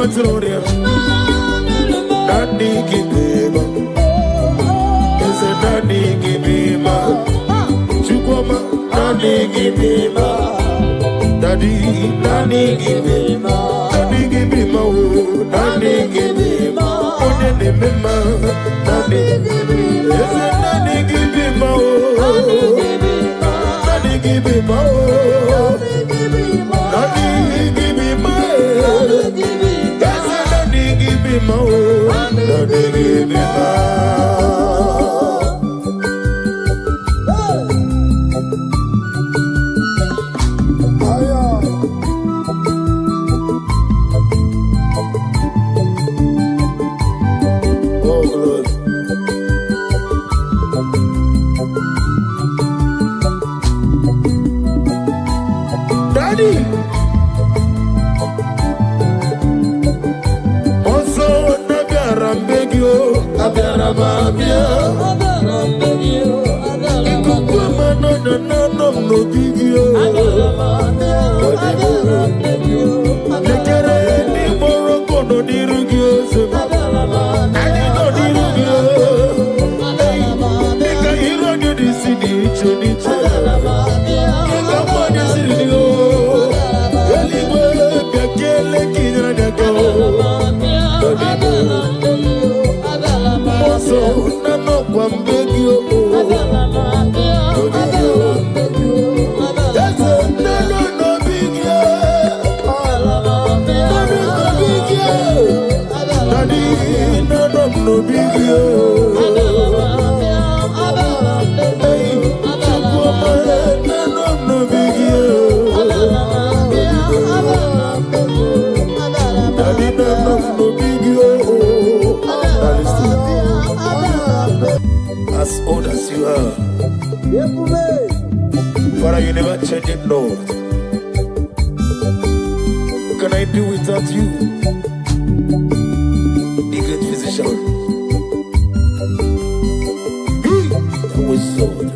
Matoria. Daddy give me ma. Is a daddy give me ma. Chukoma, daddy give me ma. Daddy give me ma. Daddy give me ma. Daddy give me ma. Daddy give me ma. Daddy give me ma. Is a daddy give me ma. Daddy give me ma. Daddy give me ma. Daddy give me ma. Daddy give me ma. Daddy, also Nagarambegio, Agarabamia, no bigio, the Kerry Morocco, no Dirugio, I did not Dirugio, the hero of the city, as old as you are, Father, you never change it, Lord. Can I do without you, the great physician? That was so good.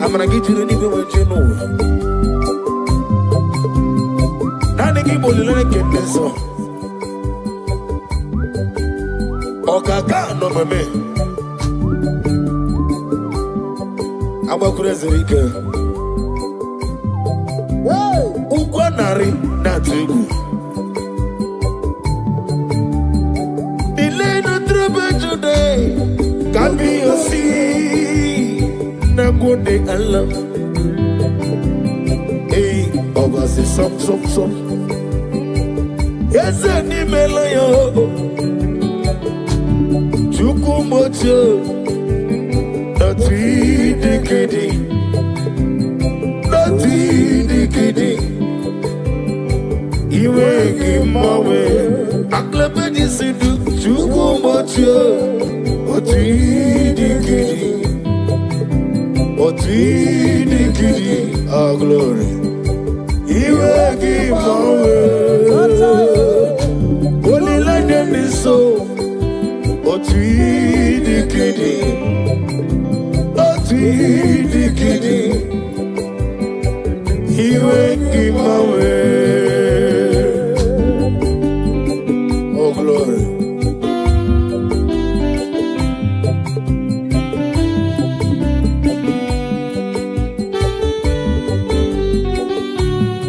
I'm gonna get you the nigga what you know. Now the Igbo let get this song. Okaka no meme. I'm a crazy girl. Ukwanari na tugu. Delay no trouble today. Can be a sea. Na go de Allah. Hey, over the some. Yes, any melayo. Chukumocho. Not the you ain't my way. I clap at this to go much. Or the kitty, our glory. You ain't my way. Only like them is so. Or the kitty. You ain't my way. Oh, glory.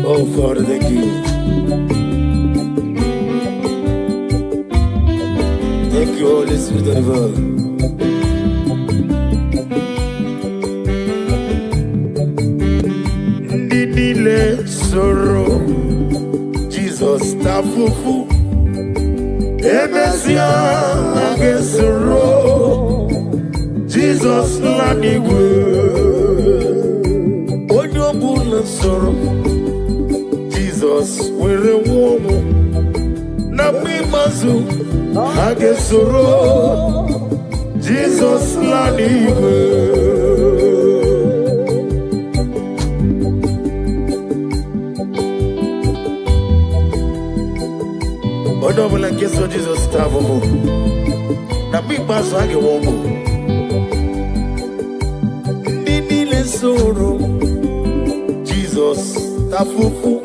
Oh, Father, thank you. Thank you, Holy Spirit of God. Sorrow, Jesus, tafufu, Emesia, Agesoro, Jesus, Lanigwe, soro Jesus were nwomo na mimazu hage soro Jesus laniwe Odo la keso Jesus tavo na mimazu hage womo nini le soro Jesus tafufu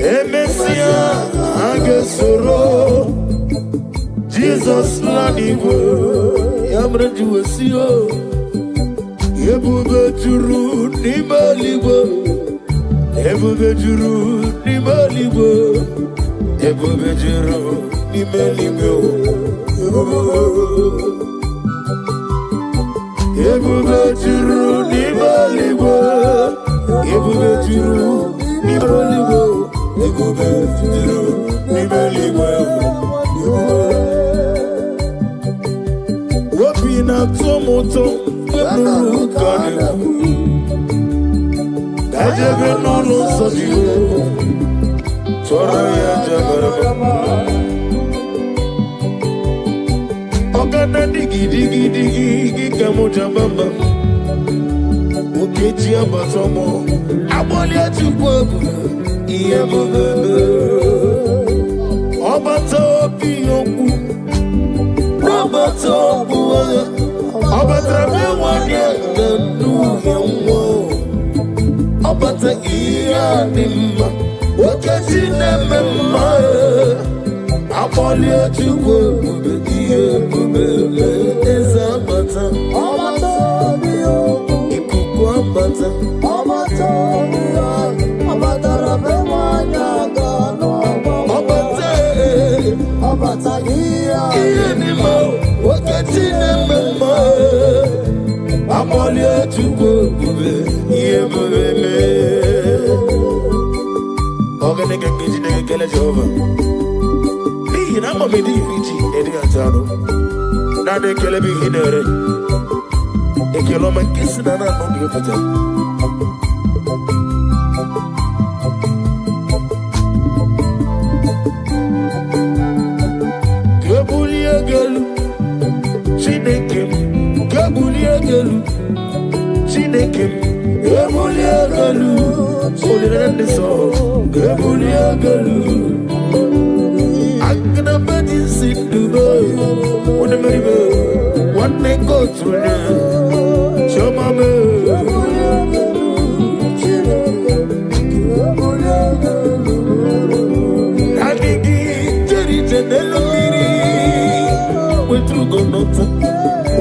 Emesia agesoro Jesus lanigo yamreju esio ebube juru nimaligo ebube juru nimaligo ebube juru nimaligo ebube juru nimaligo ebube juru nimaligo Ebube juru nimaligo Wopi na tomoto Eburu kane Dajebe nolo sojiyo Chora ya jabarama Ogana digi digi digi Giga moja bamba Okeji abatomo Aboli atukwabu Iye bebe Obato biyoku Obato buwa Obatra biwanya Nanu yawo Obata iya nima Wakati nemema Apoli atukwa Iye bebe Eza bata Obato biyoku Ikuku abata Obato biyoku Obatara bewanya gano Obata iya nima Wakati nemema Apoli atukwa Iye bebe Oganege kiji kele Jehovah Ni na mami di richi edi antano Na de kele bi hinere Ekelo mankisi na na no bi pata Gabulia galu Chinekem Gabulia galu Chinekem Gabulia galu Olirende so Gabulia galu Agna badi sindubo One maribe One go through now Show mama Gabulia galu Gabulia galu Adigi Jerite nelomiri Wetru go nota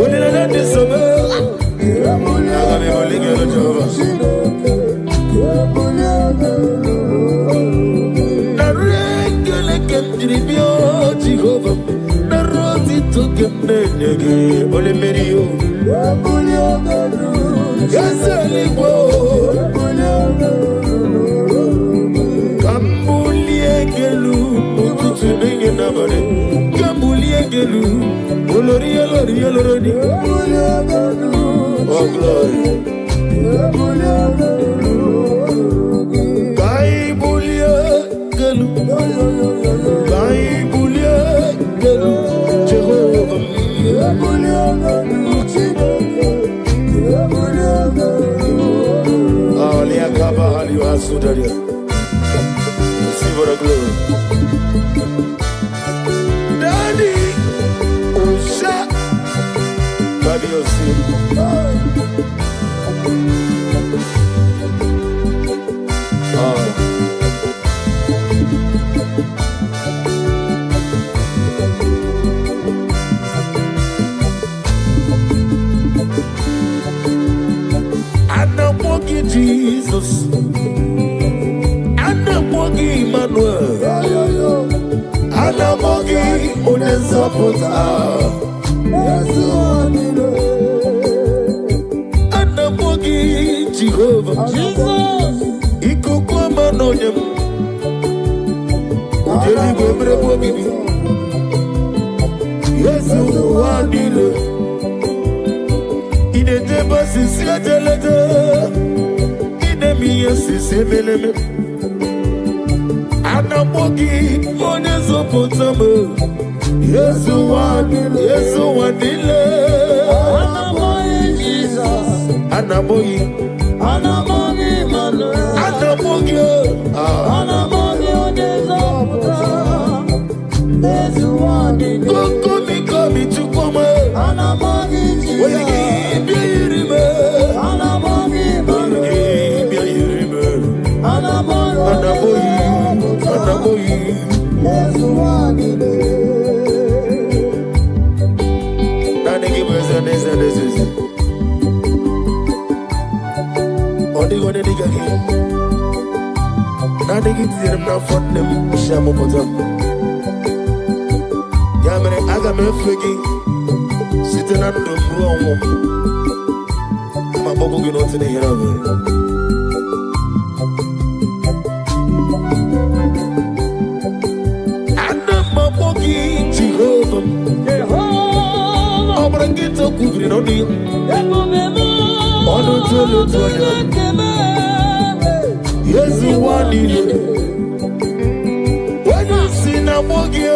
Olirende so Gabulia galu Jehovah, na roti to kemnege, ole merio. Yasaligwo, kambulie gelu, ututu nenge nabare. Kambulie gelu, olori olori olori. Oh glory. Kai bulie gelu, kai bulie gelu, Jehovah. Alia kaba ali wasudaria. See for the glory. Daddy, Usha, Baby Osi. Jesus, Anamogi Emmanuel, Anamogi Unezapota, Anamogi Jehovah, Jesus, Ikukwa Manoyam, Ujeli Webre Bogibi, Yesu Wadile, Idete Basisi Adelete. yes, Semeleme. Anamogi, Monezo Potamo. Yes, one, Anamogi, Jesus. Anamogi, Manu. Anamogi, there's one. Come to come. Anamogi, sitting at the room. My bubble get on to the head of it. And my buggy, Jehovah. I'm gonna get to cooking on you. On the toilet. Yes, you want it. When you see a buggy,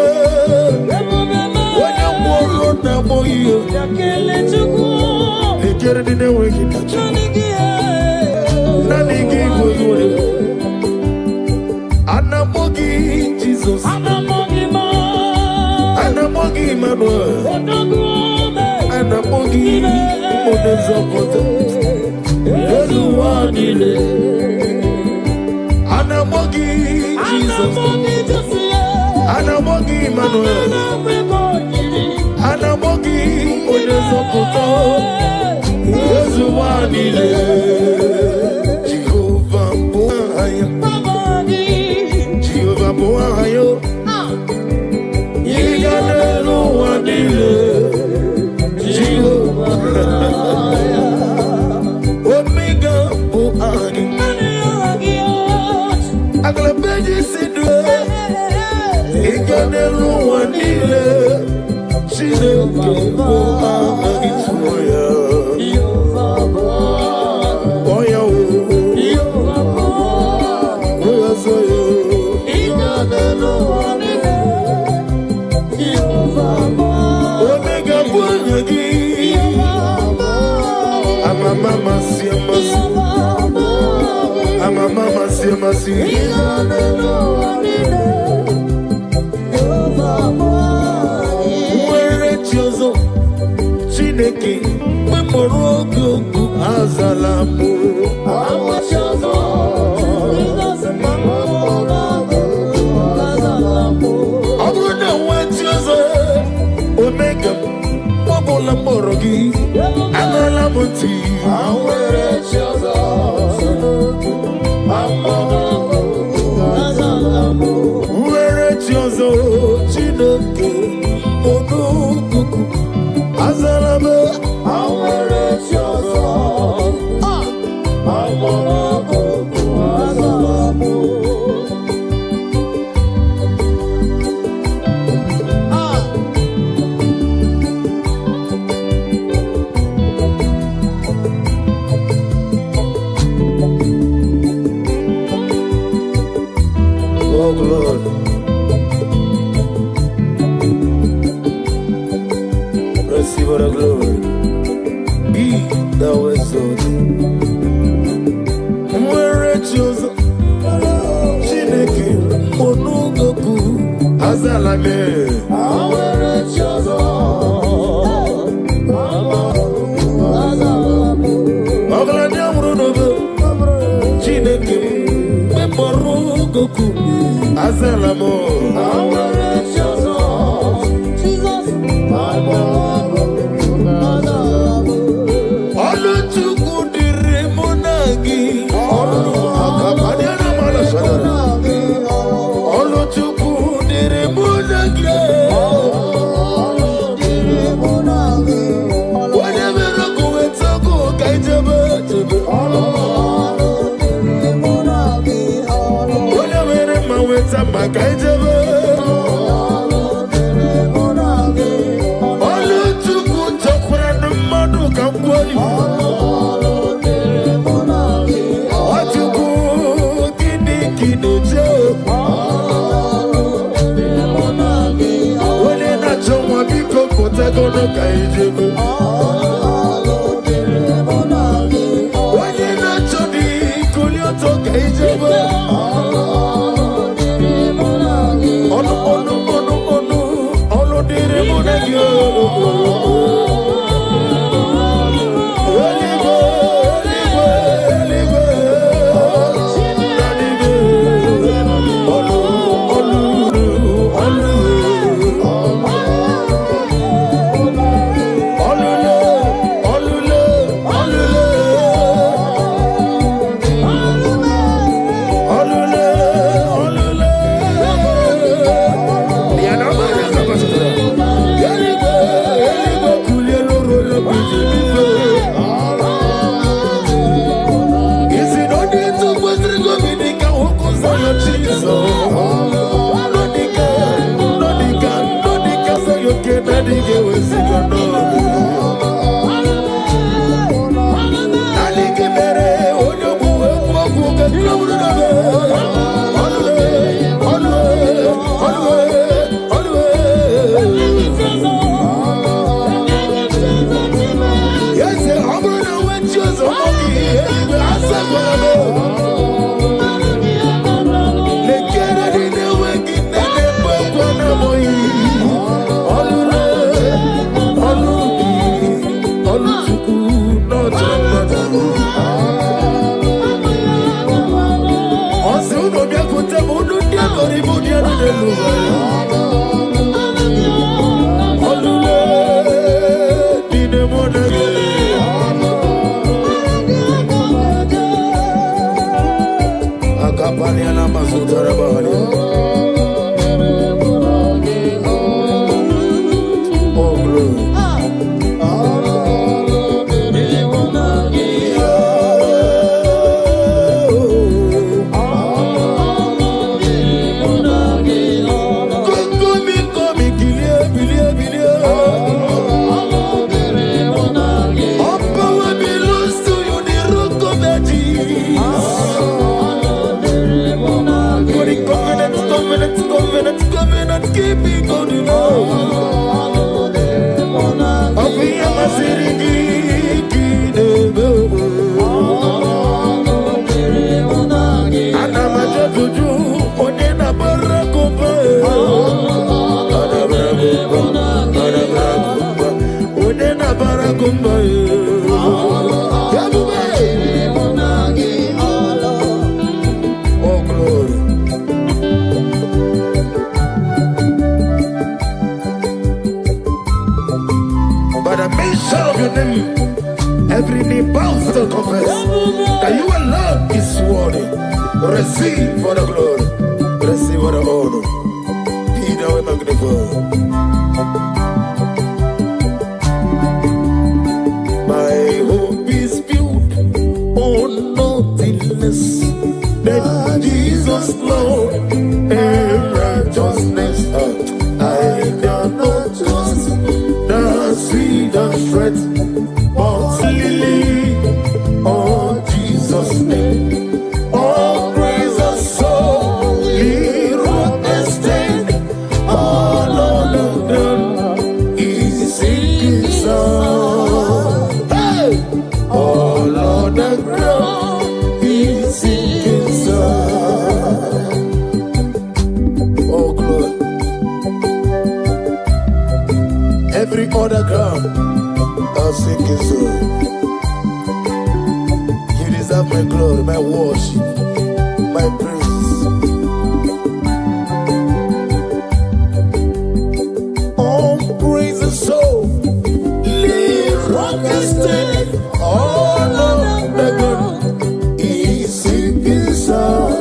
Anamogi, Jesus. Anamogi, Emmanuel. Anamogi, Odezapota. Anamogi, Jesus. Anamogi, Emmanuel. Anamogi, Odezapota. Jehovah Boahayo. Jehovah Boahayo. Yiganelo Wadile. Jehovah Omega Boahayo. Aglabeji Sidre. Yiganelo Wadile. Jehovah Boahayo. Mama, Chineke, Memorogo, Azalamu. Omega, Mobola Morogi, Amalamuti. Chineke, Onukuku, Azalame, oh Lord. Receive the glory. Be thou exalted. Where chosen, Chineke, Onugoku, Azalame. Where chosen, Chineke, Onugoku, Azalamo. Where chosen, Jesus, Whatever Every knee bows to confess that you alone is worthy. Receive for the glory, receive for the honor. Be thou magnified. My hope is built on nothing less than Jesus' love and righteousness. I cannot trust the sweetest threat. Oh, Jesus' name. Oh, praise the soul. He wrote the stain. All on the is sinking sun. Hey! All on the ground is sinking sun. Oh, glory. Every other ground is sinking sun. My glory, my worship, my praise. Oh, praise the soul, live rock and stay. All of the ground is sinking sun.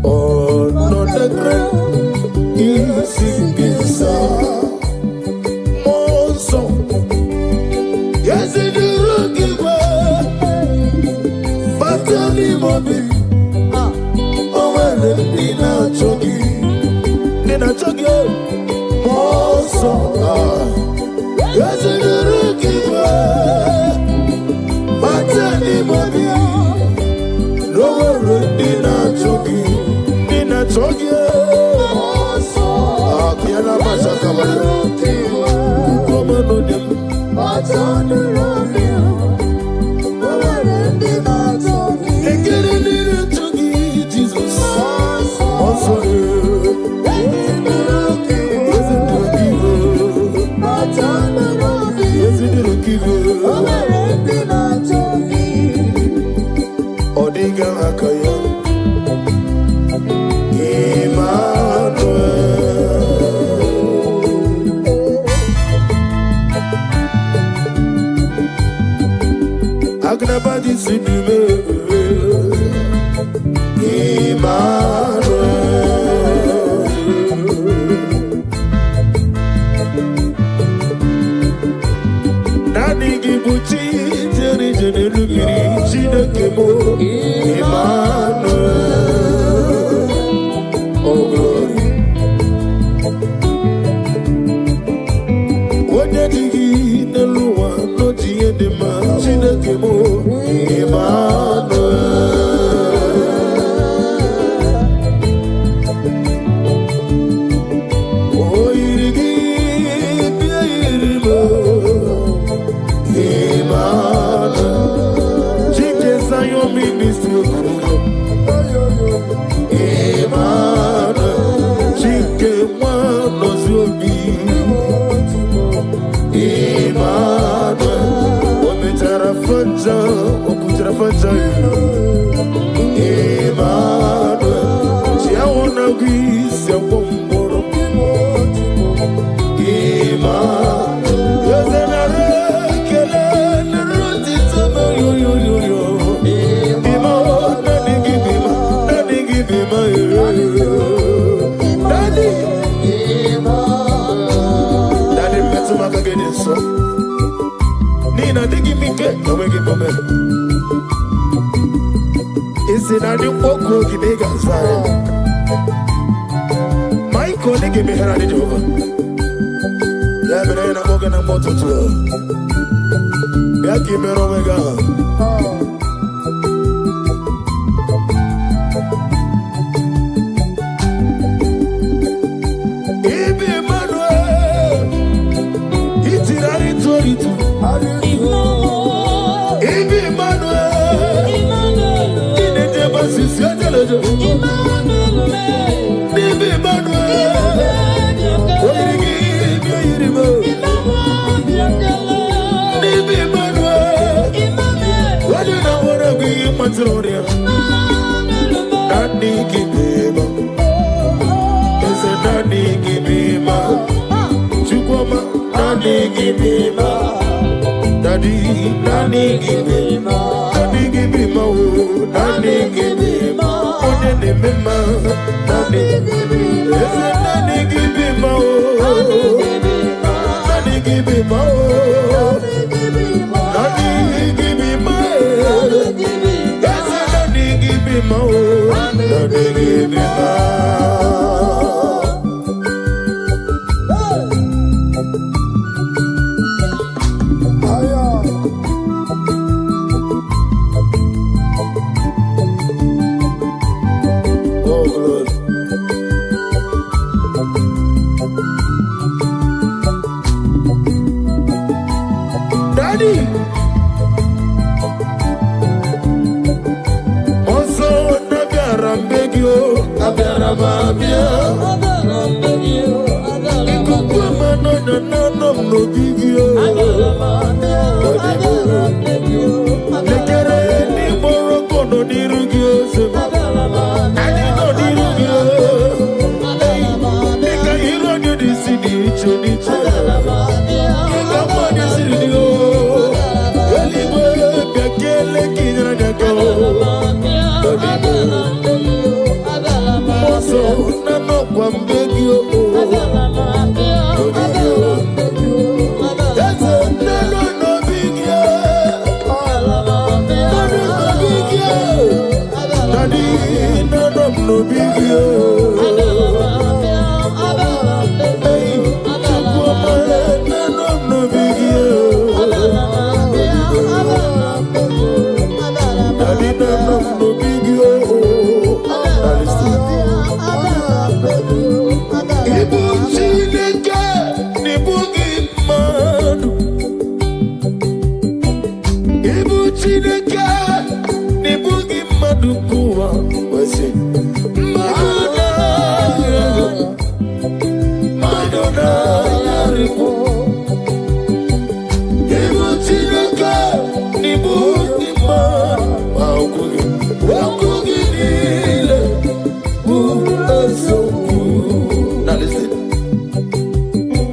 All of the ground is sinking sun. More song, yes, it is.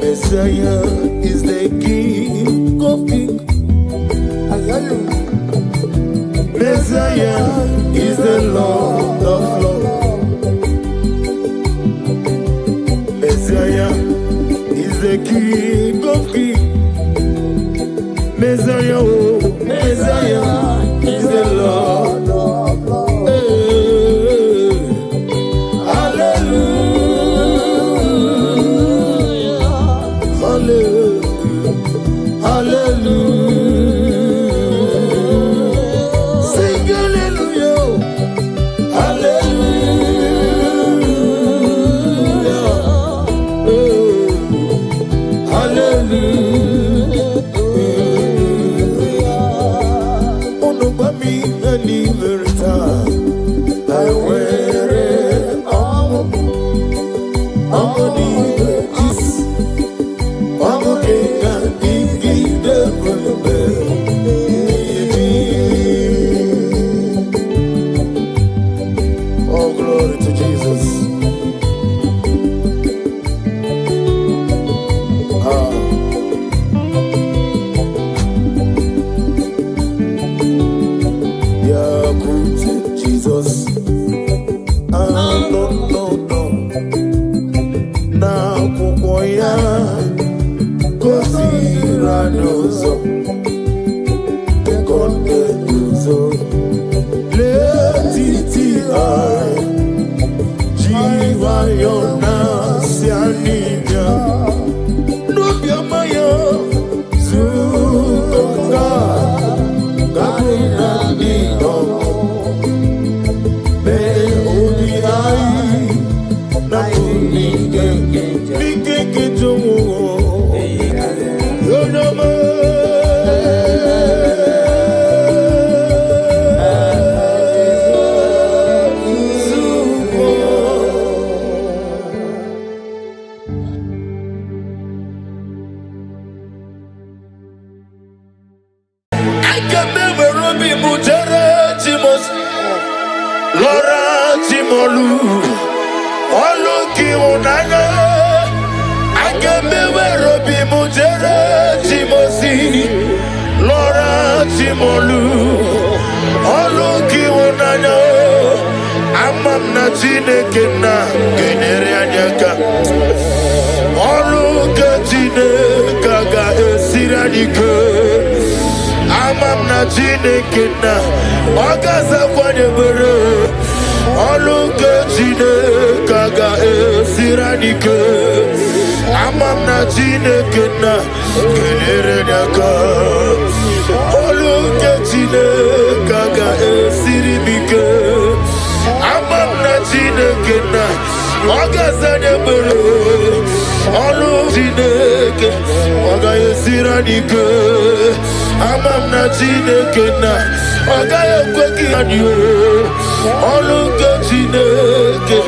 Messiah is the King of Kings. Messiah is the Lord of Lords. Messiah is the King of Kings. Messiah, oh, Messiah is the Lord of Lords. Hallelujah, hallelujah, hallelujah. Sing hallelujah, hallelujah, hallelujah. Onubami ani verita, I wear it all. Amoni is, Amoke and Igi the Oh, glory to Jesus. Yeah, good Jesus. No. Now, Kukoya, Kosiranoso, Kondenuso, Letiti I, Jiva Yona, Sianida, Nubia Maya, Zuka, Gabina Nino, Me Obiai, Nakuni, Nike Jomo, Yonama. I can never be Mujere Timos, Laura Timolu, Oluki Unana. I can never be Mujere Timosi, Laura Timolu, Oluki Unana. Amam na Tinekena, Generianaka, Oluka Tinekaga, Siranika. Amam na Tinekena, Agaza Kwadebere, Oluka Tinekaga, Siranika. Amam na Tinekena, Generianaka, Oluka Tinekaga, Siribika. Amam na Tinekena, Agaza Debere, Oluka Tineke, Agaye Siranika. Amam na Tinekena, Agaye Kweki Anyo, Oluka Tineke.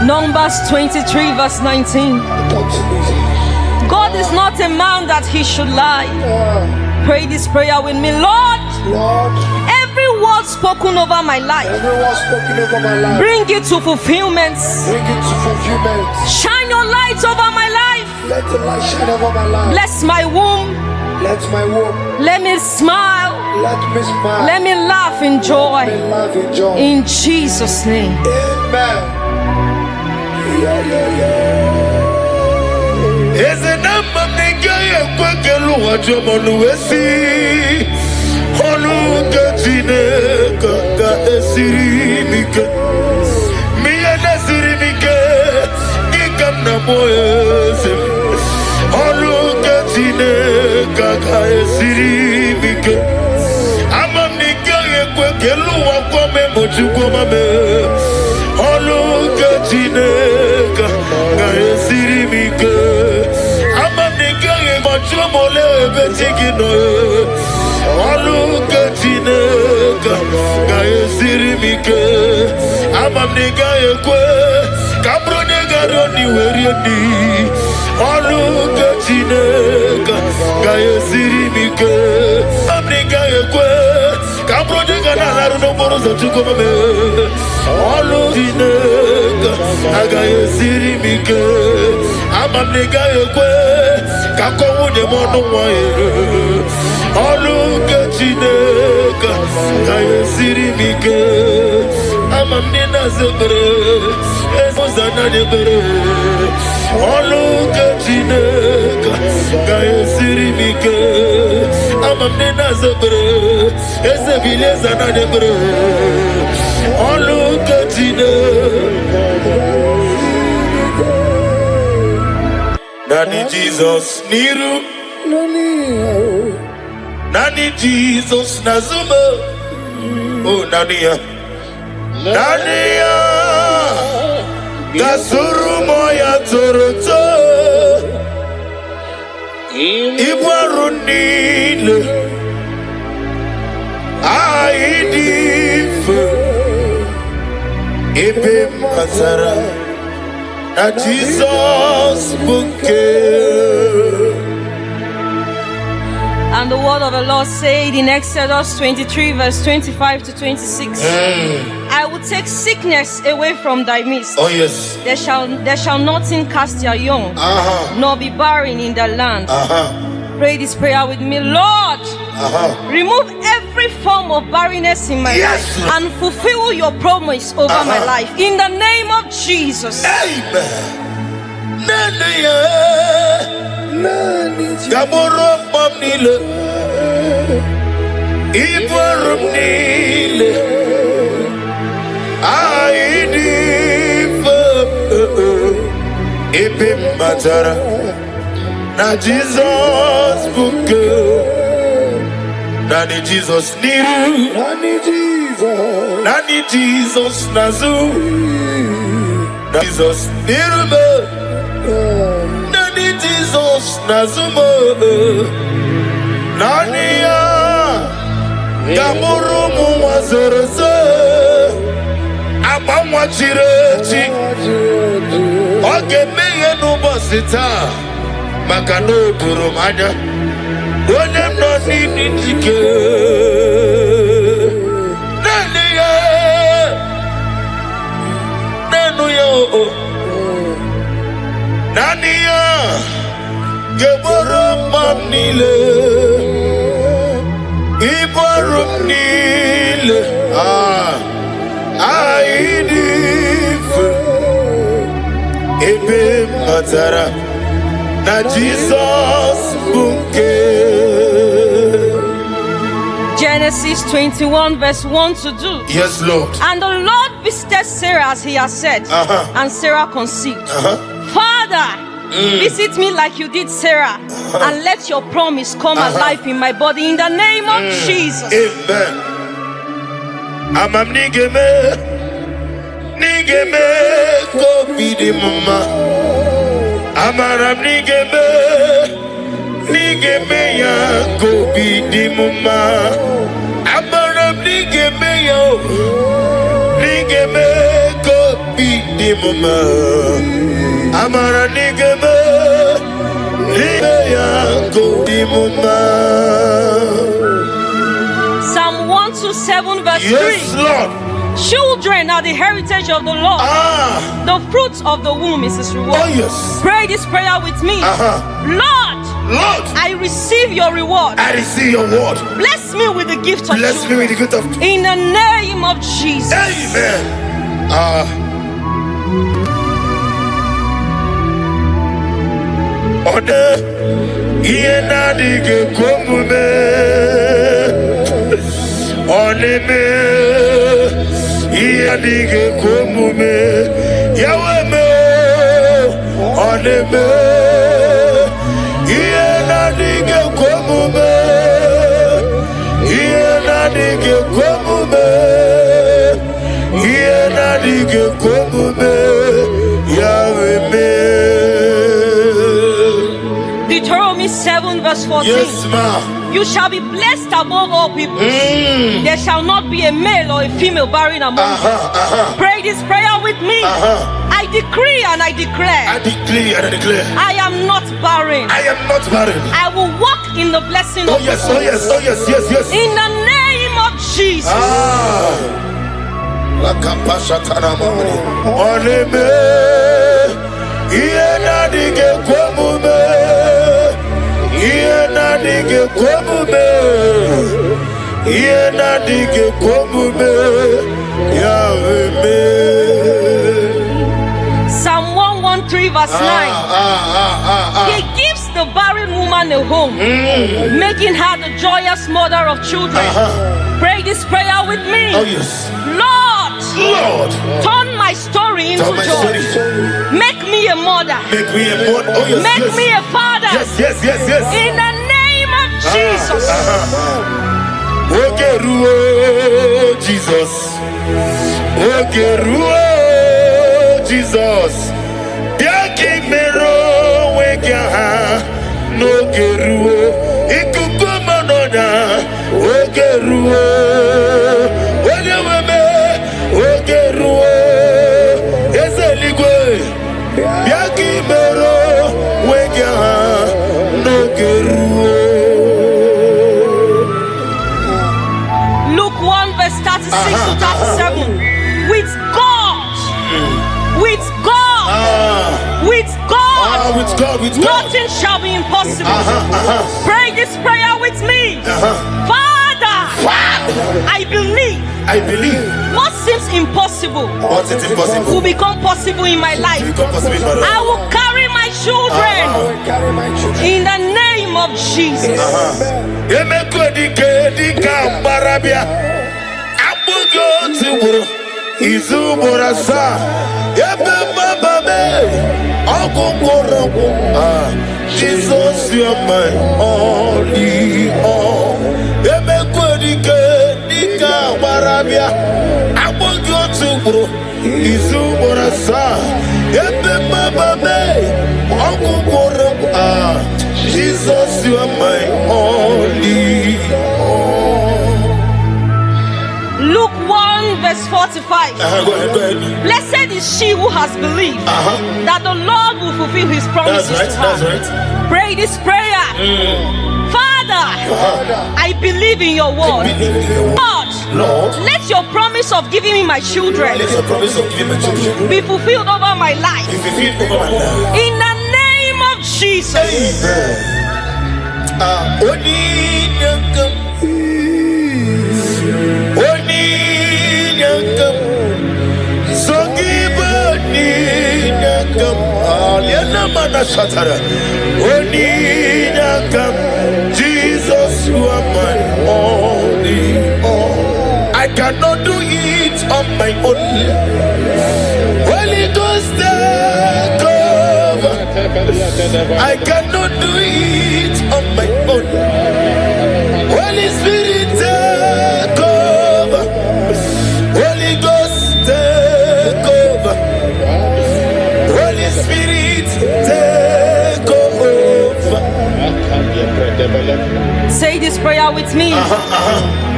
Numbers 23 verse 19. God is not a man that he should lie. Pray this prayer with me. Lord, every word spoken over my life, bring it to fulfillment. Shine your light over my life. Let the light shine over my life. Bless my womb. Let my womb. Let me smile. Let me smile. Let me laugh in joy. Let me laugh in joy. In Jesus' name. Amen. Is a number nigga, Quakelu, what you want to see? Holuka Tineka, Sirimica. Me and Sirimica, Gikam Naboyes. Holuka Tineka, Sirimica. I'm a nigga, Quakelu, what come to come. Holuka Tineka, Sirimika. I'm a nigga, Ejumole betigino Oluka Chineke Gaesiri Mike Amamniga Ekwe Kabronega Roni Werieni Oluka Chineke Gaesiri Mike Amamniga Ekwe Kabronega Naruno Morozo Chukomame Oluka Chineke Gaesiri Mike Amamniga Ekwe Kako de mono wae Oluka Chineke Gaesiri Mike Amamnina Zebre Ezozana Debre Oluka Chineke Gaesiri Mike Amamnina Zebre Ezebilezana Debre Oluka Chineke Nani Jesus Niru Nani Jesus Nazuma Oh Nania Nania Gasuru Moya Toroto Ibarunile Aidif Ibim Azara Na Jesus bouquet. And the word of the Lord said in Exodus 23 verse 25 to 26. I will take sickness away from thy midst. Oh yes. There shall nothing cast their young, nor be barren in the land. Pray this prayer with me. Lord, remove every form of barrenness in my life and fulfill your promise over my life. In the name of Jesus. Amen. Gamoro mamnile Ibarum nile Aidifa Ibim matara Na Jesus buke Nani Jesus niru Nani Jesus nazu Nani Jesus niru Nani Jesus nazumo Nani ya Gamuru muwazereze Abamwa chirechi Oge meye nubosita Makano turumanya Onem no nini jike Nani ya Nenu ya Nani ya Gebarum mamnile Ibarum nile Aidif Ebe matara Na Jesus bouquet. Genesis 21 verse 1 to 2. Yes, Lord. And the Lord visited Sarah as he has said, and Sarah conceived. Father, visit me like you did Sarah, and let your promise come alive in my body in the name of Jesus. Amen. Amam nigeme ko bidi mama. Amaram nigeme ya ko bidi mama. Amaram nigeme ko bidi mama. Amara nigeme ya ko bidi mama. Psalm 127 verse 3. Yes, Lord. Children are the heritage of the Lord. The fruit of the womb is his reward. Oh, yes. Pray this prayer with me. Lord, I receive your reward. I receive your word. Bless me with the gift of Bless me with the gift of in the name of Jesus. Amen. Ode iena dige komume oneme iena dige komume yaweme oneme iena dige komume iena dige komume iena dige komume yaweme. Deuteronomy 7 verse verse 14. Yes, ma. You shall be blessed above all people. There shall not be a male or a female barren among you. Pray this prayer with me. I decree and I declare. I decree and I declare. I am not barren. I am not barren. I will walk in the blessing Oh of yes, the oh yes, oh yes, yes, yes. in the name of Jesus. Lakapashatana mamri. Onime. Iena dige kwamume. Iena dige kwamume. Iena dige kwamume. Yahweh. Psalm 113 verse 9. He gives the barren woman a home, making her the joyous mother of children. Pray this prayer with me. Oh yes. Lord, turn my story into joy. Make me a mother. Make me a mother. Oh yes. Make me a father. Yes, yes, yes, yes. In the name of Jesus. Ogeruo Jesus. Ogeruo Jesus. Biaki mero wega no geruo. Ikukuma noda. Ogeruo. Onyeweme. Ogeruo. Ezeligwe. Biaki mero wega no geruo. Luke 1 verse 36 to 37. With God. With God. With God. With God, with God. Nothing shall be impossible. Pray this prayer with me. Father, I believe. I believe. What seems impossible What is impossible will become possible in my life. become possible in my life. I will carry my children Carry my children. in the name of Jesus. Emeko dike dika barabia. Abujo tiwuru. Izu borasa. Ebe bababe. Ogugorogu. Jesus, you are my only all. Emeko dika barabia. Abujo tiwuru. Izu borasa. Ebe bababe. Ogugorogu. Jesus, you are my only all. Luke 1 verse 45. Go ahead. Blessed is she who has believed that the Lord will fulfill his promises That's right, to her. that's right. Pray this prayer. Father, I believe in your word. Lord, let your promise of giving me my children Let your promise of giving my children be fulfilled over my life. be fulfilled over my life. In the name of Jesus. Jesus, you are my only all. I cannot do it on my own. Holy Ghost, take over. I cannot do it on my own. Holy Spirit, take over. Holy Ghost, take over. Holy Spirit, take over. Say this prayer with me.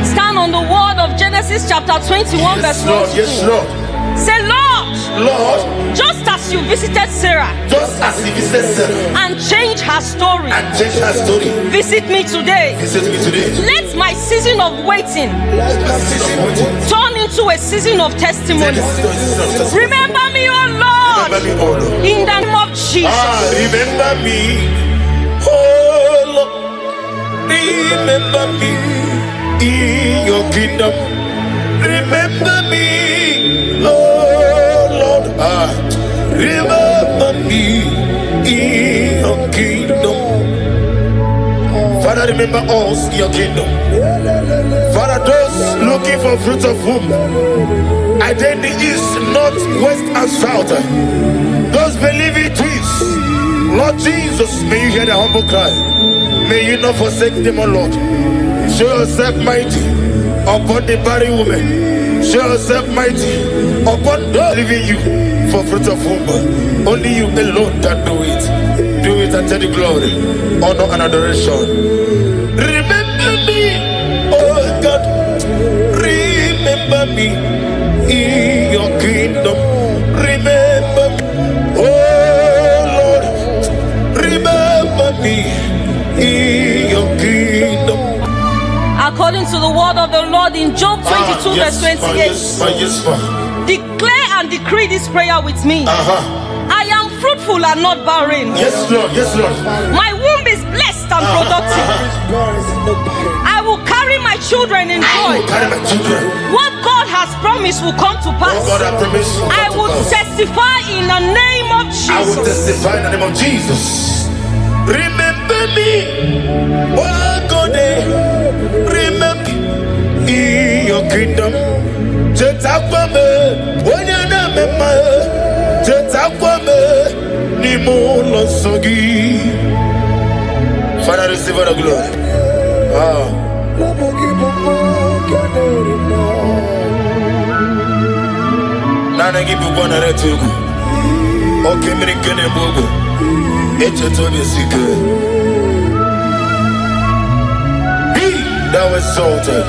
Stand on the word of Genesis chapter 21 verse 1 to 2. Yes, Lord. Say, Lord, Lord, just as you visited Sarah just as he visited Sarah and changed her story, and changed her story, visit me today. visit me today. Let my season of waiting turn into a season of testimony. Remember me, oh Lord, Remember me, oh Lord. in the name of Jesus. Remember me, oh Lord. Remember me in your kingdom. Remember me, oh Lord. Remember me in your kingdom. Father, remember us in your kingdom. Father, those looking for fruit of womb, either in the east, north, west, and south, those believing twins, Lord Jesus, may you hear their humble cry. May you not forsake them, O Lord. Show yourself mighty upon the barren woman. Show yourself mighty upon those leaving you for fruit of womb. Only you alone can do it. Do it praise and take the glory, honor and adoration. Remember me, oh God. Remember me in your kingdom. Remember, oh Lord. Remember me in your kingdom. According to the word of the Lord in Job 22 verse 28. Declare and decree this prayer with me. I am fruitful and not barren. Yes, Lord. Yes, Lord. My womb is blessed and productive. I will carry my children in joy. What God has promised will come to pass. I will testify in the name of Jesus. I will testify in the name of Jesus. Remember me, oh God. Remember in your kingdom. Father, receive all the glory. Nana give you one at two. Okay, many can you move? It's a total secret. Be thou exalted.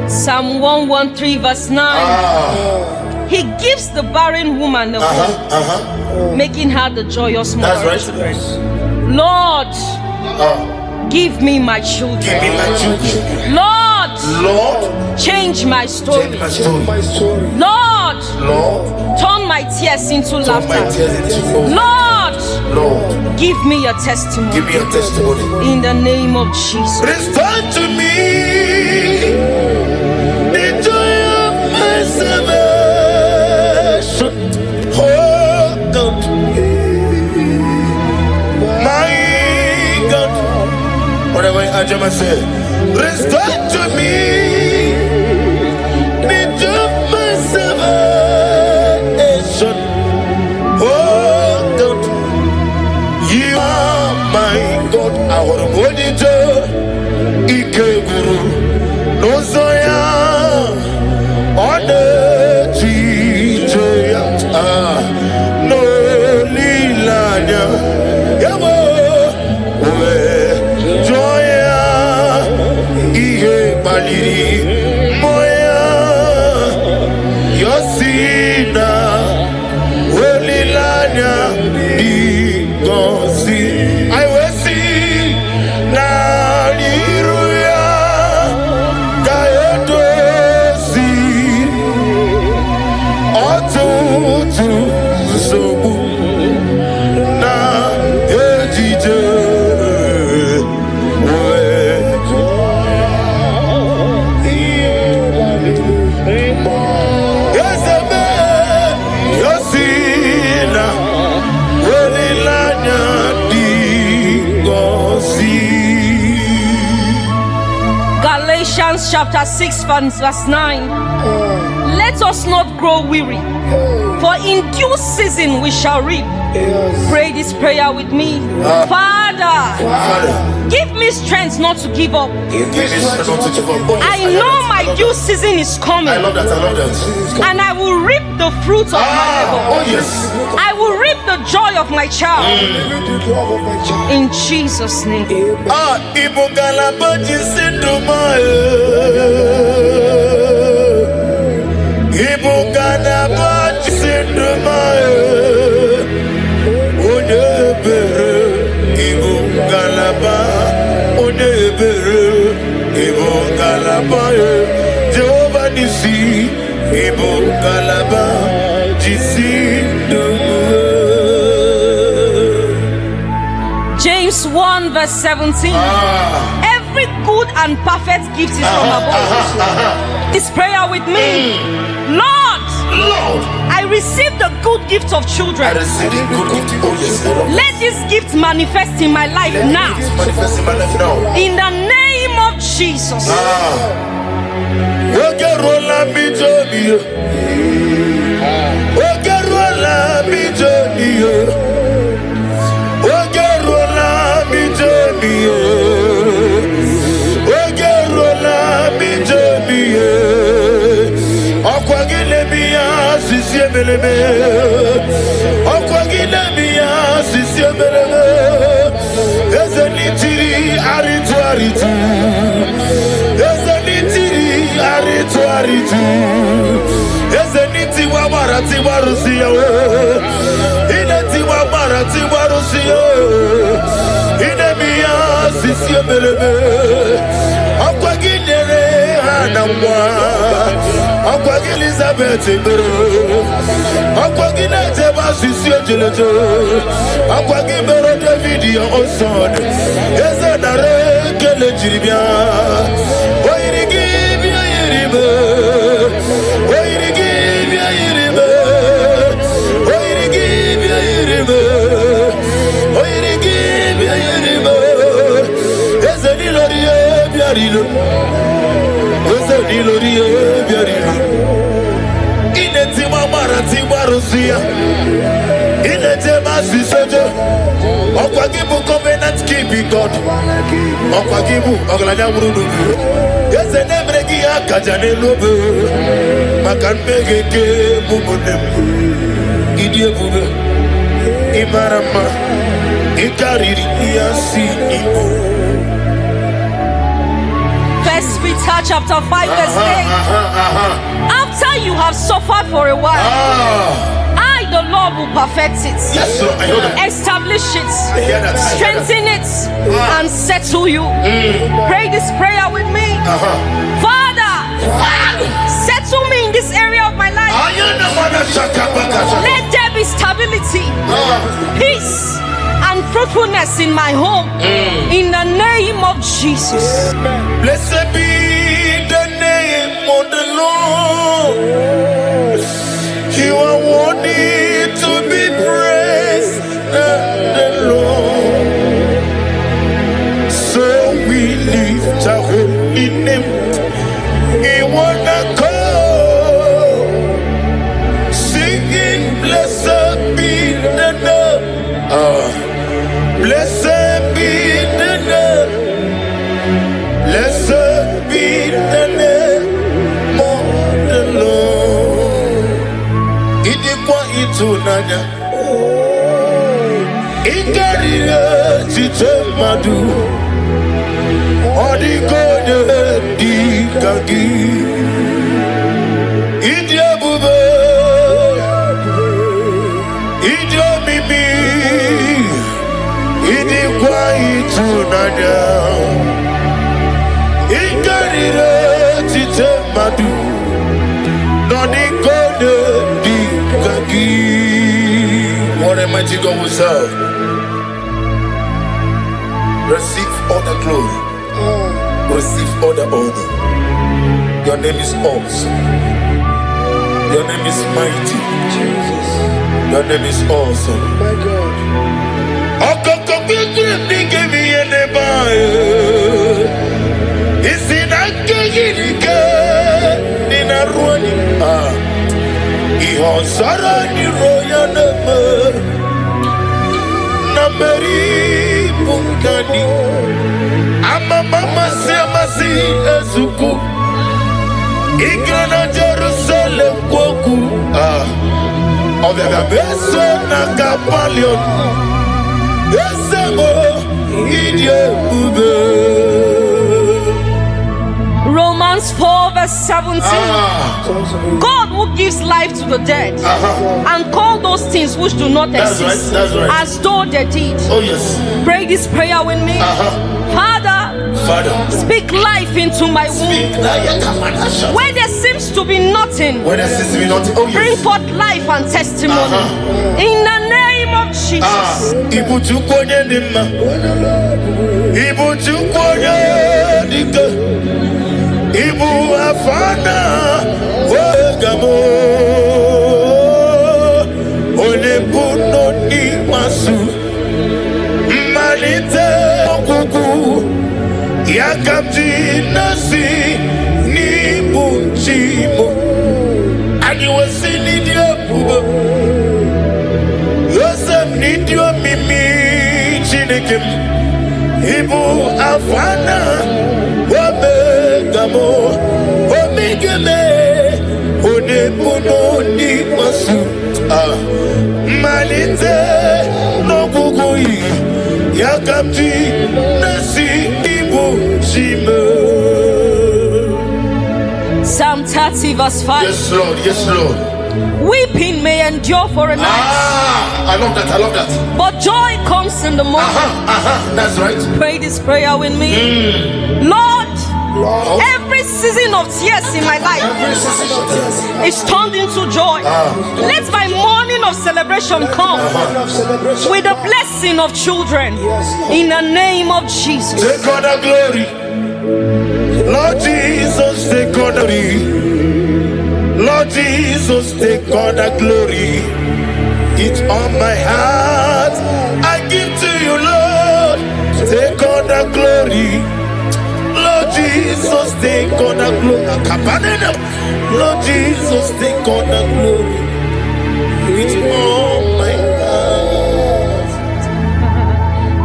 Psalm 113 verse 9. He gives the barren woman a womb, making her the joyous mother. That's right. Lord, give me my children. Give me my children. Lord, change my story. Change my story. Lord, turn my tears into laughter. Lord, give me a testimony. Give me a testimony. In the name of Jesus. Restore to me the joy of my salvation. Oh God, my God. Whatever I just said, restore to me the joy of my salvation. Oh God, you are my God. Our monitor, Ike Guru, no Zoya, on the no Lilanya, Yabo, Joya, Ihe Baliri, Moya, Yosina, Lilanya, Digosi, I will see Naliruya, Gayotosi, Otto. Galatians chapter 6 verse 9. Let us not grow weary, for in due season we shall reap. Pray this prayer with me. Father, give me strength not to give up. I know my due season is coming. I love that. And I will reap the fruit of my labor. Oh yes. I will reap the joy of my child. In Jesus' name. Jehovah Nisi, Ibo Galaba, James 1 verse 17. Every good and perfect gift is from above. This prayer with me. Lord, I receive the good gift of children. Let this gift manifest in my life now. In the name of Jesus. meleme. Okwagina miya sisi meleme. Ezenitiri aritu aritu. Ezenitiri aritu aritu. Ezeniti wa marati warusiya. Ineti wa marati warusiya. Inemiya sisi meleme. Okwaginere hanamwa. Okwagi Elizabeth Bero. Okwagina Jeba sisi ojelejo. Okwagi Bero David your own son. Ezenare kele jiribia. Oirigi bia yiribe. Oirigi bia yiribe. Oirigi bia yiribe. Oirigi bia yiribe. Ezeni loriye bia rilo. Ezeni loriye bia rilo. Ineti mamara tiwarusia. Ineti masisojo. Okwagibu covenant keeping God. Okwagibu oglanya murudu. Ezene bregi akajane lobe. Makan megeke mubunem. Idie bube. Imarama. Ikariri iyasi Igbo. 1 Peter chapter 5 verse 8. After you have suffered for a while, I, the Lord, will perfect it. Yes, sir. I heard that. Establish it, I hear that. strengthen it, and settle you. Pray this prayer with me. Father, settle me in this area of my life. Let there be stability, peace, and fruitfulness in my home. In the name of Jesus. Blessed be the name of the Lord. You are worthy to be praised, the Lord. So we lift our holy name. We wanna go singing, blessed be the name. Blessed be the name. Blessed be the name of the Lord. Idikwa itunanya. Ikarire chitemadu. Odikode dikagi. Idiabube. Idiomimi. Idikwa itunanya. Ikarire chitemadu. Odikode dikagi. What a mighty God we serve. Receive all the glory. Receive all the honor. Your name is awesome. Your name is mighty. Jesus, Your name is awesome. my God. Jerusalem kwoku Obega beso na kapalion Esemo idye ube Romans 4 verse 17. God who gives life to the dead and call those things which do not exist that's right. as though they did. Oh yes. Pray this prayer with me. Father, speak life into my womb. Where there seems to be nothing, When there seems to be nothing. Oh bring yes. forth life and testimony. In the name of Jesus. Ibu chukwoye nima. Ibu chukwoye dike. Ibu afana wegamo. Olebuno ni masu. Malite okuku. Yakamji nasi ni bunchimo. Ani wasini diabubo. Yosem nidio mimi chineke. Ibu afana wabegamo. Omigeme. Onebuno ni masu. malite n'okwukwu ya kapti nasi Igbo shime. Psalm 30 verse 5. Yes, Lord. Yes, Lord. Weeping may endure for a night. I love that. I love that. But joy comes in the morning. That's right. Pray this prayer with me. Lord, every season of tears in my life is turned into joy. Let my morning of celebration come with the blessing of children in the name of Jesus. Take all the glory. Lord Jesus, take all the glory. Lord Jesus, take all the glory. It's on my heart. I give to you, Lord. Take all the glory. Lord Jesus, take all the glory. Lord Jesus, take all the glory. It's on my heart.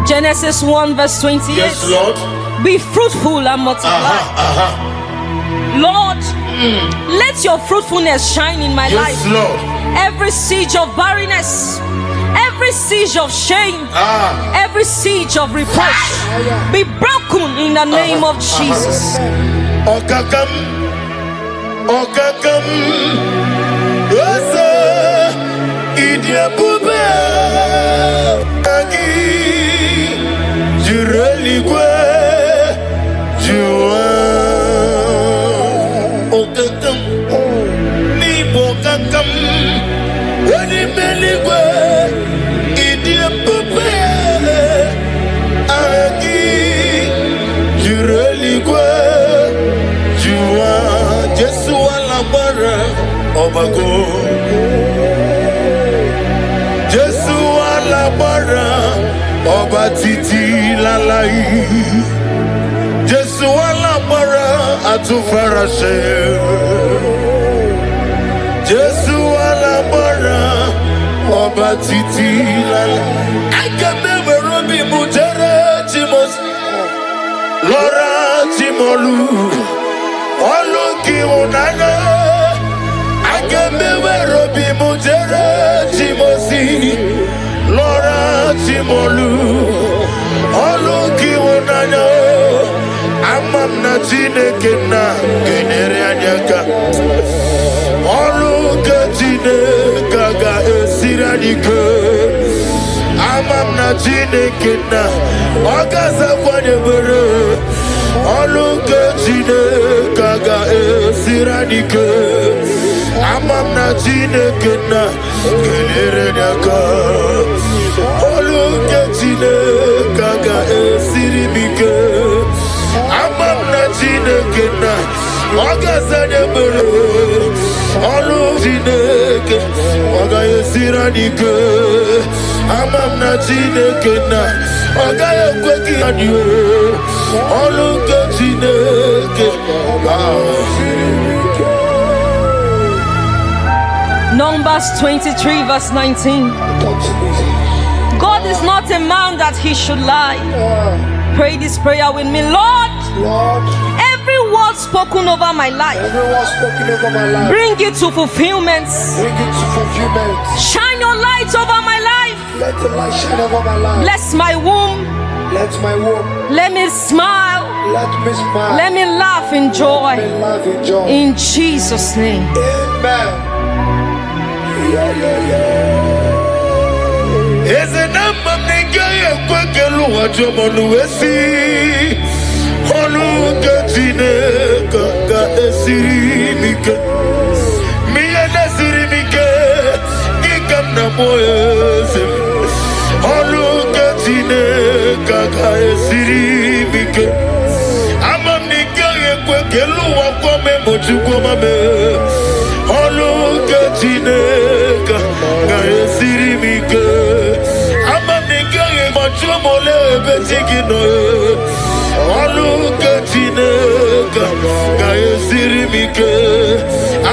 Genesis 1 verse 28. Yes, Lord. Be fruitful and multiply. Lord, let your fruitfulness shine in my life. Yes, Lord. Every siege of barrenness, every siege of shame, every siege of reproach be broken in the name of Jesus. Okakam, Okakam, Osa, Idia Bube, Agi, Jureligwe, Jua, Okakam, Nibo Kakam, Wadi Meligwe, Idia Bube, Agi, Jureligwe, Jua, Jesu Alabara, Obago. Jesu Alabara, Oba Titi Lalai. Jesu Alabara, Atufarashe. Jesu Alabara, Oba Titi Lalai. I can never Robi Mujere Timos. Laura Timolu, Oluki Unana, I can never Robi Mujere Timosi, Laura Timolu, Oluki Unana, Amam Natine Kena, Generianaka, Oluka Tine Gaga Siranika. Amam Natine Kena, Ogasa Kwanebere, Oluka Tine Gaga Siranika. Amam Natine Kena, Generianaka, Oluka Tine Gaga Siribika. Amam Natine Kena, Ogasa Nebere, Oluka Tine Gaga Siranika. Amam Natine Kena, Ogaya Kweki Adio, Oluka Tine Kena. Numbers 23 verse 19. God is not a man that he should lie. Pray this prayer with me. Lord, every word spoken over my life, bring it to fulfillment. Shine your light over my life. Let the light shine over my life. Bless my womb. Let my womb. Let me smile. Let me smile. Let me laugh in joy. Let me laugh in joy. In Jesus' name. Amen. Eze namba mnenga ya kwekelu wajomonu wesi Oluka Tine Gaga Esirimike Miya Nesirimike Gikam na moyeze Oluka Tine Gaga Esirimike Amam nika ya kwekelu wakome mochukwa mame Oluka Tine Gaga Esirimike Mole betigino Oluka Tine Gaga Esirimike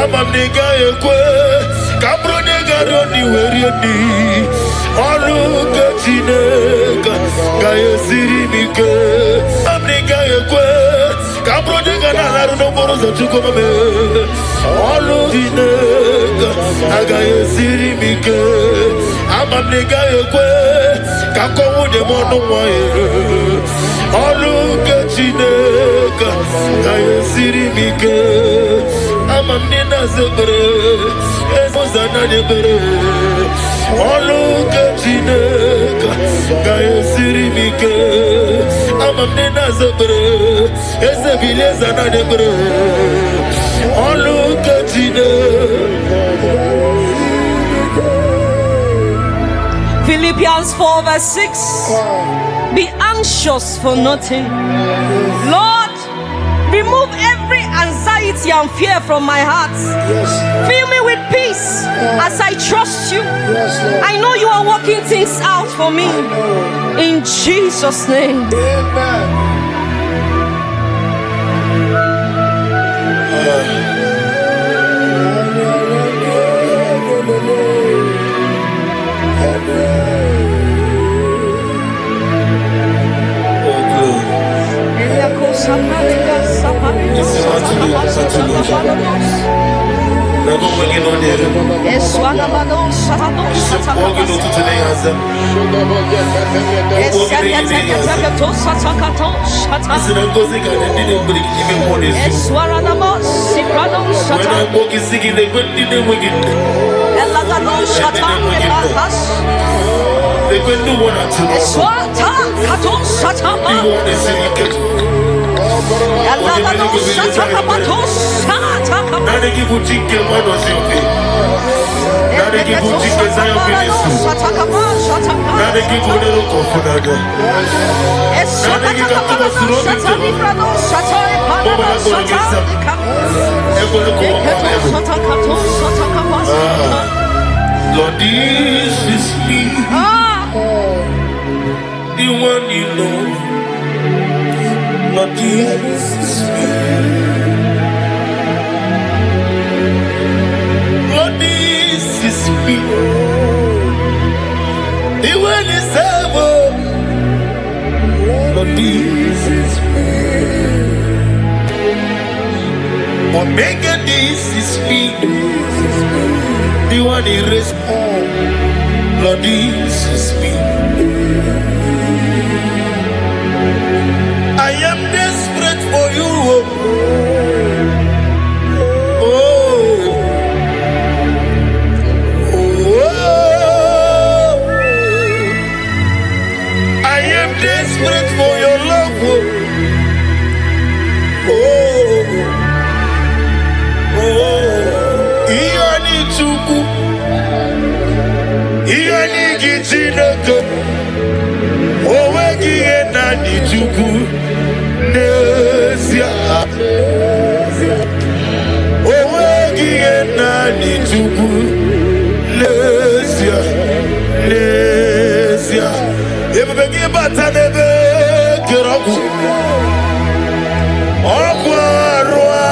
Amam nega ekwe Kabro nega roni werieni Oluka Tine Gaga Esirimike Amam nega ekwe Kabro nega nalaru no moro za chuko mame Oluka Tine agaghị esiri m ike ama m na ị gaghị ekwe ka akọnwụ dị m ọnụ nwanyị ọlụ nke Chineke agaghị esiri m ike ama m na ị na-aza ekpere ụzọ anaghị ekpere ọlụ nke Chineke agaghị esiri m ike ama m na ị na-aza ekpere eze bilie eze anaghị ekpere ọlụ nke Chineke. Philippians 4 verse 6. Be anxious for nothing. Lord, remove every anxiety and fear from my heart. Fill me with peace as I trust you. I know you are working things out for me. In Jesus' name. Lord, this is me, the one you know. Lord, this is me. Lord, this is me, the one is ever. Lord, this is me. Omega, this is me, the one he raised. Lord, this is me. I am desperate for you. Oh, oh, I am desperate for your love. Oh, oh, Iani Chuku, Iani Gichinoko, Owegi Enani Chuku. Nesia, Owegi Enani Chuku, Nesia, Nesia. If we give Batanebe, Kiraku, Aquarua,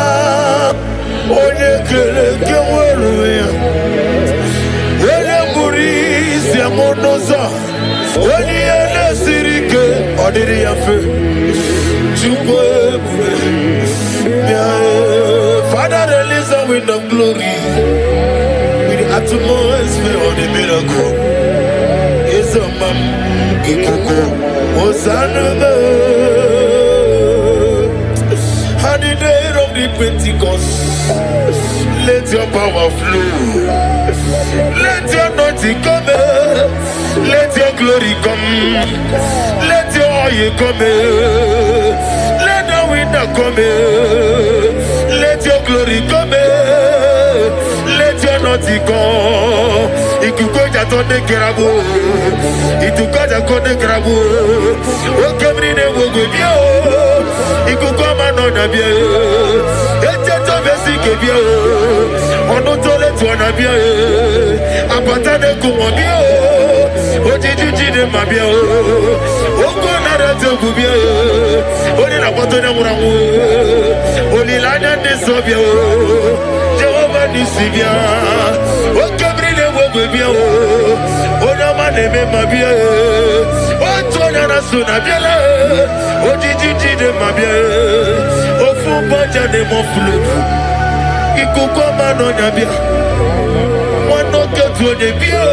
Onekele, Kewaruya, Onemuris, Yamonoza, Oniele Sirike, Odiriafe. Father, release the wind of glory with the atmosphere of the miracle. Is a man, Ikoko, Hosanna. On the day of the Pentecost, let your power flow. Let your anointing come. Let your glory come. Let your oil come. Let the wind come. Let your glory come. Let your anointing come. Ikukoja tonde kerabu. Itukoja konde kerabu. Okemri ne wogobio. Ikukoma no nabia. Echeto besi kebia. Ono tole tu anabia. Apatane kumobia. Ojiji de mabia. Oko nara te gubia. Oni na potone muramu. Oni lanya de sobia. Jehovah nisibia. Okemri ne wogobia. Ona maneme mabia. Otona na sunabia. Ojiji de mabia. Ofu banja de mon flou. Ikukoma no nabia. to the beer.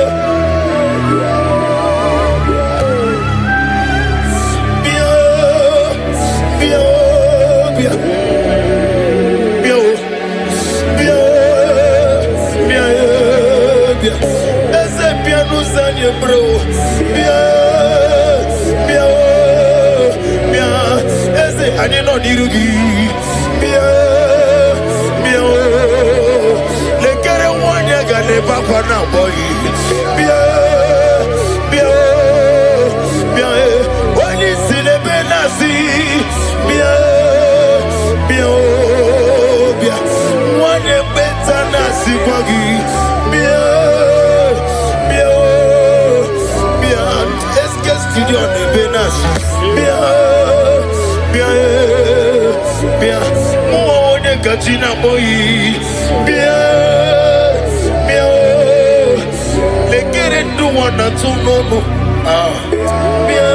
Bro, I did not need to give. Let get a one year got a papa now, boy. When you see the Benassi, one year better Nasi Buggy. Studio de Benas, bien, moi de Katina boy, bien, les guerres de one à tout nom, bien.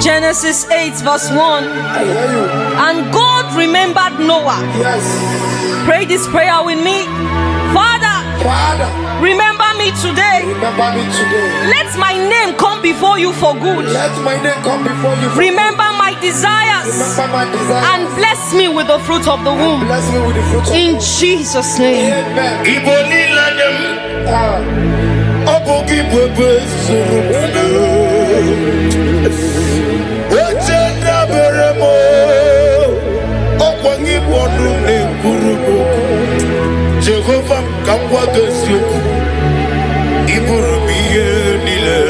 Genesis 8 verse 1. And God remembered Noah. Yes. Pray this prayer with me. Father, remember me today. Remember me today. Let my name come before you for good. Let my name come before you. Remember my desires. Remember my desires. And bless me with the fruit of the womb. Bless me with the fruit of in Jesus' name. Amen. Igbo niladem. Obogi bebe surubana. Ochenda beremo. Okwangi bonu ne kurubo. Jehovah kamwa gesyoku. Iburu miye nile.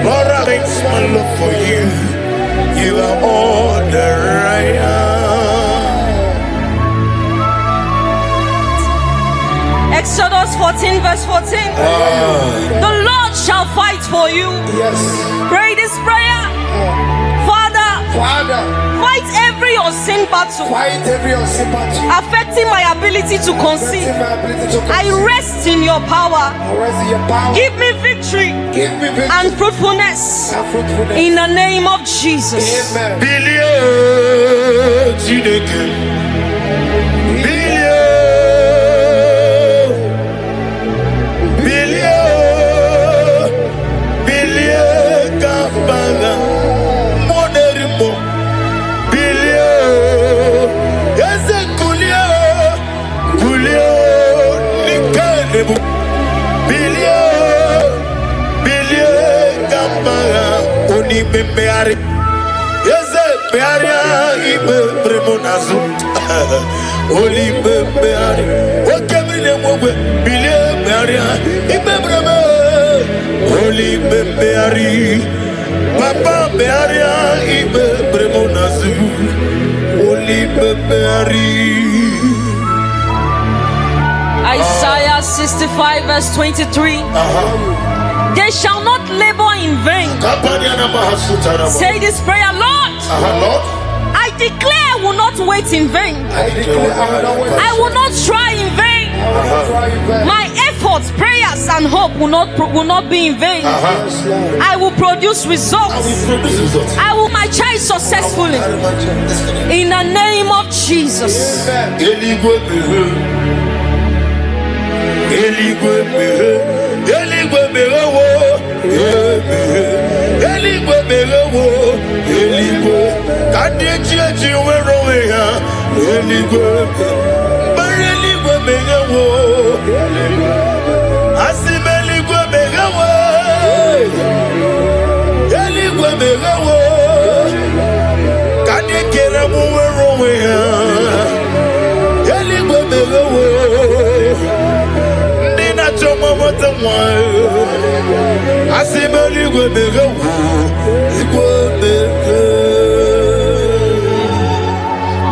Lord, I thanks my love for you. You are all that I am. Exodus 14 verse 14. The Lord shall fight for you. Yes. Pray this prayer. Father, fight every unseen battle. Fight every unseen battle. Affecting my ability to conceive. I rest in your power. Give me victory. And fruitfulness. In the name of Jesus. Amen. Beari, Yeze Bearia, Ibe Premonazo, Holy Beari, what can be the one Billy Bearia, Ibe Bremo, Holy Beari, Papa Bearia, Ibe Premonazo, Holy Beari. Isaiah 65 verse 23. They shall not labor in vain. Say this prayer, Lord. Lord, I declare I will not wait in vain. I will not try in vain. My efforts, prayers, and hope will not be in vain. I will produce results. I will my child successfully. In the name of Jesus.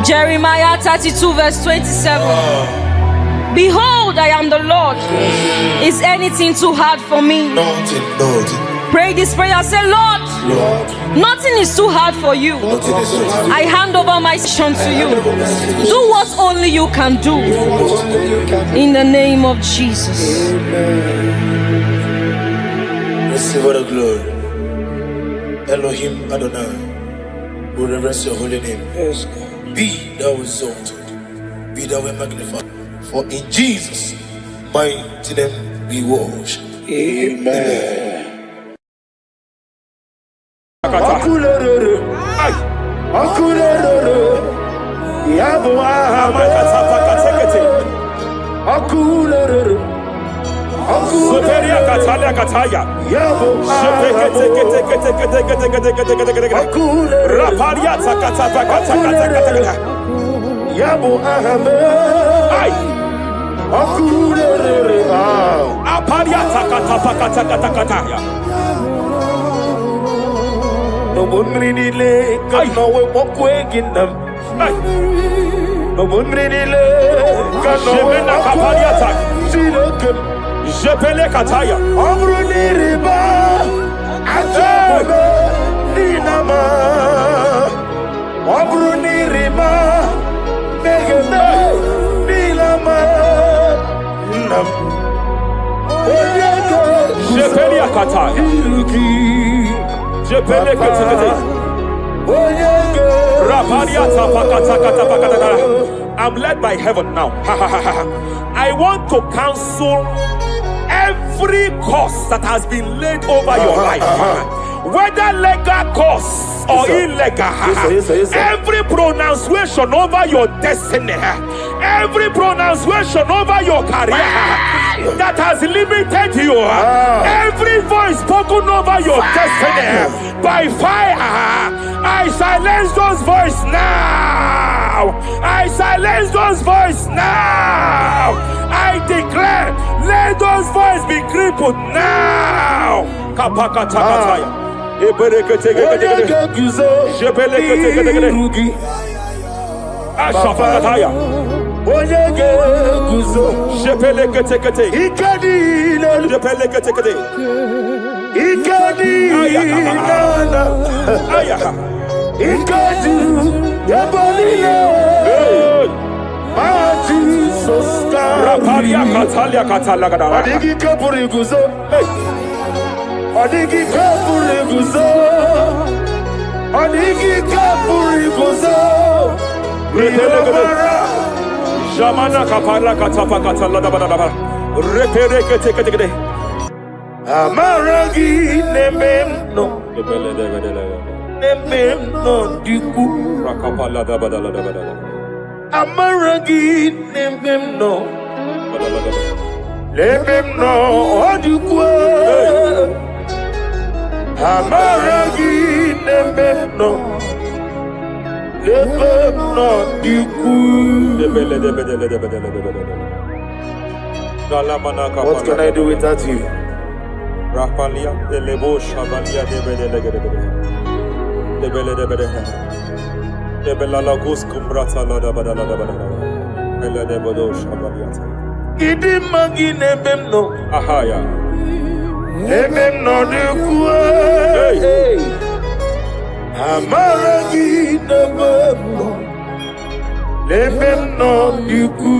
Jeremiah 32 verse 27. Behold, I am the Lord. Is anything too hard for me? Nothing. Pray this prayer. Say, Lord, nothing is too hard for you. I hand over my son to you. Do what only you can do. In the name of Jesus. Receive all the glory. Elohim Adonai, we reverence your holy name. Yes, God. Be thou exalted. be thou magnified. For in Jesus' mighty name we worship. Amen. Soteria Katalia Kataya. Raparia Takatapa Katakata. Yabo Ahame. Aparia Takatapa Katakata. No one really lay, God, no way, walk away in them. No one really lay, God, no way, walk away. See the good. Jepele Kataya. Abruni riba, Ajabe, Ninama. Abruni riba, Megane, Nilama. Nam. Jepele Kataya. Jepele Kataya. Raparia Tapakata. I'm led by heaven now. I want to counsel every curse that has been laid over your life, whether legal curse or illegal. Yes, sir. Every pronunciation over your destiny, every pronunciation over your career that has limited you, every voice spoken over your destiny by fire, I silence those voices now. I silence those voices now. I declare, let those voices be crippled now. Kapakatakataya. Ashafakataya. Jepeleketekete. Jepeleketekete. Rapalia Katalia Katalaga. Adigi kapuri guzo. Adigi kapuri guzo. Adigi kapuri guzo. Jamana Kapala Katapa Katalada Badaba. Reperekete. Amaragi nememno. Nememno diku. Rakapala da Badala. Amaragi nememno. Nememno diku. Amaragi nememno. Nememno diku. What can I do without you? Rapalia Elebo Shavalia de Belalagus Cumbrata Lada Badala Ella de Bodo Shavaliata. Idi magi nememno. Ahaya. Nememno diku. Amaragi nememno. Nememno diku.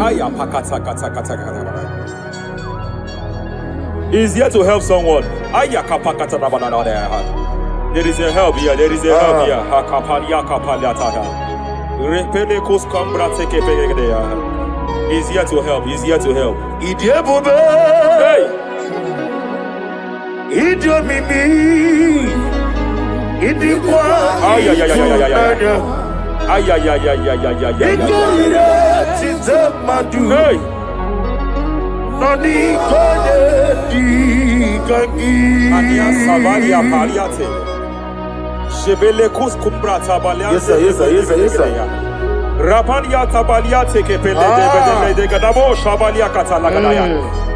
Aya pakata. He's here to help someone. Aya kapakata. There is a help here. Hakapalia kapaliata. Repelekos kambrate kepegedea. He's here to help. Idiabube. Hey. Idiomimi. Idikwa. Ay. Hey. Noni kone di kangi. Ania Savalia Paliate. Jebelekus Kumbrata Balia. Yes, sir. Rapalia Tabalia Tekepele de Gadabo Shavalia Catalagadaya.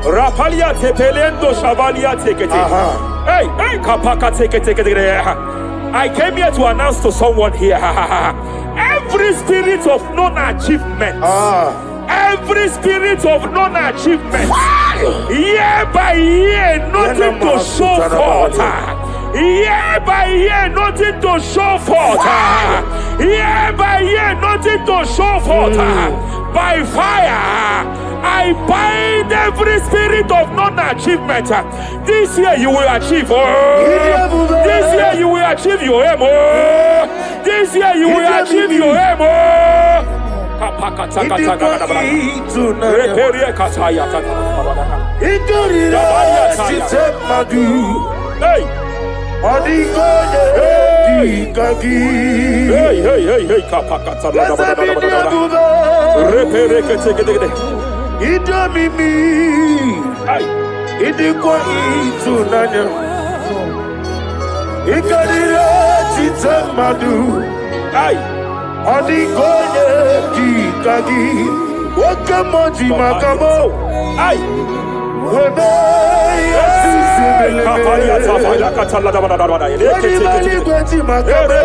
Rapalia Tepelendo Shavalia Tekete. Hey, Kapaka take. I came here to announce to someone here. Every spirit of non-achievement. Every spirit of non-achievement, year by year, nothing to show forth. Year by year, nothing to show forth. Year by year, nothing to show forth. By fire, I bind every spirit of non-achievement. This year you will achieve. This year you will achieve your aim. This year you will achieve your aim. Reperie kataya hey. Hey, kapakata repere kete Idomimi, idikwa itunanya, ikadira chitamadu, odikonye kikagi, wakamoji makamo, webe yasisibelebe, kapalia tafaya katala da da da da, wajibali gwaji makamo,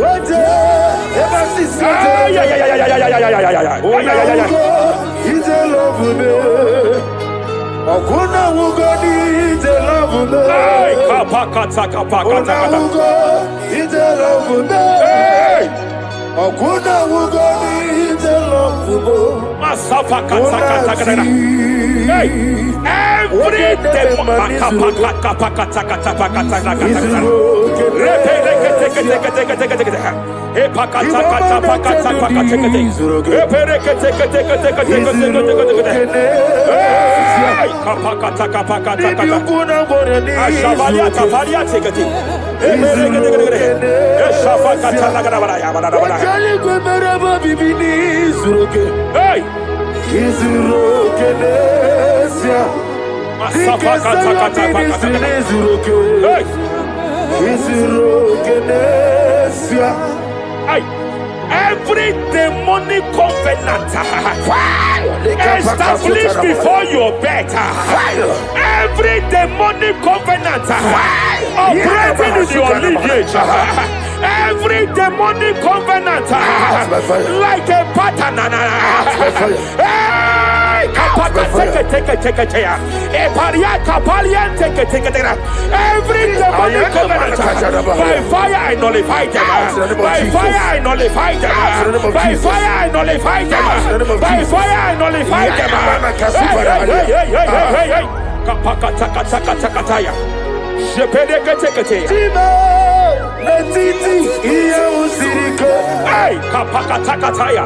waje He's a love me. Okuna wugoni he's a love me. Kapakata kapakata. He's a love me. Okuna wugoni he's a love me. Masafa kata kata kata. Every day kapakata kapakata kata kata kata. Every demonic covenant established before your bed, every demonic covenant operating in your lineage, every demonic covenant like a pattern. Every demonic covenant, by fire I nullify them. By fire I nullify them. By fire I nullify them. By fire I nullify them. Hey, kapakatakataya.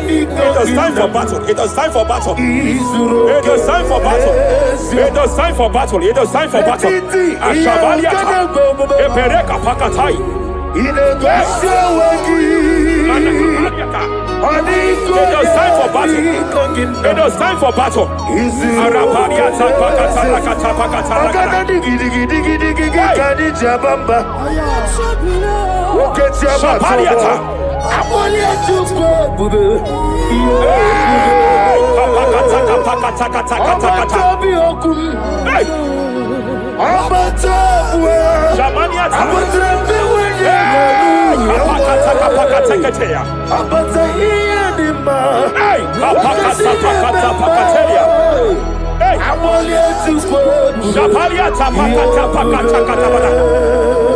It is time for battle. It is time for battle. It is time for battle. It is time for battle. It is time for battle. Ashavaliata. Epereka pakatai. It is time for battle. It is time for battle. Arapariata pakatala katapakatala. Shapariata.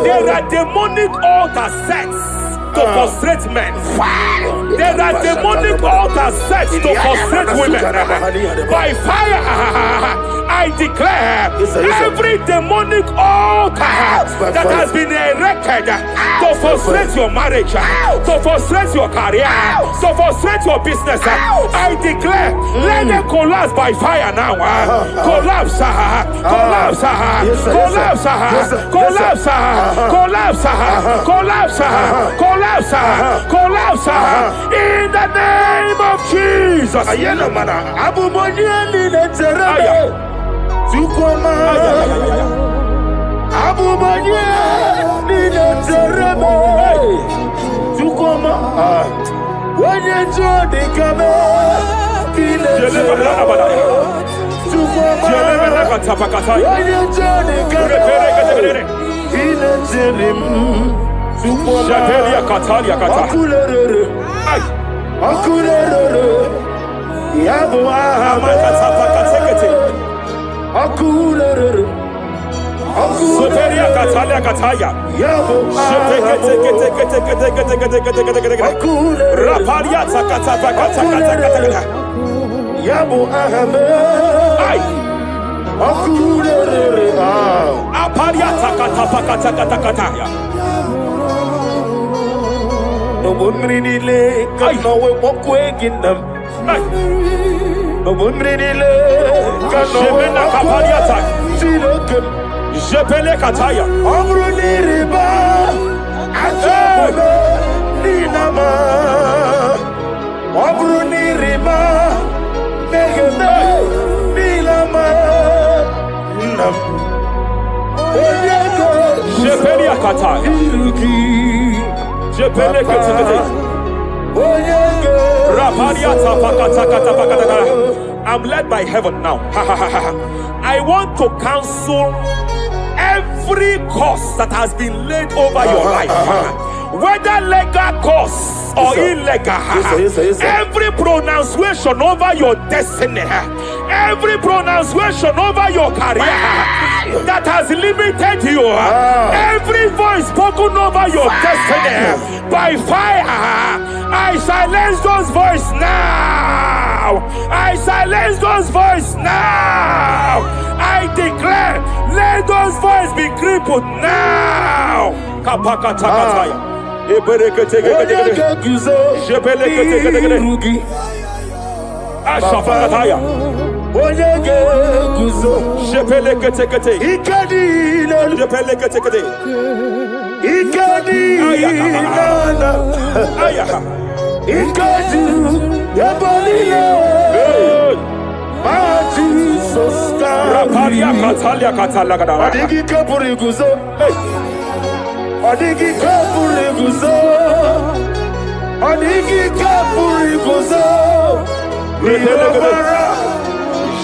There are demonic altar sets to frustrate men. There are demonic altars set to frustrate women. By fire, I declare every demonic altar that has been erected to frustrate your marriage, to frustrate your career, to frustrate your business, I declare, let them collapse by fire now. Collapse, collapse, collapse, collapse, collapse, collapse, collapse, collapse, in the name of Jesus. Katakataya. No one really can know what we're in them. No one really can Jebena Kapaliata. Jebele Kataya. Amruni riba, Ajabe, Ninama, Amruni riba, Negate, Nilama, Nam, Jebele Kataya. Jebele Kataya. I'm led by heaven now. I want to cancel every curse that has been laid over your life, whether legal curse or illegal. Every pronunciation over your destiny, every pronunciation over your career that has limited you, every voice spoken over your destiny by fire, I silence those voices now. I silence those voices now. I declare, let those voices be crippled now.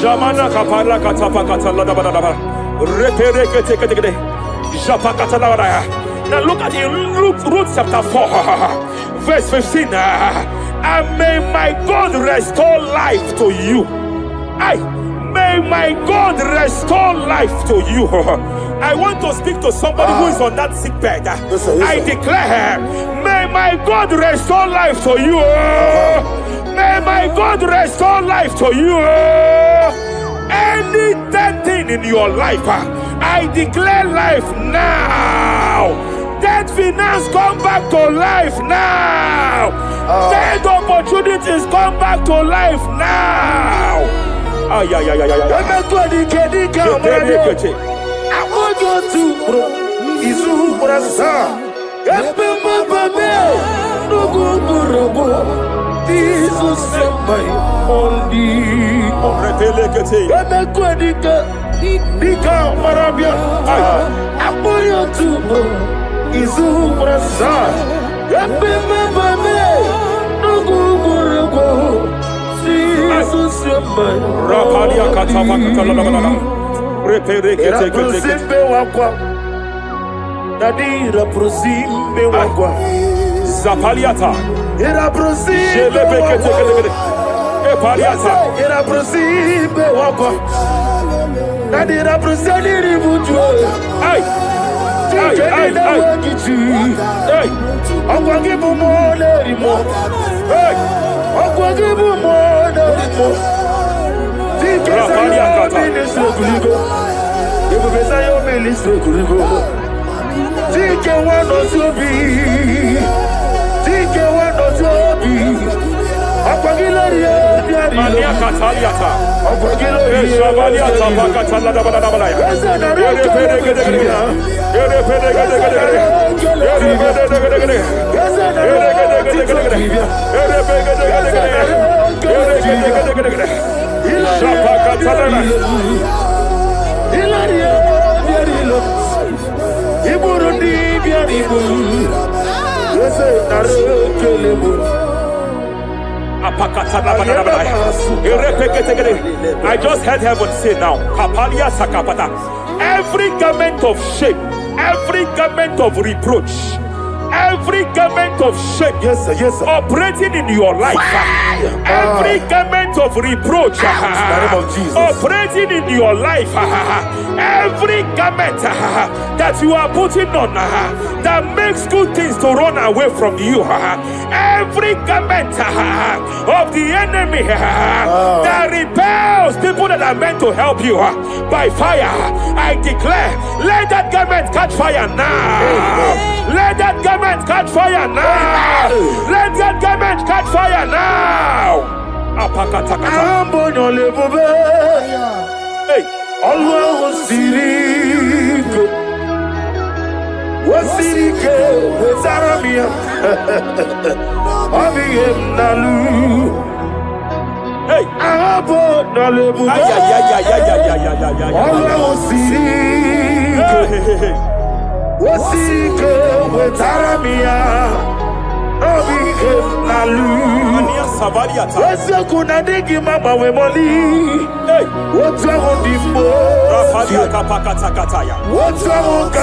Jamana kapala katapa katala da da. Repere kete. Japa katala da. Now look at it, Ruth chapter 4, verse 15. And may my God restore life to you. May my God restore life to you. I want to speak to somebody who is on that sick bed. I declare, may my God restore life to you. May my God restore life to you. Any dead thing in your life, I declare life now. Dead finance come back to life now. Dead opportunities come back to life now. I want to Zapaliata. Era prosime era prosime wakwa. Nadira prosani ributu. Ay. Akwagibu mole rimo. Akwagibu mole rimo. Tikesa ministro kuligo. Ibu besa yo ministro kuligo. Tike wano sobi. Tike wano sobi. Akwagilo riari. Mania kataliata. Akwagilo Shabaliata bakatala da bada bada ya. I just heard heaven say now, every garment of shame, every garment of reproach, every garment of shame, yes, operating in your life, every garment garment of reproach In the name of Jesus. operating in your life, every garment that you are putting on that makes good things to run away from you, every garment of the enemy that repels people that are meant to help you by fire, I declare, let that garment catch fire now. Let that garment catch fire now. Let that garment catch fire now. Hey. Allah Sirike Wasirike Zaramia Abiyem Nalu Hey, Abo Nalebu Allah Sirike Wasirike Zaramia Abiyem Nalu Wese kuna digi mama we moli. Hey, What's wrong with the Rafalia kapakata kataya. What's wrong with the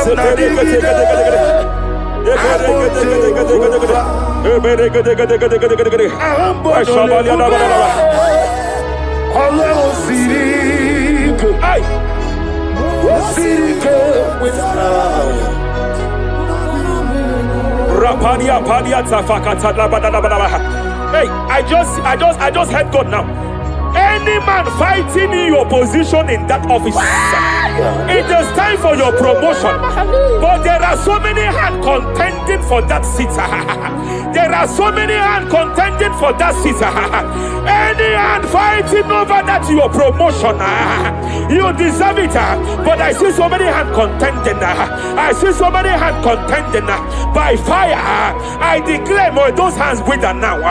Hey, I just heard God now. Any man fighting in your position in that office, it is time for your promotion. But there are so many hands contending for that seat. There are so many hands contending for that seat. Any hand fighting over that your promotion, you deserve it. But I see so many hands contending. I see so many hands contending by fire. I declare, may those hands wither now.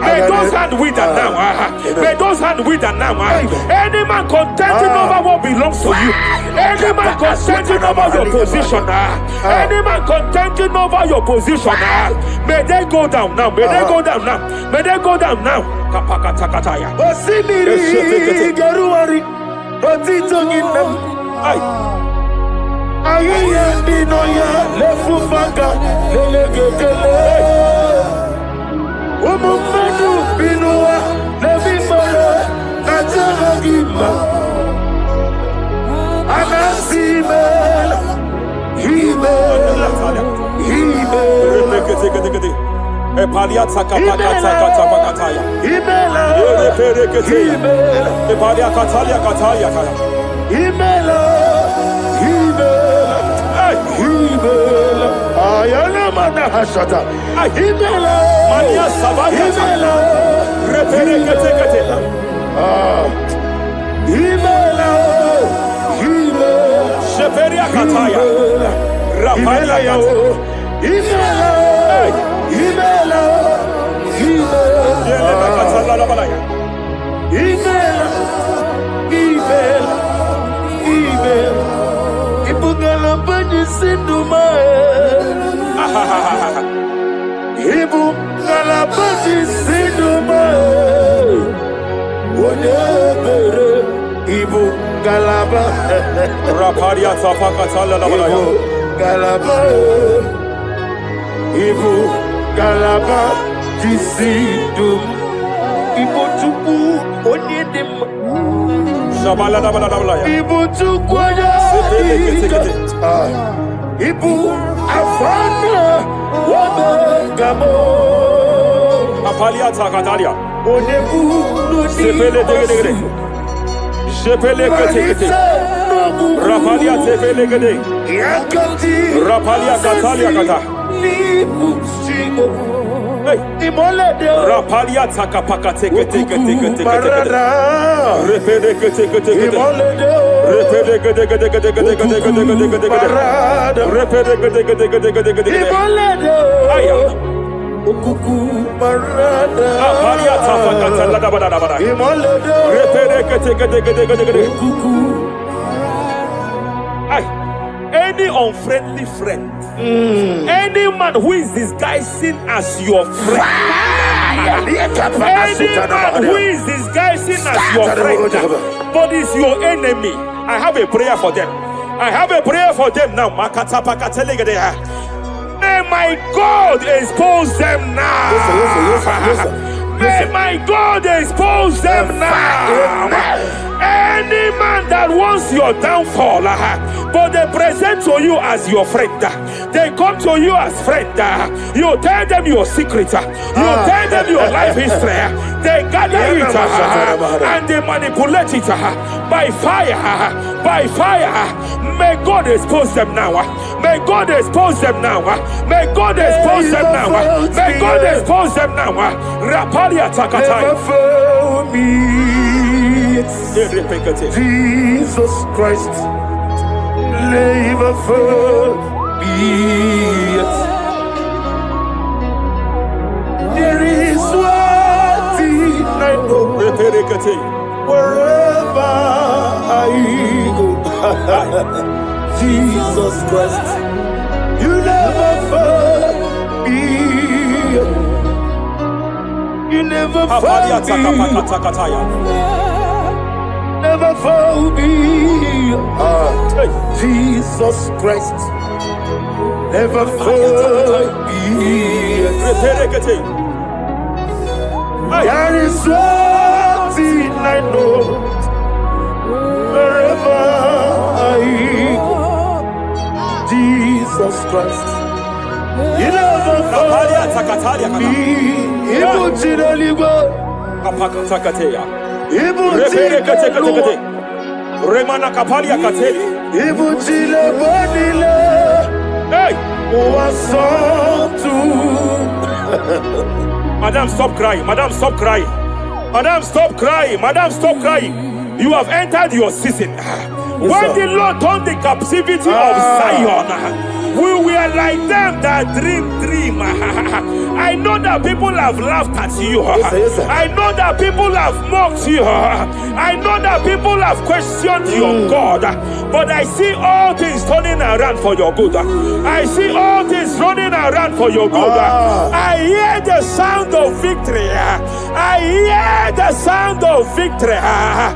May those hands wither now. May those hands wither now. Any man contending over what belongs to you. Any man contending over your position. Any man contending over your position. May they go down now. May they go down now. May they go down now. Kapakatakataya. Osimiri Garuari Otitonginem Ayaya Dinoya Lefufanga Lelegele Umumadu Binua Levimara Najaragima Anasimela Himela Epaliata kapakata pakataya. Himela Epalia katalia katalia kaya. Himela Ayana mana hashata Himela Mania sabaya. Himela Reperekete. Himela Sheperia kataya. Rapalia kataya. Himela Yeleba katala la balaya. Ibugala bani sinduma Ibugala bani sinduma Wonebere Ibugala ba Rapalia tapakatala la balaya. Galaba Ibugala ba Disindum Ibotuku Onyedim Shabala la balaya. Ibotuku Ibu Afana Wabagamo Apalia takatalia. Onebu Sepele degede. Sepele kete. Rapalia sepele gede. Yakati Rapalia katalia kata. Nibu Sigo Hey. Imolede Rapalia takapakate kete. Marada Repede kete. Imolede Repede kete. Marada Repede kete. Imolede Aya. Okuku Marada Apalia tapakatala la balaya. Imolede Repede kete. Okuku Ay. Any unfriendly friend, any man who is disguising as your friend, any man who is disguising as your friend, but is your enemy, I have a prayer for them. I have a prayer for them now. May my God expose them now. May my God expose them now. Any man that wants your downfall, but they present to you as your friend, they come to you as friend, you tell them your secret, you tell them your life history, they gather it and they manipulate it by fire, by fire. May God expose them now. May God expose them now. May God expose them now. May God expose them now. Rapalia Takataya. Jesus Christ, never for me. There is one thing I know. Wherever I go, Jesus Christ, you never fail me. You never fail me. Never fail me. Jesus Christ, never fail me. There is one thing I know. Wherever I go, Jesus Christ, you never fail me. Remana Kapalia Kateli. Hey! Madam, stop crying. Madam, stop crying. Madam, stop crying. Madam, stop crying. You have entered your season. When the Lord turned the captivity of Zion, we were like them that dream. I know that people have laughed at you. Yes, sir. I know that people have mocked you. I know that people have questioned your God. But I see all things turning around for your good. I see all things running around for your good. I hear the sound of victory. I hear the sound of victory. I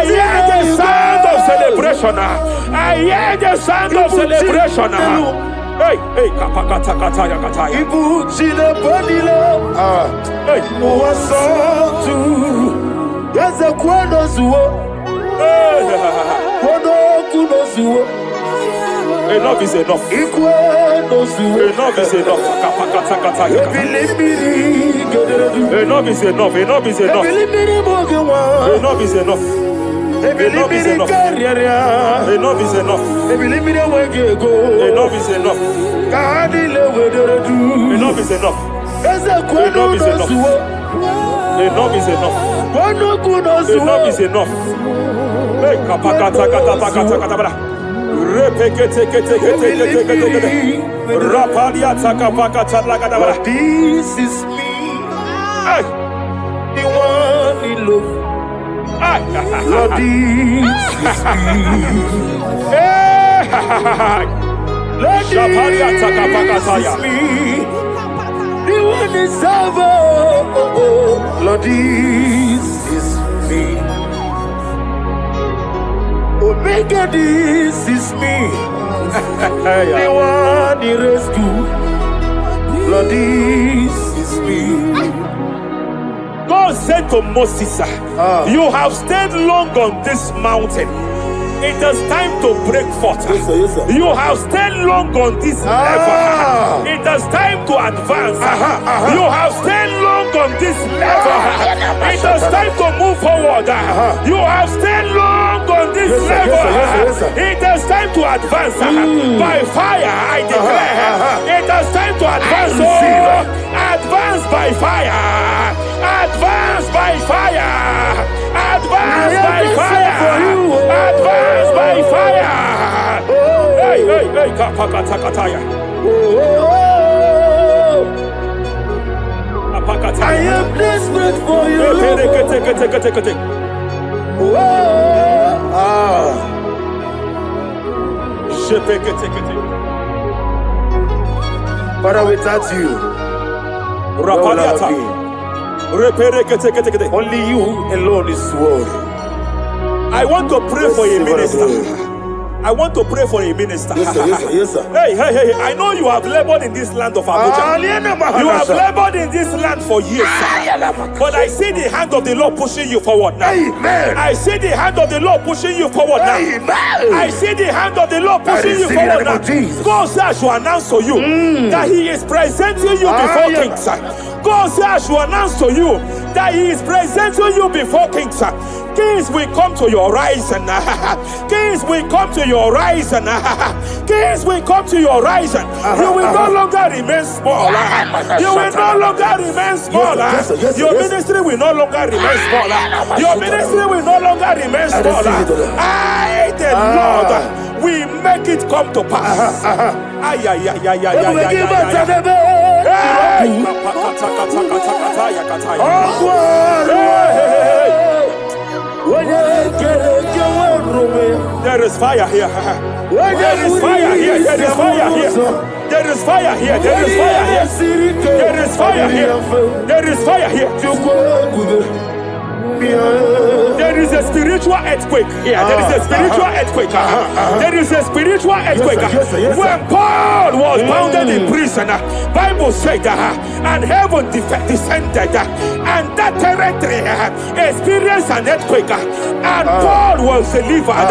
hear the sound of celebration. I hear the sound of celebration. Hey, hey, kapakata kataya kataya. Ibu chile panile. Hey, muwasotu. Yaza kwano zuo. Kwano kuno zuo. Enough is enough. Ikwano zuo. Enough is enough. Kapakata kataya. Enough is enough. Enough is enough. Enough is enough. Enough is enough. Enough is enough. Enough is enough. Enough is enough. Enough is enough. Enough is enough. Enough is enough. Hey, kapakata katapakata katabara. Repekete kete kete kete kete. Rapalia takapakata lagadabara. This is me. Hey, The one in love. Lord, this is me. Lord, this is me. The one is over. Lord, this is me. Omega, this is me. The one in rescue. Lord, this is me. God said to Moses, you have stayed long on this mountain. It is time to break forth. Yes, sir, yes, sir. You have stayed long on this level. It is time to advance. You have stayed long on this level. It is time to move forward. You have stayed long on this level. Yes, sir. It is time to advance. By fire, I declare. It is time to advance. Advance by fire. Advance by fire. Advance by fire. Advance by fire. Hey, hey, hey, kapakatakataya. I am desperate for you. Father, without you, where will I be? Only you alone is worthy. I want to pray for a minister. I want to pray for a minister. Yes, sir. Yes, sir. Yes, sir. Hey. I know you have labored in this land of Abuja. You have labored in this land for years, sir. But I see the hand of the Lord pushing you forward now. Amen. I see the hand of the Lord pushing you forward now. Amen. I see the hand of the Lord pushing you forward now. God says I should announce to you that He is presenting you before kings. God says I should announce to you that He is presenting you before kings. Kings will come to your horizon. Kings will come to your horizon. Kings will come to your horizon. You will no longer remain small. You will no longer remain small. Your ministry will no longer remain small. Your ministry will no longer remain small. I, the Lord, will make it come to pass. There is fire here. There is fire here. There is fire here. There is fire here. There is fire here. There is fire here. There is fire here. There is a spiritual earthquake here. There is a spiritual earthquake. There is a spiritual earthquake. When Paul was bounded in prison, Bible said and heaven descended, and that territory experienced an earthquake, and Paul was delivered.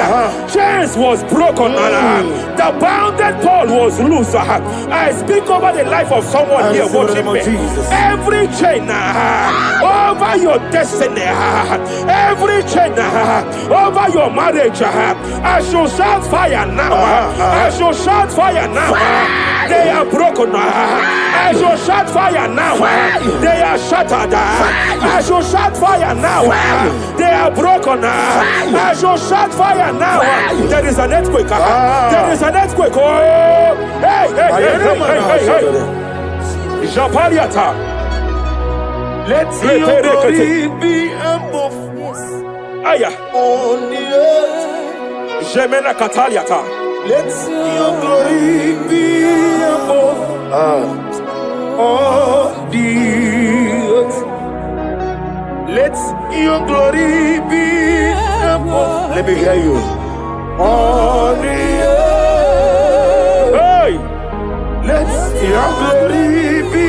Chains was broken. The bounded Paul was loose. I speak over the life of someone here watching me. Every chain over your destiny, every chain over your marriage, I shall shout fire now. I shall shout fire now. They are broken. I shall shout fire now. They are shattered. I shall shout fire now. They are broken. I shall shout fire now. There is an earthquake. There is an earthquake. Oh, hey. Japaliata. Let your glory be above Aya. on the earth. Jemena Kataliata. Let your glory be above on the earth. Let your glory be above. Let me hear you. On the earth. Hey. Let your glory be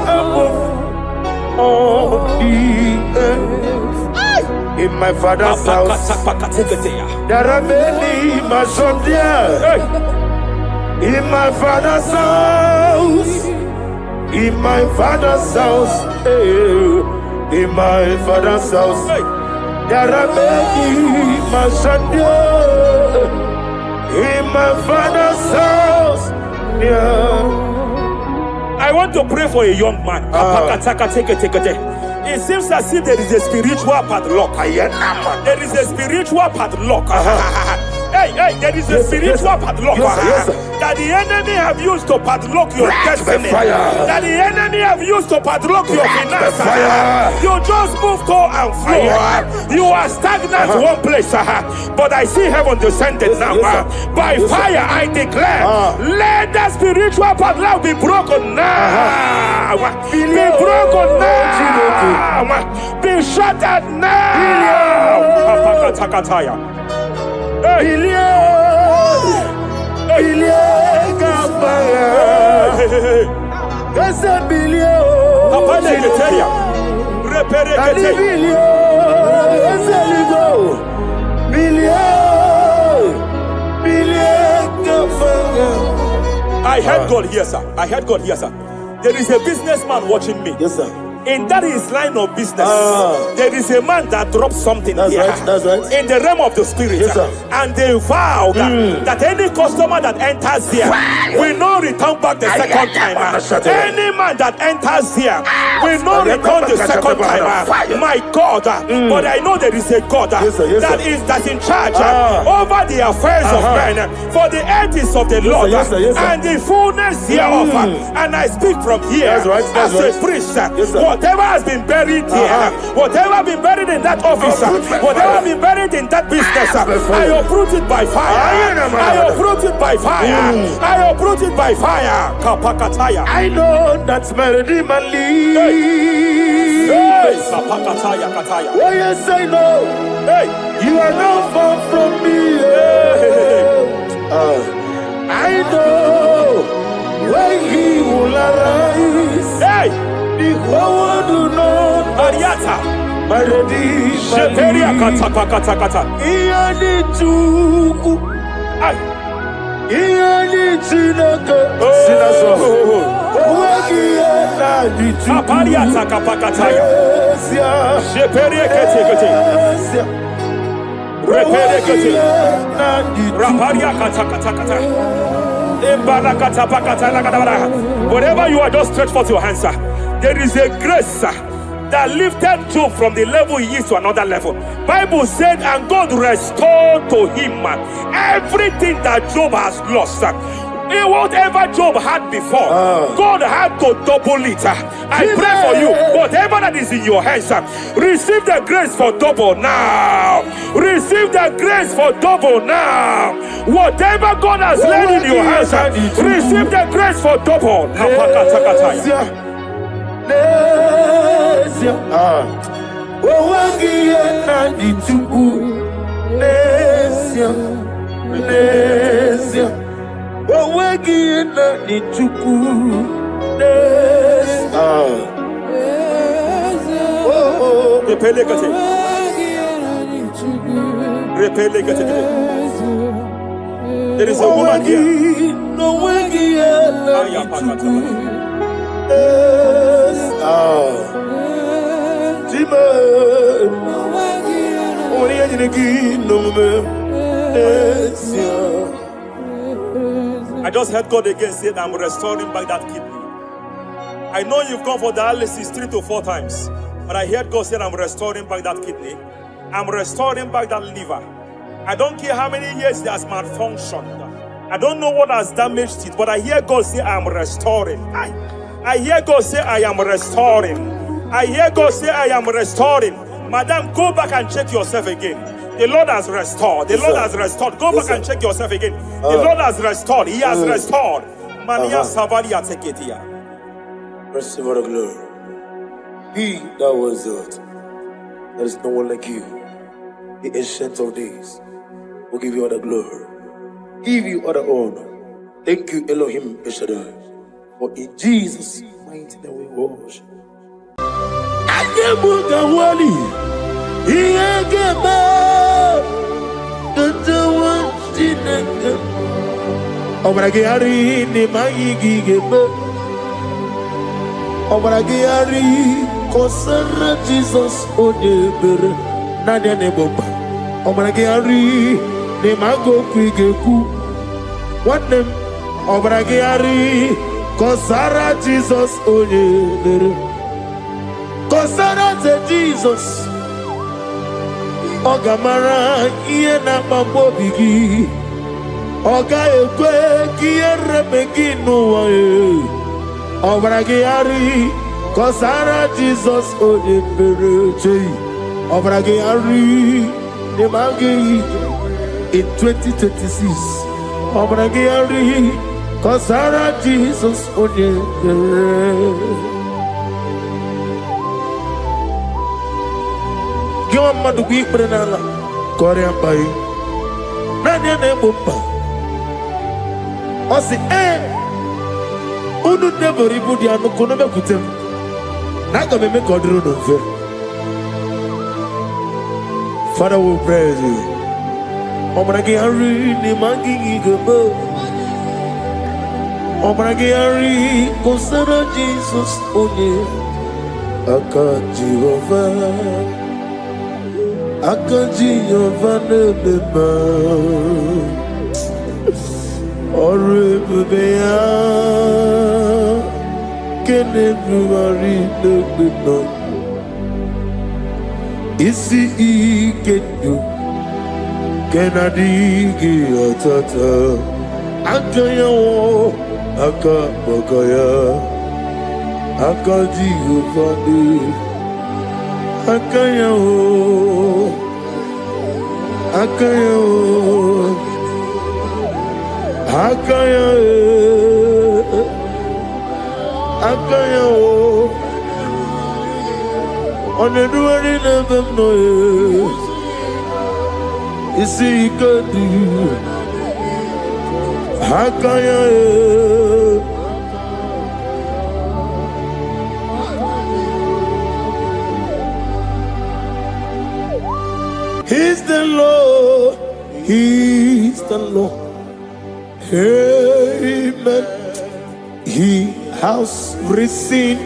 above on the earth. In my father's house, there are many mansions there. In my father's house, in my father's house, in my father's house, there are many mansions there. In my father's house, yeah. I want to pray for a young man. It seems as if there is a spiritual padlock. There is a spiritual padlock. Hey, there is a spiritual padlock that the enemy have used to padlock your destiny. That the enemy have used to padlock your finances. You just move to and fro. You are stagnant one place, but I see heaven descended now. By fire, I declare, let that spiritual padlock be broken now. Be broken now. Be shattered now. I heard God here, sir. I heard God here, sir. There is a businessman watching me. Yes, sir. In that his line of business, there is a man that dropped something here. That's right. In the realm of the spirit, yes, sir. And they vow that any customer that enters here will not return back the second time. Any man that enters here will not return the second time. My God, but I know there is a God that's in charge over the affairs of men, for the earth is of the Lord and the fullness hereof. And I speak from here as a priest. Whatever has been buried here, whatever been buried in that office, whatever been buried in that business, I uproot it by fire. I uproot it by fire. I uproot it by fire. Kapakataya. I know that's my Redeemer lives. Kapakataya kataya. Oh yes, I know. Hey, you are not far from me. hey. I know when he will arise. Hey! The whole world will know Ariata! my redeemer. Sheperia kata. Iyani chuku. Ay! Iyani chinaka. Sinaso. Wagia na di chuku. Apariata kapakataya. Sheperia kete. Repere kete. Raparia kata. Wherever you are, just stretch forth your hands, sir. There is a grace, sir, that lifted Job from the level he is to another level. Bible said, and God restored to him everything that Job has lost. Whatever Job had before, God had to double it. I pray for you, whatever that is in your hands, receive the grace for double now. Receive the grace for double now. Whatever God has laid in your hands, receive the grace for double. There is a woman here. I just heard God again say that I'm restoring back that kidney. I know you've gone for dialysis 3 to 4 times, but I heard God say I'm restoring back that kidney. I'm restoring back that liver. I don't care how many years it has malfunctioned. I don't know what has damaged it, but I hear God say I'm restoring. I hear God say I am restoring. I hear God say I am restoring. Madam, go back and check yourself again. The Lord has restored. The Lord has restored. Go back and check yourself again. The Lord has restored. He has restored. Mania Savalia Teketia. Receive all the glory. He that was it. There is no one like you. The ancient of days will give you all the glory. Give you all the honor. Thank you, Elohim Eshadai. For in Jesus' mighty name we worship. Jesus Odebere Nadia Neboba Obragiari Nemago Kwigeku What name Obragiari Kosara Jesus Odebere Kosara Jesus Ogamara Iena Mambobigi Oga Ekwe Kiere Megino Obragiari Kosara Jesus Odebere Obragiari Nemagi in 2026 Obragiari Kosara Jesus Odebere. Giwama dugi prenala Korean pai Nanya nebumpa Osi Unu nebori budi anu kono me kutem Naga me kodro no fe. Father, we praise you. Obragiari ni mangi gebo. Obragiari Kosara Jesus onye Aka Jehovah nebeba Orebeya Kenebuari nebeba Isi ikenu Kenadigi atata Akayawo Akabakaya Jehovah Akayawo On the doing of them noise, you see, you could do Hakaya. He's the Lord. He's the Lord. Amen. He has risen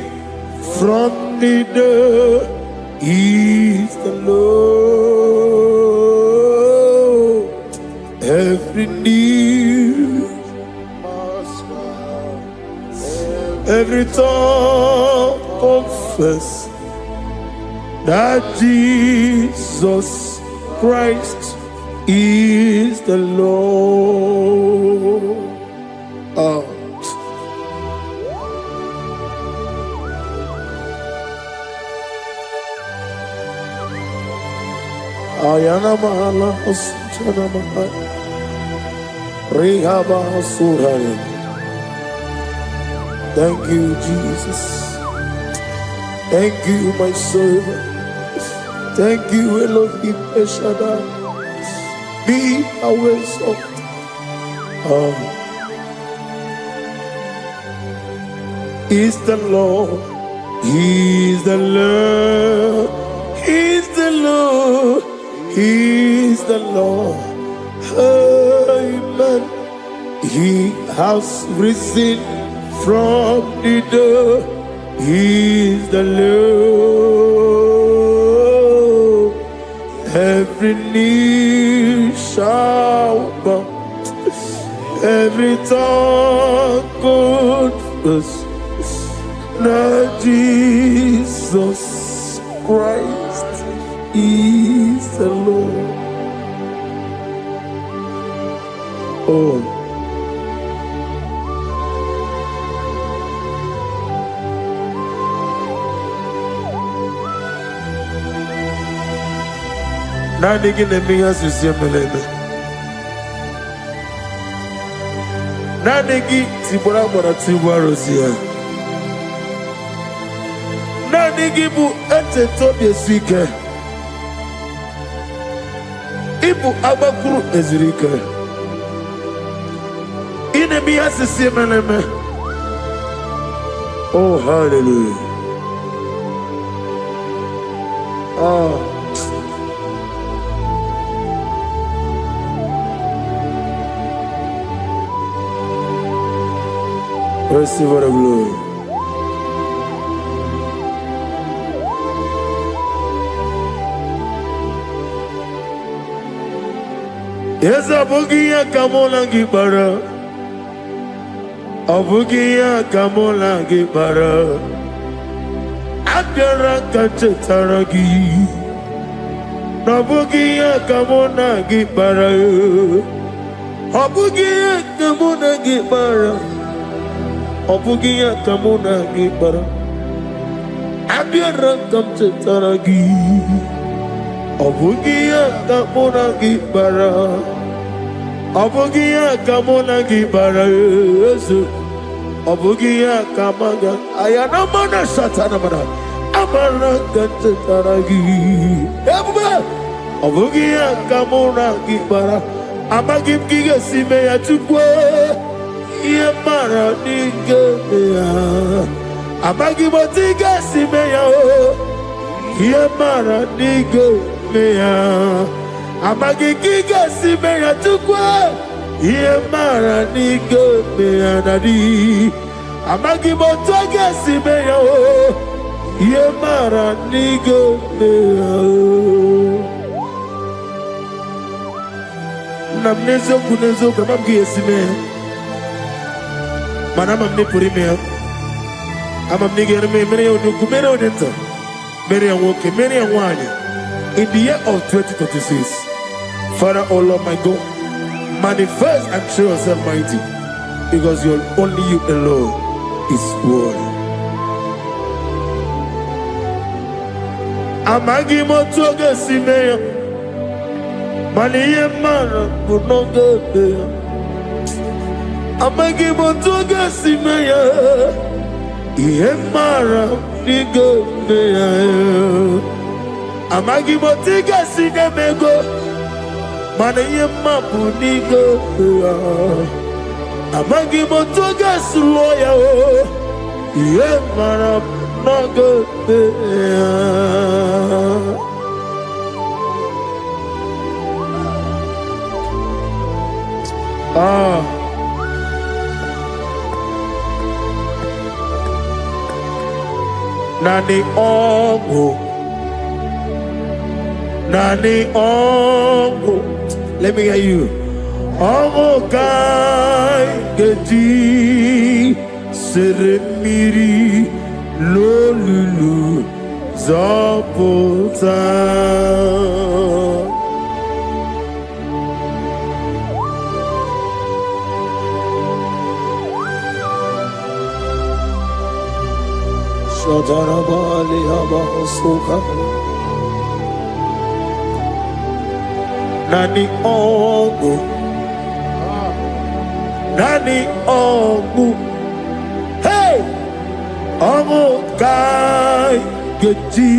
from the dead. He's the Lord. Every knee, every tongue confess that Jesus Christ is the Lord. Ayana mahala oschana mahala rehaba suraya. Thank you, Jesus. Thank you, my servant. Thank you, Elohim Eshadai. Be our salt. Is the Lord. He's the Lord. He's the Lord. He's the Lord. Amen. He has risen from the dead. He's the Lord. Every knee shall bow, every tongue confess that Jesus Christ is the Lord. Oh. Nani gine miya susiyemeleme. Nani gi tibora bora tibora rosia. Nani gi bu ete tobi esike. Ibu abakuru ezirike. Ine miya susiyemeleme. Oh, hallelujah. Oh. Receive the glory. Yes, Abugia Kamola Gibara. Abugia Kamola Gibara. Abdara Kachetaragi. Abugia Kamona Gibara. Abugia Kamona Gibara. Obugia kamuna gibara, abiara kamchetaragi. Obugia kamuna gibara, obugia kamuna gibara. Obugia kamaga, ayana mana satana mana, amara kamchetaragi. Obugia kamuna gibara, amagim giga sime ya chukwe. Yemara nigeya, amagi botiga simeya o. Yemara nigeya, amagi giga simeya tukwa. Yemara nigeya nadi, amagi botiga simeya o. Yemara nigeya. Namnezo kunezo kamamgi simeya. Manama me purimea. Amam nigger me many on you come on enter. Many and walk, many and one. In the year of 2026, Father, oh Lord my God, manifest and show yourself mighty, because you're only you alone is worthy. Amagi motoga simea, mani yemara bunoga bea. Amagi motoga simeya, yemara nigo meya. Amagi motiga sinemego, mana yemapu nigo meya. Amagi motoga sloya o. Ye marap naga. Nani ongo. Nani ongo. Let me hear you. Ongo kai geti seremiri lolulu zapota. Shadarabali Habahosuka Nani Ogu Nani Ogu Hey Ogu Kai Geti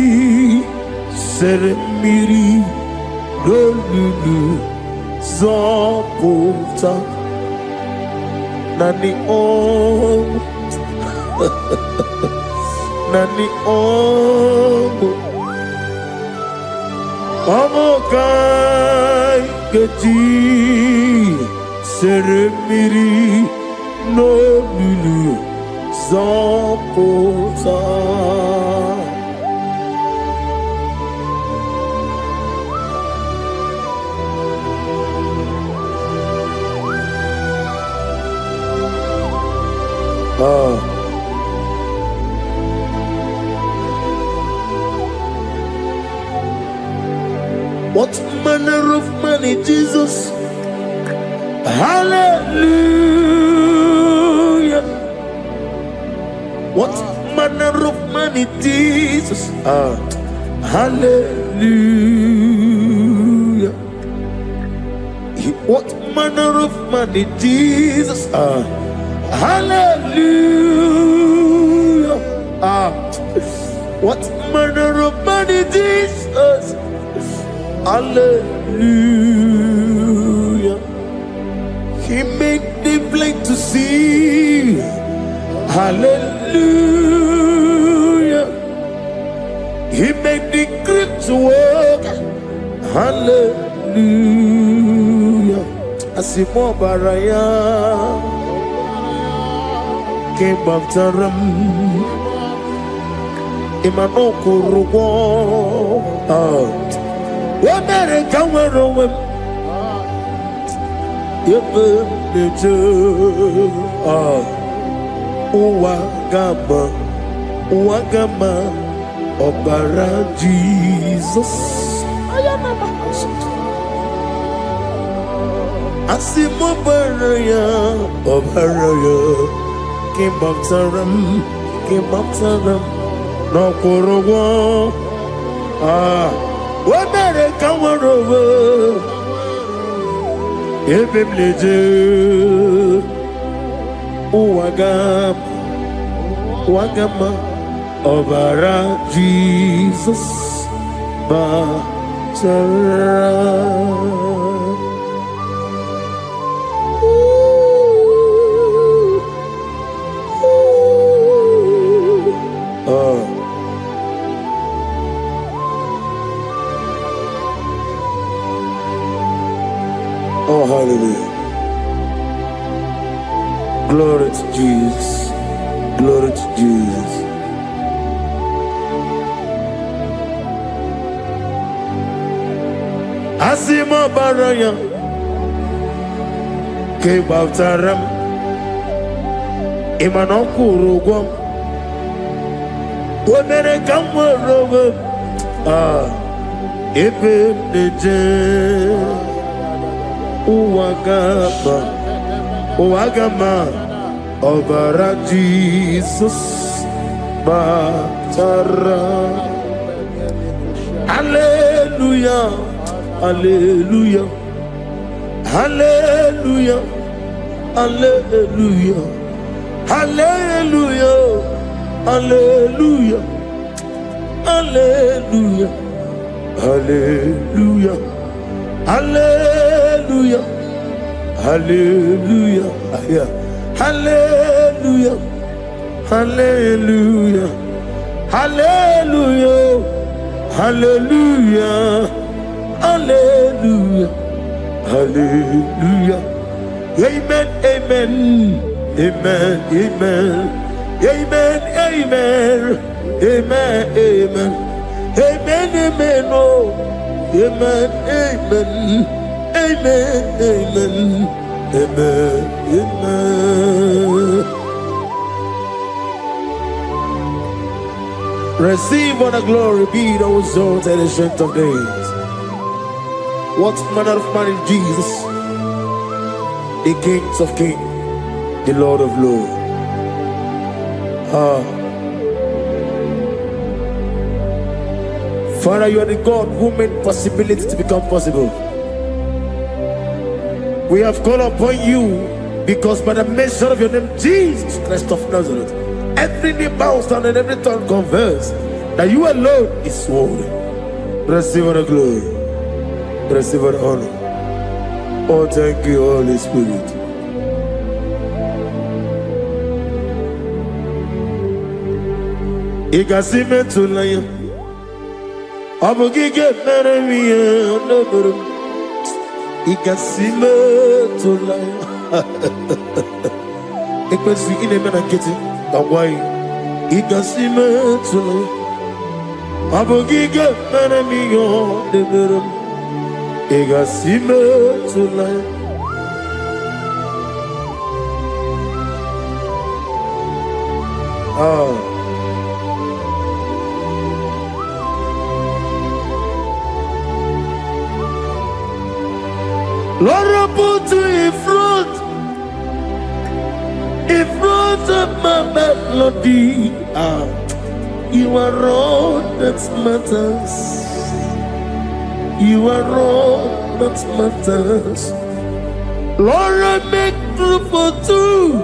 Seremiri Lolulu Zapota Nani Ogu Nani ongo kai geti seremiri no lulu zapota. What manner of money, Jesus? Hallelujah. What manner of money, Jesus? Hallelujah. What manner of money, Jesus? Hallelujah. What manner of money, Jesus? Hallelujah. He made the blind to see. Hallelujah. He made the crippled to walk. Hallelujah. Asimo baraya came after him. Imano kurugo. America were away. Wagama, Obara Jesus. Asimo Baraya, Obaraya, came after them, no Korogo. America were over. Ebim leje. Wagama, Obara Jesus, Batara. Oh, hallelujah. Glory to Jesus. Glory to Jesus. Asimo baraya ke baftaram imanokuru womere kamworobe ebe neje Uwagama Obara Jesus Batara. Hallelujah, hallelujah, hallelujah, hallelujah, hallelujah, hallelujah, hallelujah, hallelujah, hallelujah, hallelujah. Hallelujah. Hallelujah. Hallelujah. Hallelujah. Hallelujah. Hallelujah. Amen. Amen. Amen. Amen. Amen. Amen. Amen. Amen. Amen. Amen. Oh. Amen. Amen. Amen. Amen. Amen. Amen. Receive all the glory, be thou exalted the strength of days. What manner of man is Jesus? The King of kings, the Lord of lords. Father, you are the God who made possibility to become possible. We have called upon you because by the mention of your name, Jesus Christ of Nazareth, every knee bows down and every tongue confess that you alone is worthy. Receive the glory. Receive the honor. Oh, thank you, Holy Spirit. Igasime tulaya, abugige meremiya naburu. Igasime tulaya. Ekwensi ine mena kiti kawai. Igasime tulaya, abugige meremiya naburu. Igasime tulaya. Lord, I put you in front of my melody. You are all that matters. You are all that matters. Lord, I make room for two,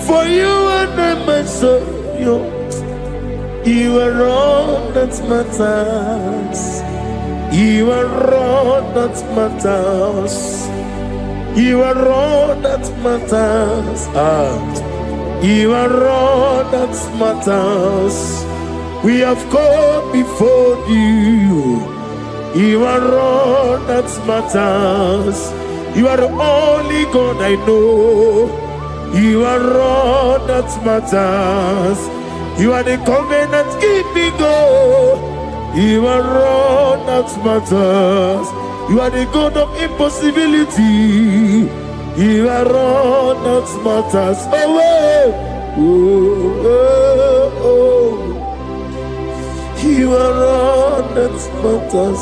for you and I myself. You are all that matters. You are all that matters. You are all that matters. You are all that matters. We have come before you. You are all that matters. You are the only God I know. You are all that matters. You are the covenant keeping God. You are all that matters. You are the God of impossibility. You are all that matters. You are all that matters.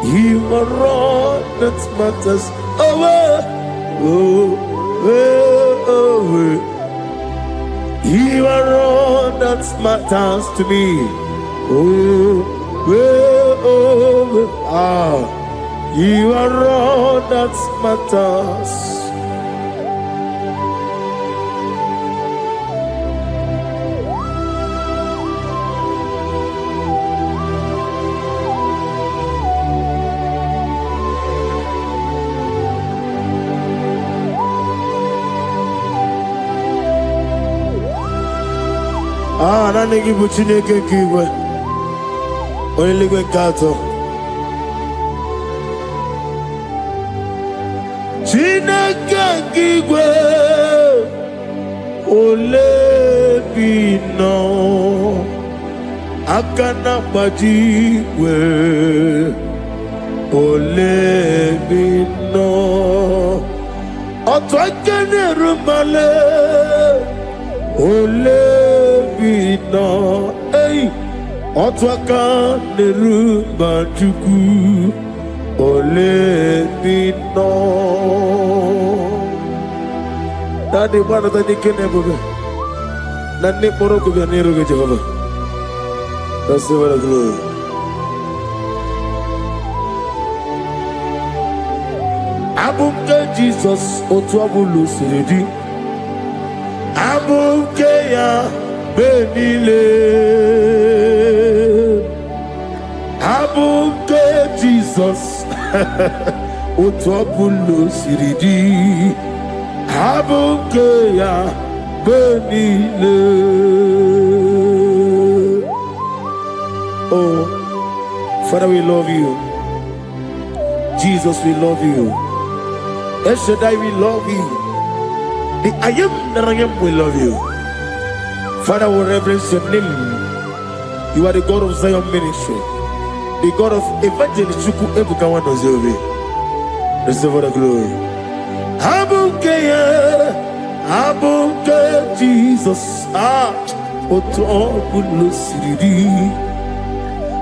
You are all that matters. You are all that matters to me. You are all that matters. Nani gibu Chineke kigwe Oyeligwe kato Chineke kigwe Olebino Akana bajiwe Olebino Otwakene rumale Olebino, hey, Otwaka nerumba chuku, Olebino. Daddy, what are the Kenebe? Nani Morocco, Nero Jehovah. That's the word of glory. Abunga Jesus, Otwabulu Siridi. Abukeya benile, Abuke Jesus, Utopulo siridi Abukeya benile. Oh, Father, we love you. Jesus, we love you. El Shaddai, we love you. The I am that I am, we love you. Father, we reverence your name. You are the God of Zion ministry, the God of Evangelist Chuku Ebukawan Ozobe. Receive all the glory. Abuke Jesus, Otopulo siridi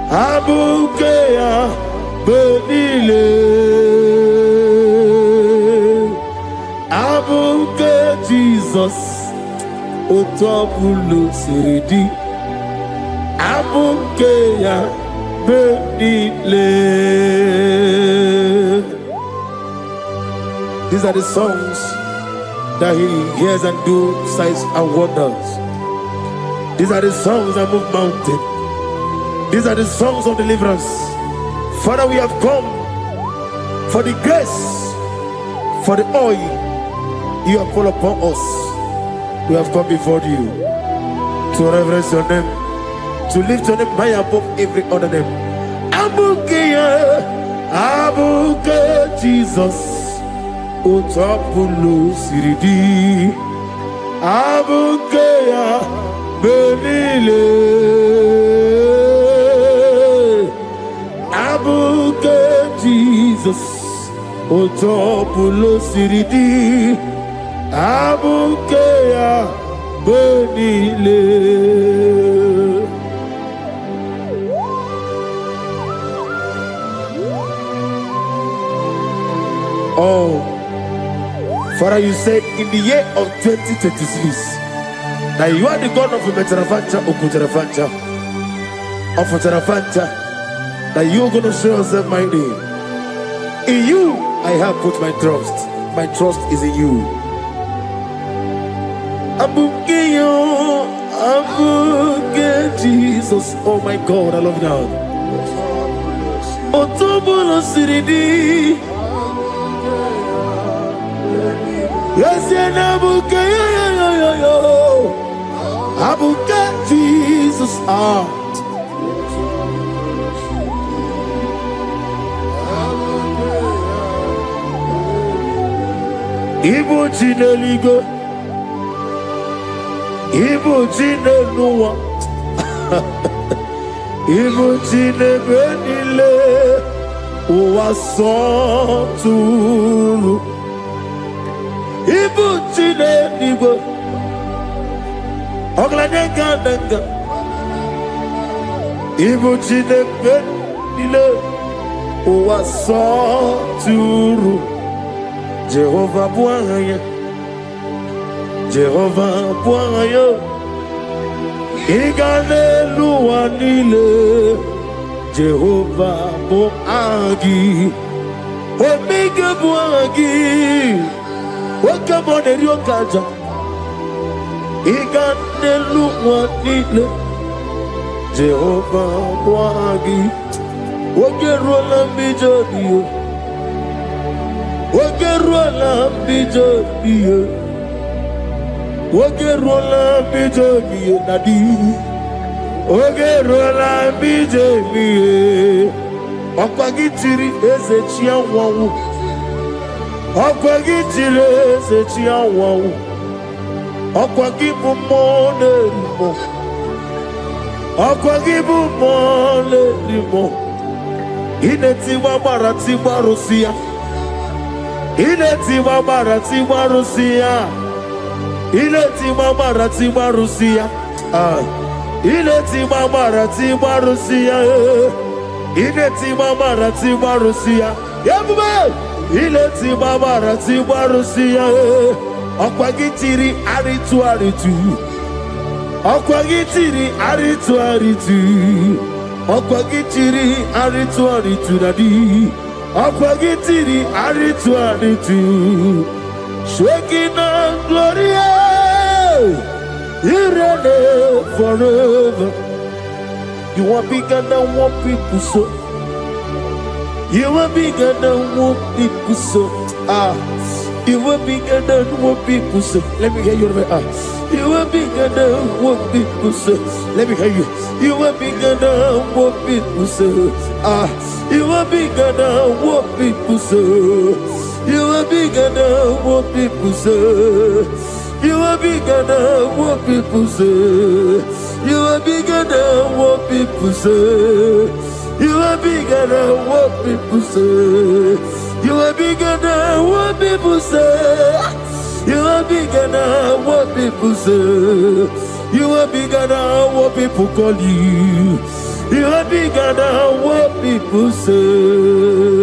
Abukeya benile. Abuke Jesus, Otopulo siridi Abukeya benile. These are the songs that he hears and do signs and wonders. These are the songs that move mountains. These are the songs of deliverance. Father, we have come for the grace, for the oil you have poured upon us. We have come before you to reverence your name, to lift your name high above every other name. Abuke Jesus, Otopulo siridi Abukeya benile. Abuke Jesus, Otopulo siridi Abukeya benile. Oh, Father, you said in the year of 2026 that you are the God of Metarafanta, Okutarafancha, of Tarafanta, that you are going to show yourself mighty. In you, I have put my trust. My trust is in you. Abuke Jesus. Oh my God, I love you now. Otopulo siridi. Yes, Abuke, Abuke Jesus, Igbo Chineligo, Igbo Chineluwa, Igbo Chinebenile, Uwasotulu. Ibu chine nibo Oglanenga nenga Ibu chine benile Uwasoturu Jehovah buangaya Jehovah buangaya Igane luwanile Jehovah buangi Omega buangi Welcome on the Rio Kaja. Iganelu wanile Jehovah wagi. Ogerola bijodiyo. Ogerola bijodiyo. Ogerola bijodiyo nadi. Ogerola bijodiyo. Okwagitiri ezechia wawu. Okwagitire ezechia wawu. Okwagibu monelimo. Okwagibu monelimo. Inetiwa baratiwa Rusia. Inetiwa baratiwa Rusia. Inetiwa baratiwa Rusia. Inetiwa baratiwa Rusia. Inetiwa baratiwa Rusia. Yabube. Inetiwa baratiwa Rusia. Okwagitiri aritu aritu. Okwagitiri aritu aritu. Okwagitiri aritu aritu dadi. Okwagitiri aritu aritu. Shekinah gloria. You reign forever. You are bigger than what people say. You are bigger than what people say. You are bigger than what people say. Let me hear you. You are bigger than what people say. Let me hear you. You are bigger than what people say. You are bigger than what people say. You are bigger than what people say. You are bigger than what people say. You are bigger than what people say. You are bigger than what people say. You are bigger than what people say. You are bigger than what people say. You are bigger than what people call you. You are bigger than what people say.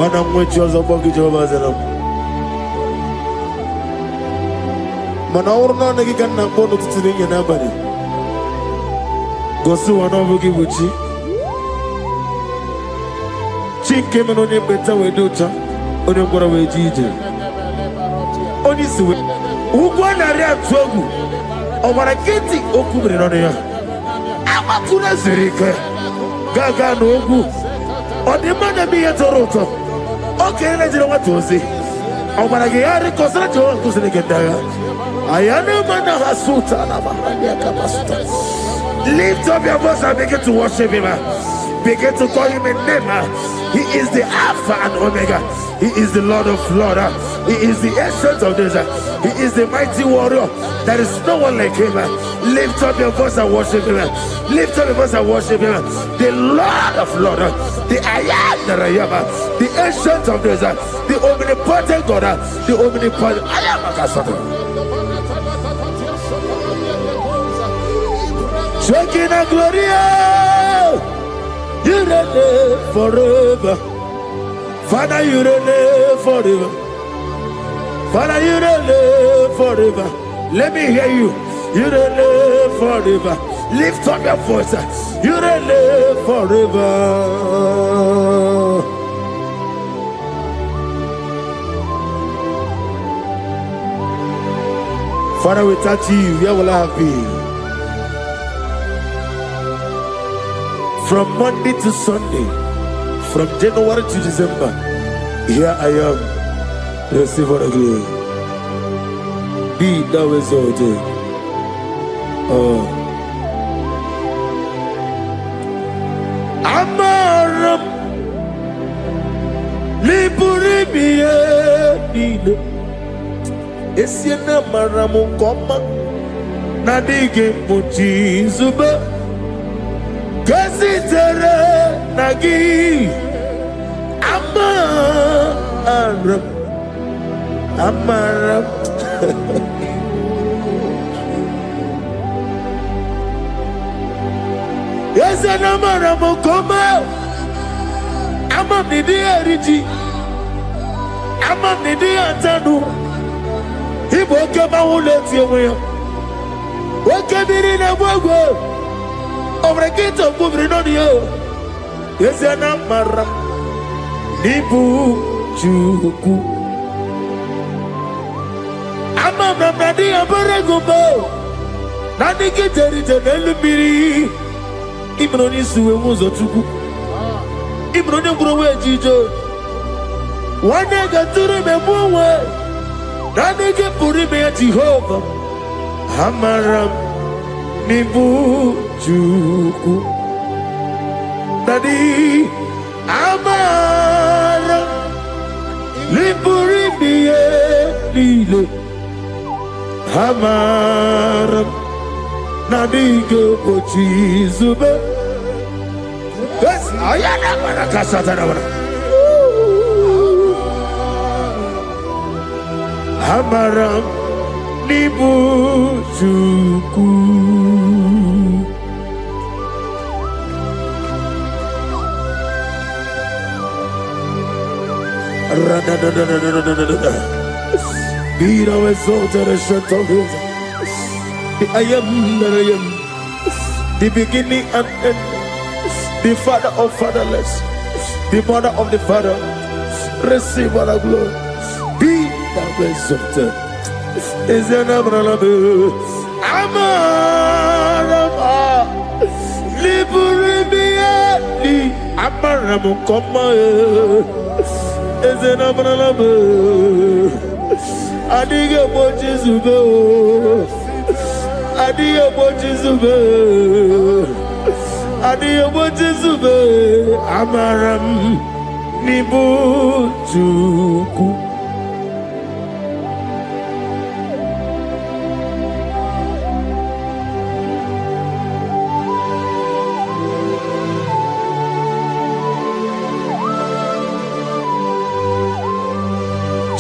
Ana mwechi ọzọ gbọgị Jehova zara m. Mana ọ bụrụ na ọ na gị ka nna mkpọ n'ụtụtụ n'ehihie n'abalị, gosi ụwa na ọ bụ gị bụ chi. Chi nke mere onye mkpenta wee dị ụcha, onye ngwọrọ wee ji ije. Onye isi wee ugwu a narị atụ egwu, ọgbara nkịtị okwu mere n'ọnụ ya. Agbakụna ziri ike, gaa n'ogwu. Ọ dị mma na ebe ihe tọrọ ụtọ. Okay, let's do what to say. I'm going to get a concert to the Gendaya. I am a man of Hasuta. Lift up your voice and begin to worship him. Begin to call him a name. He is the Alpha and Omega. He is the Lord of Lords. He is the Ancient of Days. He is the mighty warrior. There is no one like him. Lift up your voice and worship him. Lift up your voice and worship him. The Lord of Lords, the I am that I am, the Ancient of Days, the omnipotent God, the omnipotent I am a Kasata. Shaking a Gloria, you reign forever. Father, you reign forever. Father, you reign forever. Let me hear you. You reign forever. Lift up your voice. You reign forever. Father, without you, where will I have been? From Monday to Sunday, from January to December, here I am. Receive all the glory. Be thou exalted. Amaram Liburibie Nile Esiena Maramu Koma Nadige Muchizuba Kasitere Nagi Amaram Yes, and Amaram Koma Amam Nidi Eriji Amam Nidi Antanu He woke up my whole left your way. Woke up in a wago over a gate of moving on you. Yes, and Amaram Nibu Juku Amam Nadi Abaragubo Nadi Kitari Telebiri Ibroni Sue was a tuku Ibroni Browe Jijo. One day got to remember Nadi get Purime at Jehovah Hamaram Nibu Juku Nadi Amaram Nipurime Lile Hamaram Nadigo Pochizube. Yes, I am a Kasatana. Hamaram Nibu Juku. Be thou exalted and shut of his. I am that I am, the beginning and end, the father of fatherless, the mother of the Father, receive all the glory. Be thou exalted. Is an Abraham. Amarama. Liberimiani. Amarama. Come. Is an Abraham. Adiga Bojizuba. Adiga Bojizuba. Adiga Bojizuba. Amaram Nibujuku.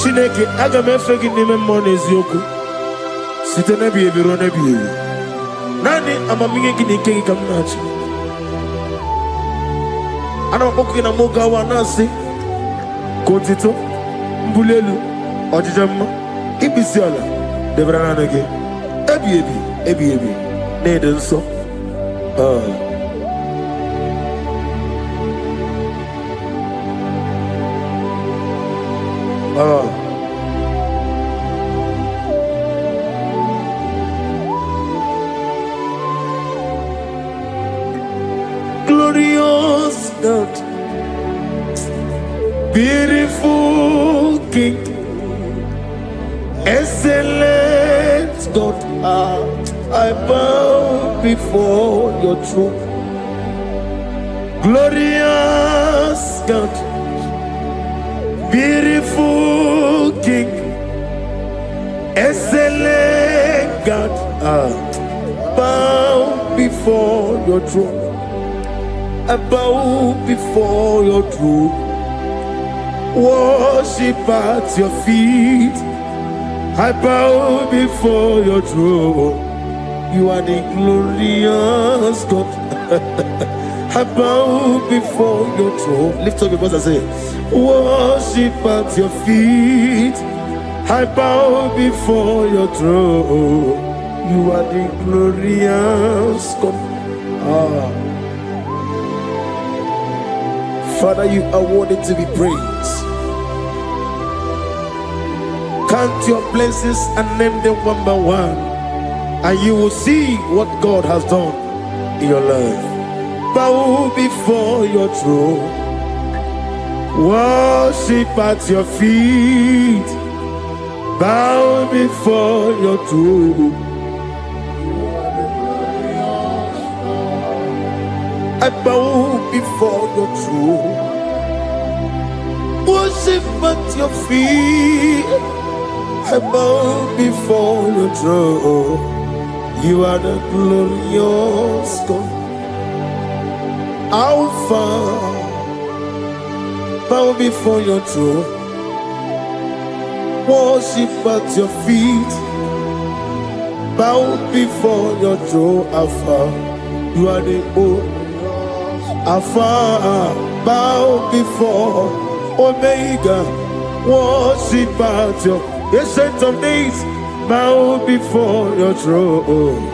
Chineke aga m efe gị n'ime mmụọ na eziokwu site n'ebi ebi ruo n'ebi ebi. Naanị amamihe gị na ike gị ka m na-achị. Ana m akpọkụ gị na mụ gawa na-asị ka otito, mbuli elu, ọjịja mma, ịkpịsị ala debere naanị gị ebi ebi ebi ebi na-ede nsọ. Glorious God, beautiful King, excellent God, I bow before your throne. Glorious God, beautiful King, excellent God, bow before your throne. I bow before your throne, worship at your feet. I bow before your throne. You are the glorious God. I bow before your throne. Lift up your voice and say, worship at your feet. I bow before your throne. You are the glorious God. Father, you are worthy to be praised. Count your blessings and name them one by one, and you will see what God has done in your life. Bow before your throne, worship at your feet. Bow before your throne. I bow before your throne, worship at your feet. I bow before your throne. You are the glorious God, Alpha. Bow before your throne, worship at your feet. Bow before your throne, Alpha. You are the old Alpha, bow before Omega, worship at your ancient of days, bow before your throne.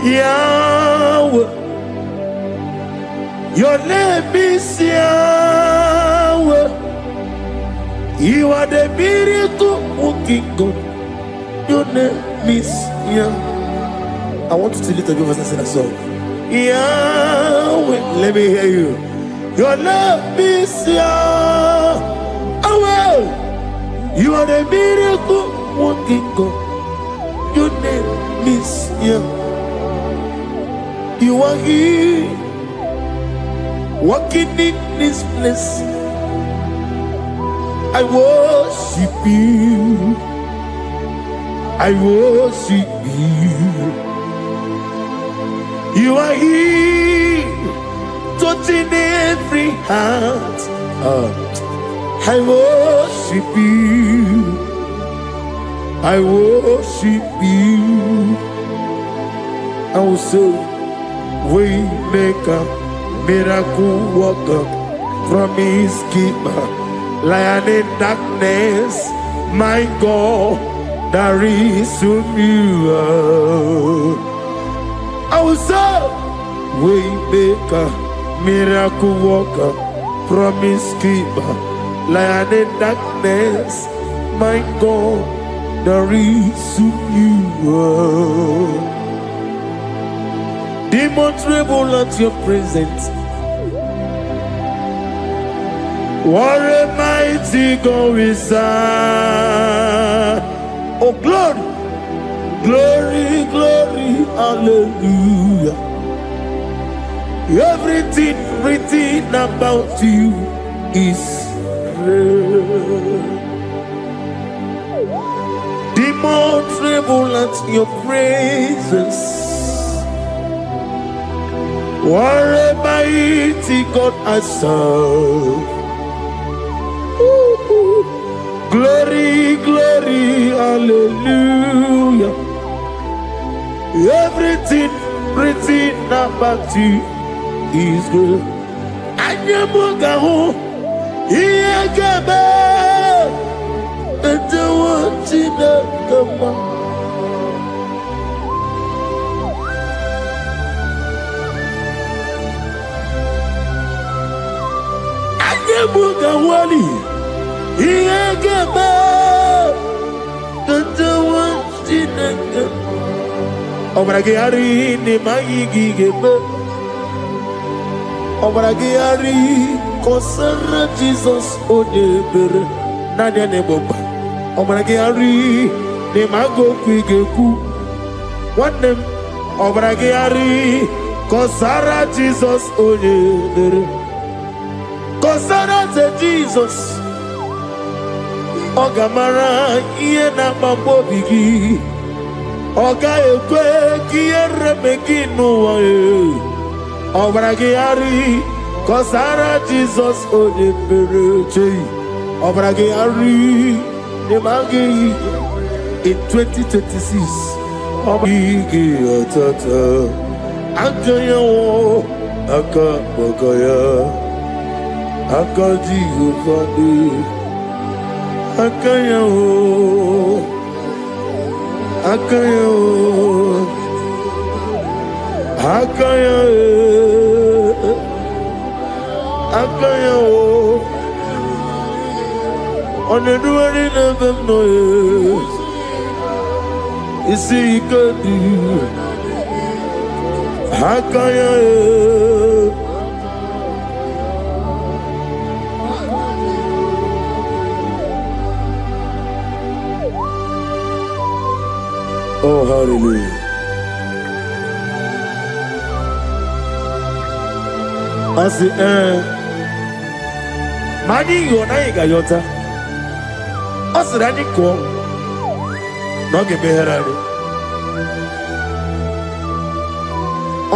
Yahweh, your name is Yahweh. You are the miracle working God. Your name is Yahweh. I want you to lift up your voice and sing a song. Yahweh, let me hear you. Your love is Yahweh. You are the miracle working God. Your name is Yahweh. You are here, walking in this place. I worship you. I worship you. You are here, touching every heart. I worship you. I worship you. I will say, Waymaker, miracle worker, promise keeper, lion in darkness, my God, there is whom you are. I will say, Waymaker, miracle worker, promise keeper, lion in darkness, my God, there is you. Demons tremble at your presence. What a mighty God is that? Oh, glory, glory, glory, hallelujah. Everything written about you is real. Demons tremble at your presence. What a mighty God I serve. Glory, glory, hallelujah. Everything written about you is good. Anyamugaho, Iyagaba, and the one in the Gama. Anyamugawali. Iyagaba, the one in the Gama. Obragari ni mayigi gebe. Obragari kosara Jesus odebere nadia ne boba. Obragari ni mago kwigeku. Wanem obragari kosara Jesus odebere. Kosara te Jesus. Ogamara iye na mambo bigi. Oga ekwe kiere meginu wae. Obragari kosara Jesus odebere. Obragari ne magi in 2026. Obigi atata akaya wo akabakaya akaji ufani akaya wo akaya wo akaya akaya wo oneduwari never know isi ikadi akaya oh hallelujah. Asi mani yona igayota asirani ko no ge beherani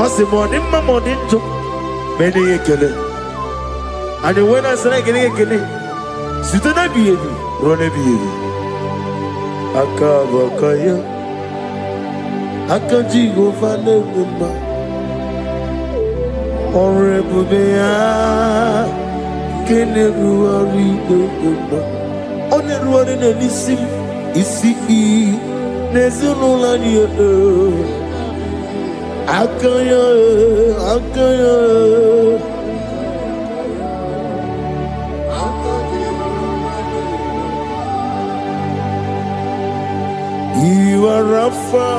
asi moni njo meni ekele ani wena sara ekele sitona biyebi rone biyebi akabakaya akaji go fane mma orebubea keneruari dodo oneruari nenisim isi nezunulani akaya you are Alpha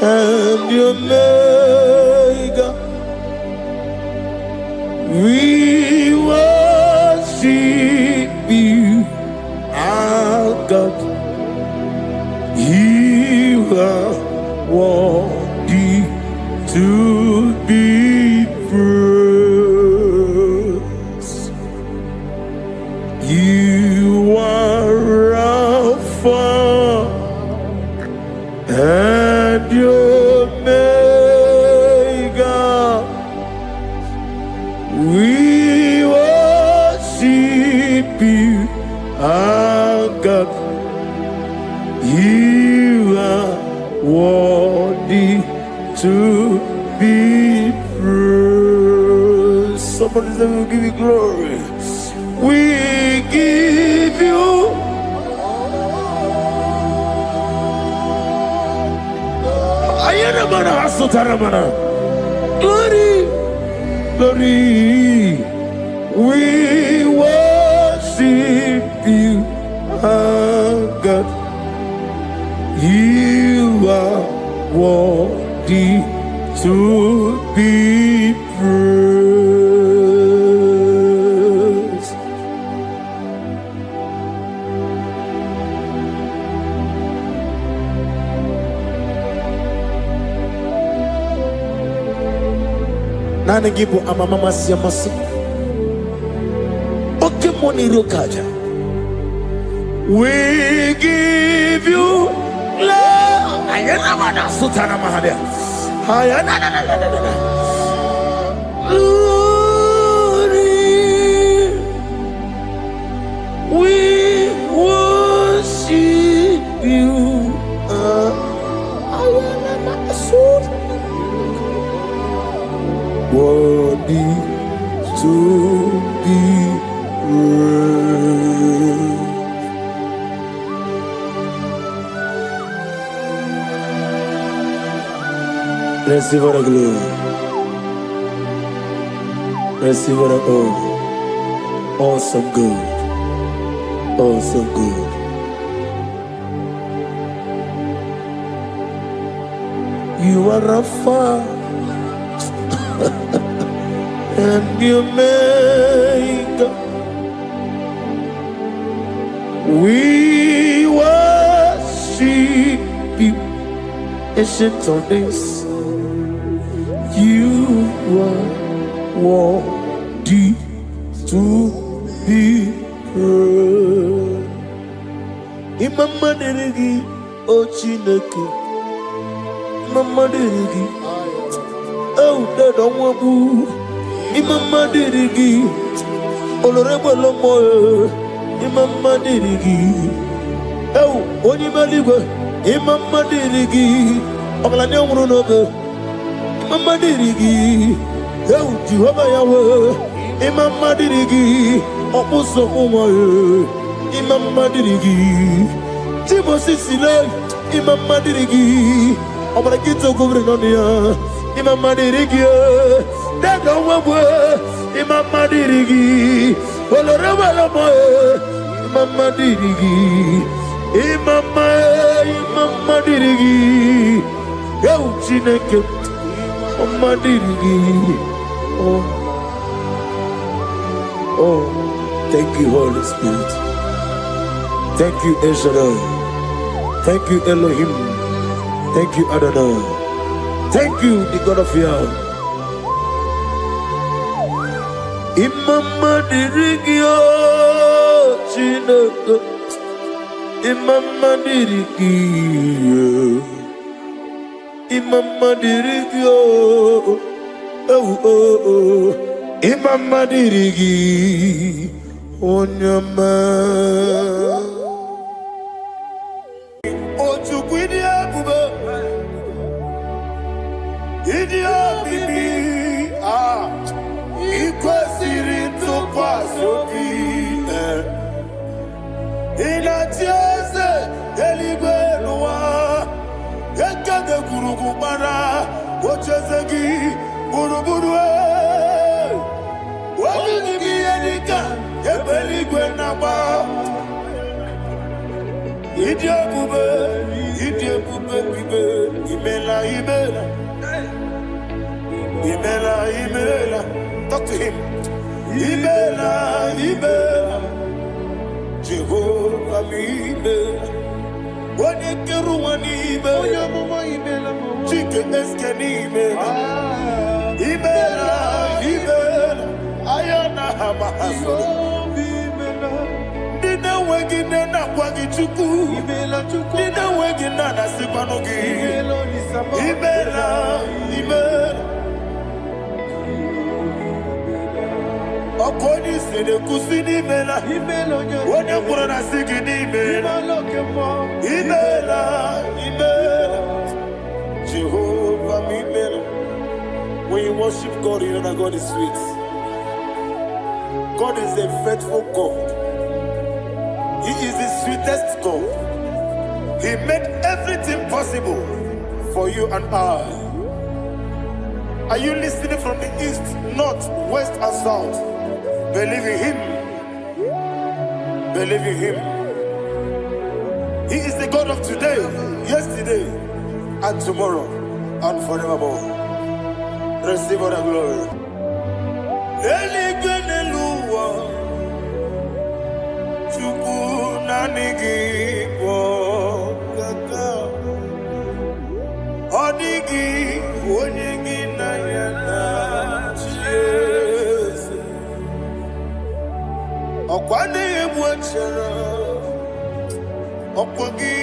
and Omega. We worship you, our God. You are worthy to be praised. You are Alpha and Omega. We worship you, our God. You are worthy to be praised. Somebody say, we'll give you glory. We give you I am Glory, glory, we worship you, our God. You are worthy to be praised. Nana gibu amamama siyamasi. Oke moni rokaja. We give you love. Ayana mana sutana mahadia. Ayana na. Glory. We worship you. Ayana mana sutana. Worthy to be praised. Receive the glory. Receive the honor. Awesome God. Awesome God. You are Rapha. And you make we worship you, ancient of days. You are worthy to be praised. Imama deregi ochineke, Imama deregi, oh dadonwabu. Imama dirigi, olorebo lomo. Imama dirigi, oh onimaligwe. Imama dirigi, ogalanya umurunobe. Imama dirigi, oh Jehovah Yahweh. Imama dirigi, opuso umaye. Imama dirigi, Timosi sile. Imama dirigi, obalakito govrinonia. Imama dirigi. Dada wawe, Imama dirigi, oloreba lama, Imama dirigi, Imama dirigi, yo chineke, Imama dirigi, oh, thank you Holy Spirit, thank you El Shaddai, thank you Elohim, thank you Adonai, thank you the God of Yah. Imama dirigi o chineke, Imama dirigi, Imama dirigi o, oh, Imama dirigi, onyama. Ochukwidi abube, idia bibi, ikwesiri ntụkwasị ịna-etieze eluigwe n'ụwa ekede kwurugwu gbara ocheze gị gburugburu obibi gị ihe dịka ebe eluigwe na-agba ịdị ebube bibe imela talk to him. Ibela, Jehovah Ibela. Wanekeru Ibela, Chicken Eskeni Ibela, Ayana Hamahaso. Dina wegina na kwagi chuku, Dina wegina na sipanogi. Ibela. Okoni se de kusini mela, wone kurana sigini mela. Imela, Jehovah Imela. When you worship God, you know that God is sweet. God is a faithful God. He is the sweetest God. He made everything possible for you and I. Are you listening from the east, north, west, and south? Believe in him. Believe in him. He is the God of today, yesterday, and tomorrow, and forevermore. Receive all the glory. Odigi onyegi na yana Jesus Okwane ebwachara Okwogi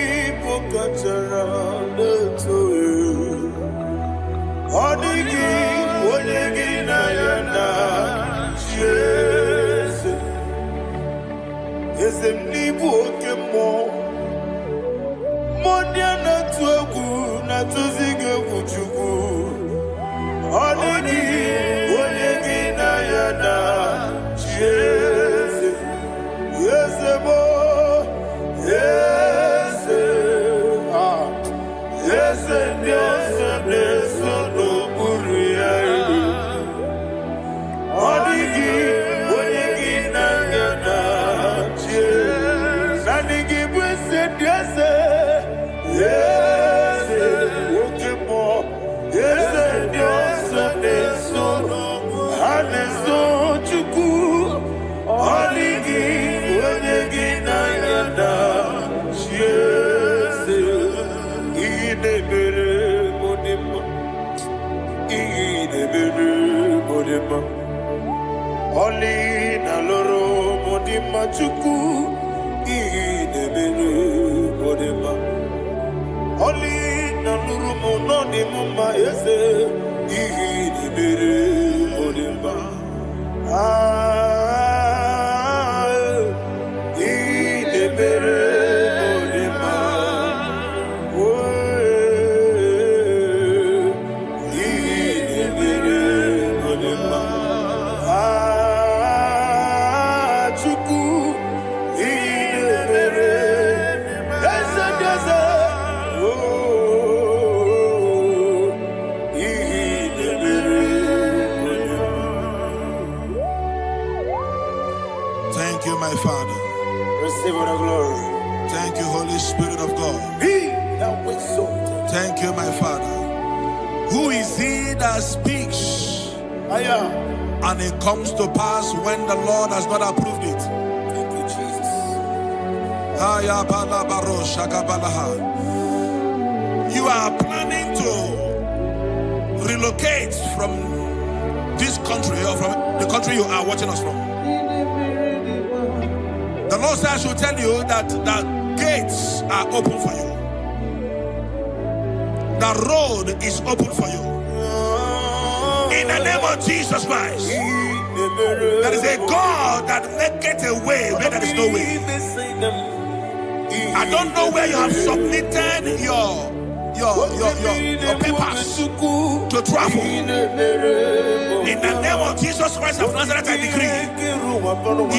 pokachara leto Odigi onyegi na yana Jesus Ezemnibu okemo Modia na tuegu na tuzige kuchuku Odigi onyegi na yana Jesus Yesebo Yese Yese Yese Yese no Buria Odigi onyegi na yana Jesus Nanigi bwese Yese Yes, okay, more. Yes, yes, yes, and so chuku. Oligi, oligi na yada. Yes, idebere modema, idebere modema. Oli na loro modema chuku. Idebere modema. Oli na nurumo no ni muma yese ihi ni bere odimba ihi ni bere odimba ihi ni bere odimba chuku ihi ni bere yese yese Thank you, my Father. Receive all the glory. Thank you, Holy Spirit of God. Be thou exalted. Thank you, my Father. Who is he that speaks and it comes to pass when the Lord has not approved it? Thank you, Jesus. You are planning to relocate from this country or from the country you are watching us from. The Lord says I should tell you that the gates are open for you. The road is open for you. In the name of Jesus Christ. There is a God that maketh a way where there is no way. I don't know where you have submitted your papers to travel. In the name of Jesus Christ of Nazareth, I decree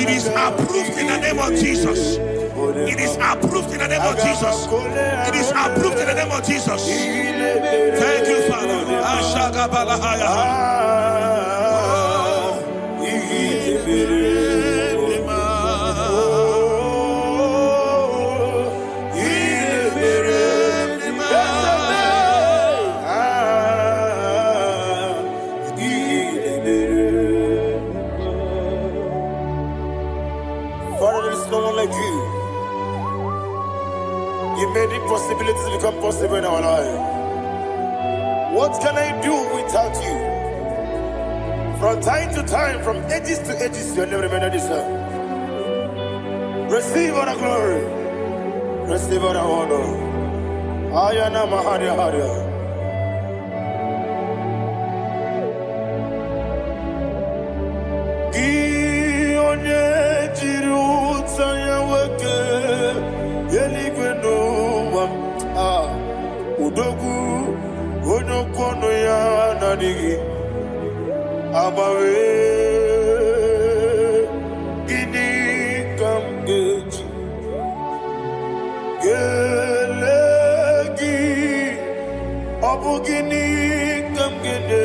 it is approved in the name of Jesus. It is approved in the name of Jesus. It is approved in the name of Jesus. Thank you, Father. Father, there is no one like you. You made impossibilities become possible in our life. What can I do without you? From time to time, from ages to ages, you never remain the same. Receive all the glory. Receive all the honor. Ayana Maharia Haria. Udogu onokono ya nadigi abawe ini kamgeji gelegi abugini kamgene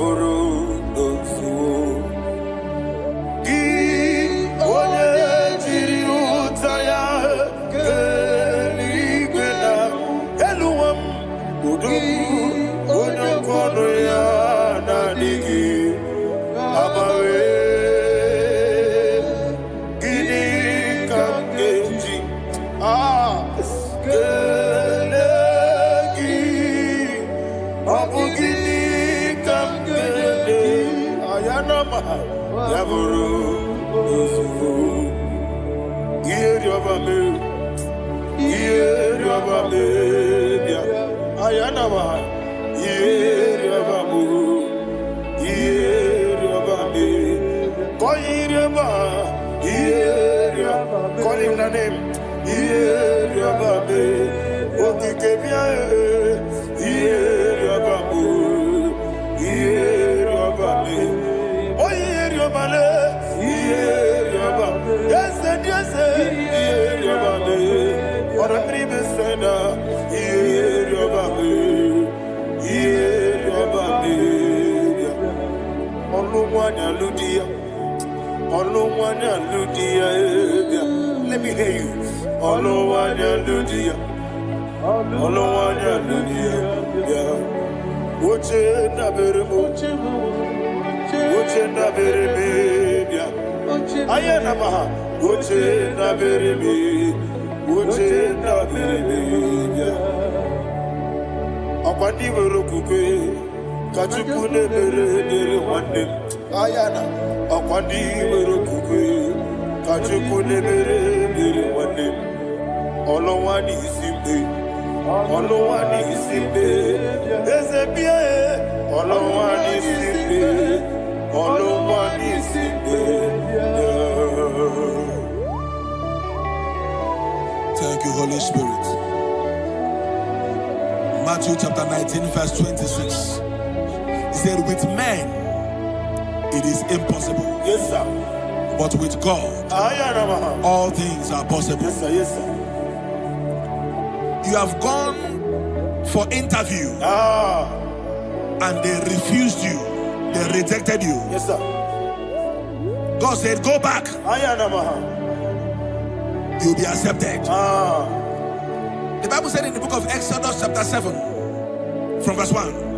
Yaburu Dosu Gi Onye Jiri Utaya Keli Gwena Eluwam Udu Onye Kono Ya Nadigi Abawe Gini Kamgeji Kelegi Abugini Kamgede Ayanama Yaburu Usufu Yeri Obame Yeri Obame Ayanama Yeri Obamu Yeri Obame Koyiri Oba Yeri Obame Call him the name Yeri Obame Okikebia Yeri Obamu Yeri Obame Oyeri Obale Yeri Obame Yes Yeri Obame Ora tribe senda Yeri Obame Yeri Obame Olumwanya Ludia Olumwanya Ludia Let me hear you Olumwanya Ludia Olumwanya Ludia Uche na beremo Uche na bereme Ayana maha Uche na bereme Uche na bereme Akwandi berokukwe Kachuku ne bere wande Ayana Akwandi berokukwe Kachuku ne bere wande Olowani isimbe Olowani isimbe Ezebie Olowani isimbe Olowani isimbe Thank you, Holy Spirit. Matthew chapter 19, verse 26. He said, with men it is impossible. Yes, sir. But with God, all things are possible. Yes, sir. Yes, sir. You have gone for interview and they refused you. They rejected you. Yes, sir. God said, go back. You'll be accepted. The Bible said in the book of Exodus chapter 7 from verse 1,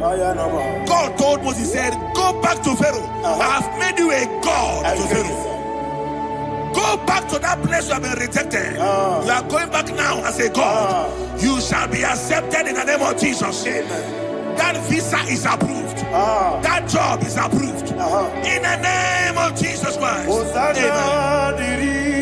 God told Moses, he said, go back to Pharaoh. I have made you a God to Pharaoh. Go back to that place you have been rejected. You are going back now as a God. You shall be accepted in the name of Jesus. That visa is approved. That job is approved. In the name of Jesus Christ. Amen.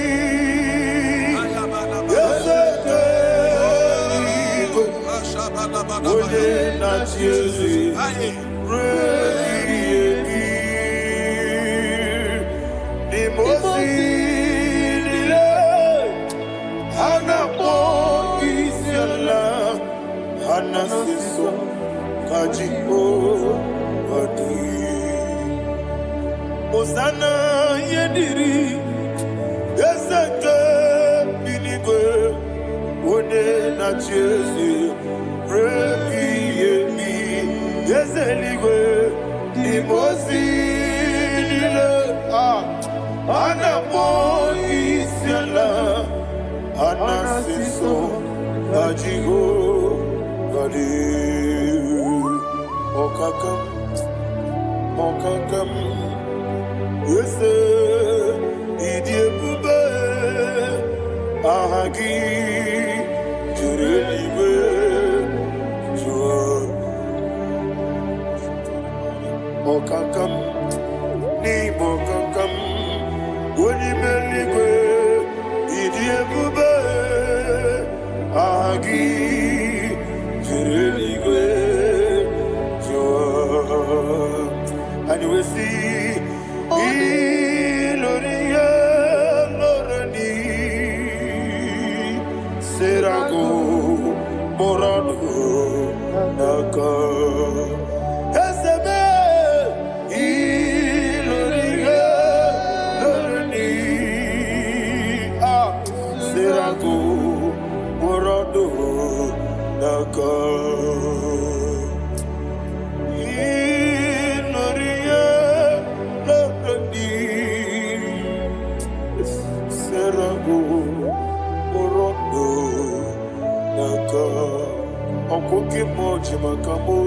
Osana yediri Yeseke binigwe One na chezi Reki yemi Yezeligwe Imosi nile Anamo isyala Anasiso Ajigo Gadi Okakam Okakam Yese Idiebube Ahagi Jurelibe Jua Okakam Ni Bokakam Wonimeligwe Idiebube Ahagi Jurelibe Jua And you will see Iloria Lorani Woke moji makamo.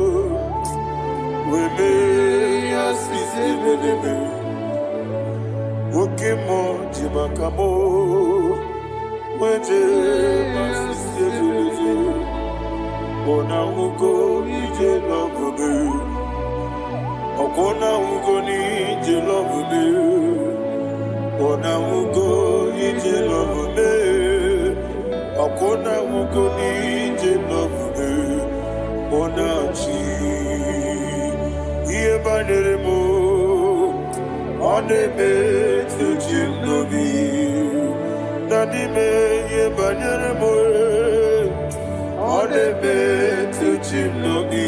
Weme asise belebe. Woke moji makamo. Weje asise belebe. Ona ugo ije love me. Okona ugo ni ije love me. Ona ugo ije love me. Okona ugo ni ije love me. Ona chi iye banere mo. One me to chinobi. Nani me iye banere mo. One me to chinobi.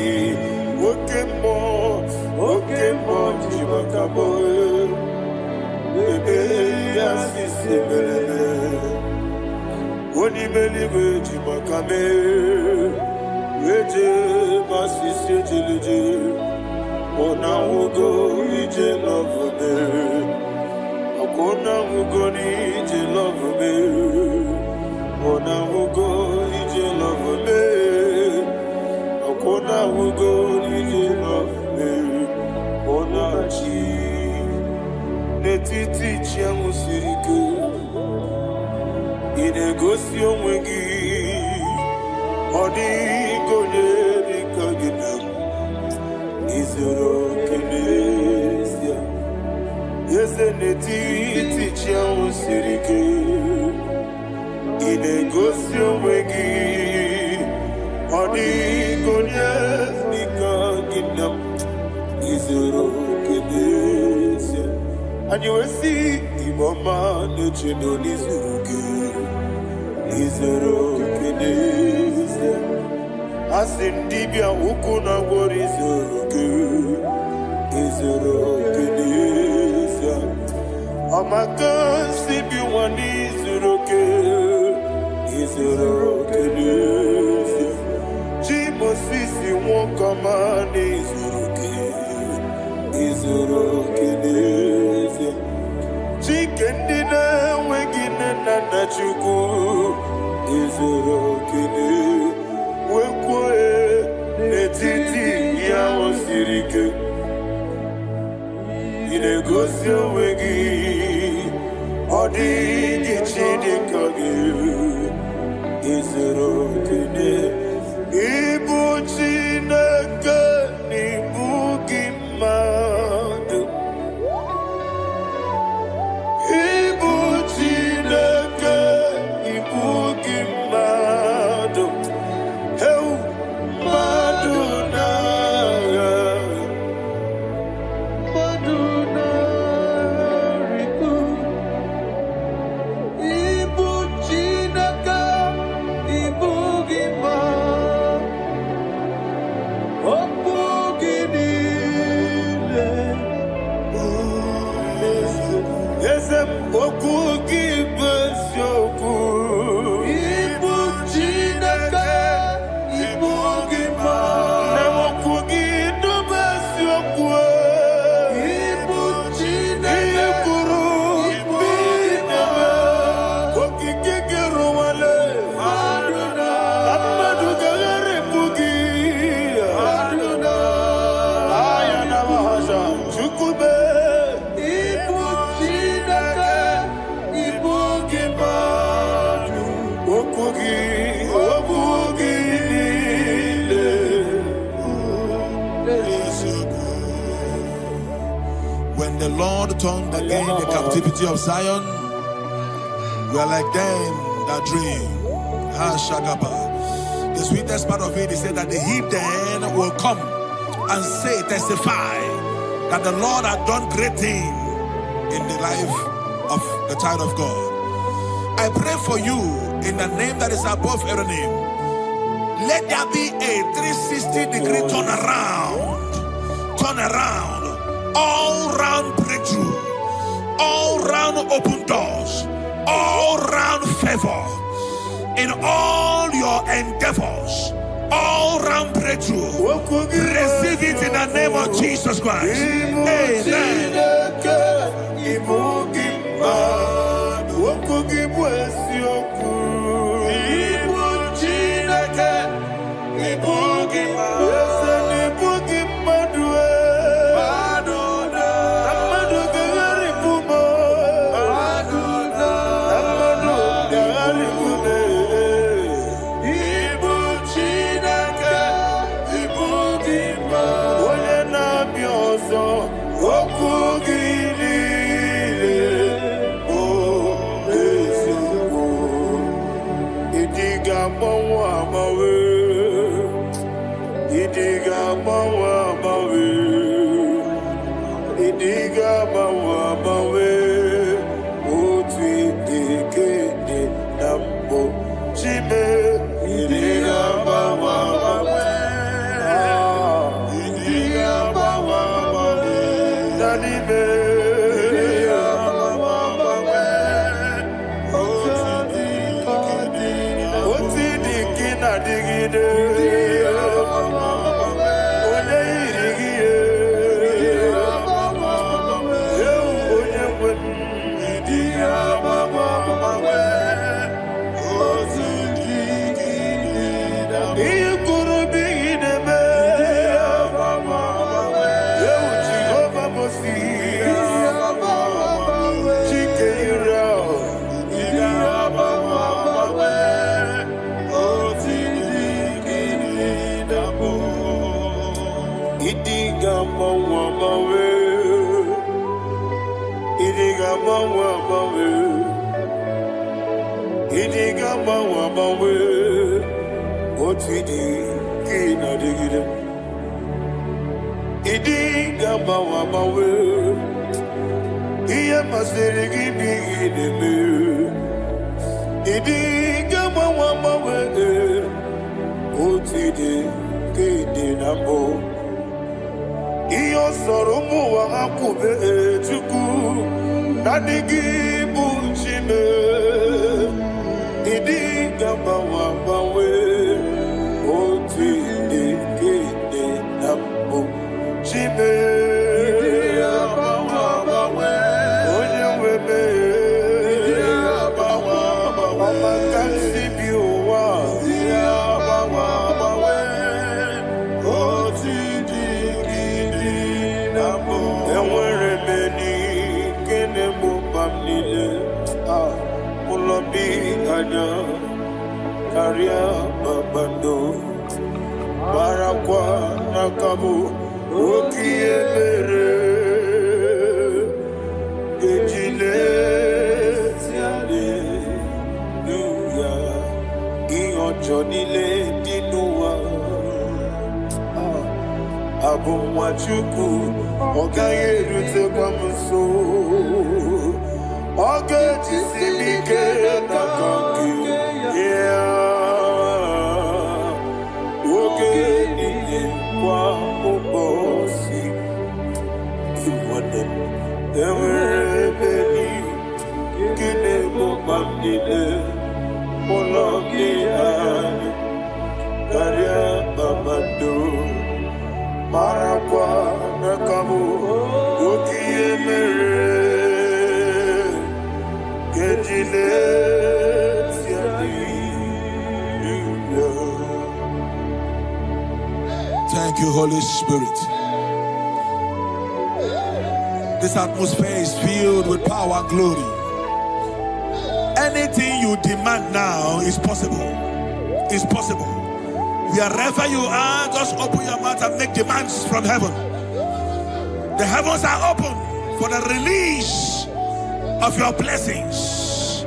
Woke mo chibakabo. Bebe asise belebe. Oni believe chibakame. Weje masise chilije. Ona ugo ije love me. Akona ugo ni ije love me. Ona ugo ije love me. Akona ugo ije love me. Ona chi netiti chiamu sirike. Inegosi onwe gị. Ọ dịghị onye dị ka gị na m. Izuru kenesia. Eze n'etiti chiamu siri ike. Ị na-egosi onwe gị. Ọ dịghị onye dị ka gị na m. Izuru kenesia. Anyị wee sị Igbo ọma na-eche na onye zuru gị. Izuru kenesia. Asị dibịa ukwu na gwọrọ izuru gị. Izuru kenesia. Amaka si bi nwa n'izuru gị. Izuru kenesia. Chimosisi nwokọma n'izuru gị. Izuru kenesia. Chike ndị na-enweghị nne na nna Chukwu. Izuru kenesia. Wekwe n'etiti ya o siri ike. Ị na-egosi onwe gị. Ọ dịghị chi dị ka gị. Izuru kenesia. Ịbụ Chineke na ịbụ gị mmadụ. Ịbụ Chineke ịbụ gị mmadụ. When the Lord turned again the captivity of Zion, we are like them that dream. The sweetest part of it is said that the heathen will come and say, testify that the Lord had done great things in the life of the child of God. I pray for you in the name that is above every name. Let there be a 360-degree turn around, all round breakthrough, all round open doors, all round favor in all your endeavors, all round breakthrough. Receive it in the name of Jesus Christ. Amen. Ibu mawe oti dikede nambo chime idiga mawe idiga mawe nanime idiga mawe oti dikina digide Thank you, Holy Spirit. This atmosphere is filled with power and glory. Anything you demand now is possible. It's possible. Wherever you are, just open your mouth and make demands from heaven. The heavens are open for the release of your blessings,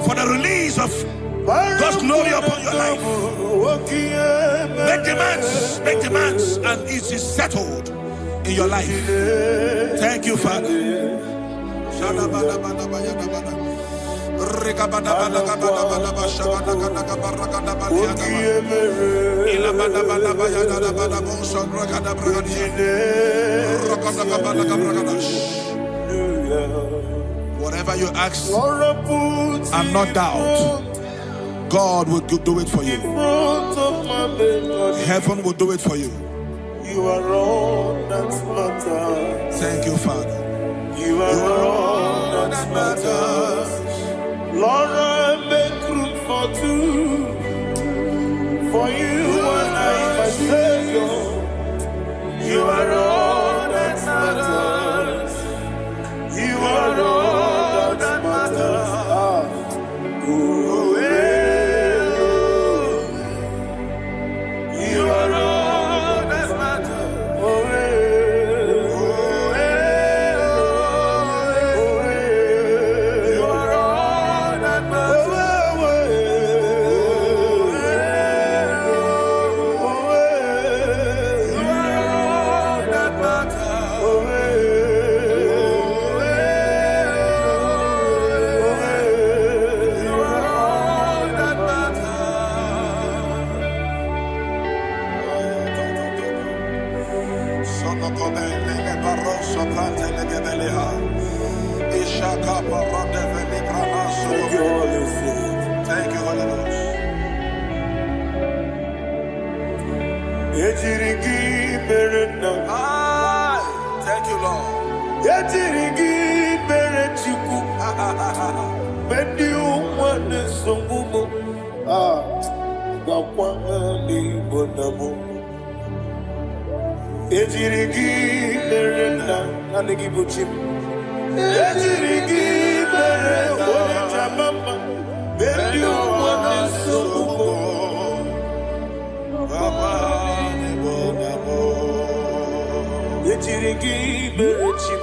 for the release of God's glory upon your life. Make demands, and it is settled in your life. Thank you, Father. Whatever you ask and not doubt, God will do it for you. Heaven will do it for you. You are all that matters. Thank you, Father. You are all that matters. Lord, I make room for two. For you and I, my Savior. You are all that matters. You are all that matters. You are all that matters. Thank you, Holy Spirit. Thank you, Holy Ghost. Ejirigi berena. Thank you, Lord. Ejirigi berechiku. Bendi umwane songumo. Bakwa ni bonamo. Ejirigi berena. Nalegi buchim. Ejirigi berena. Jamama. Bendi umwane songumo. Ejirigi berechim.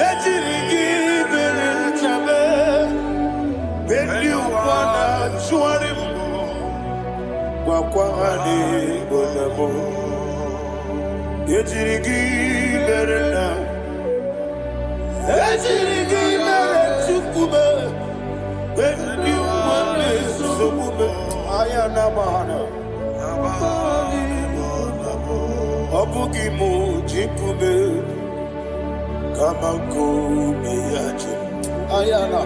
Ejirigi berechabe. Bendi umwana chuarim. Wakwani bonamo. Ejirigi berena. Ejirigi berechukube. Bendi umwana sobume. Ayana mahana. Obugi mu jikume. Kama kume yaji. Ayana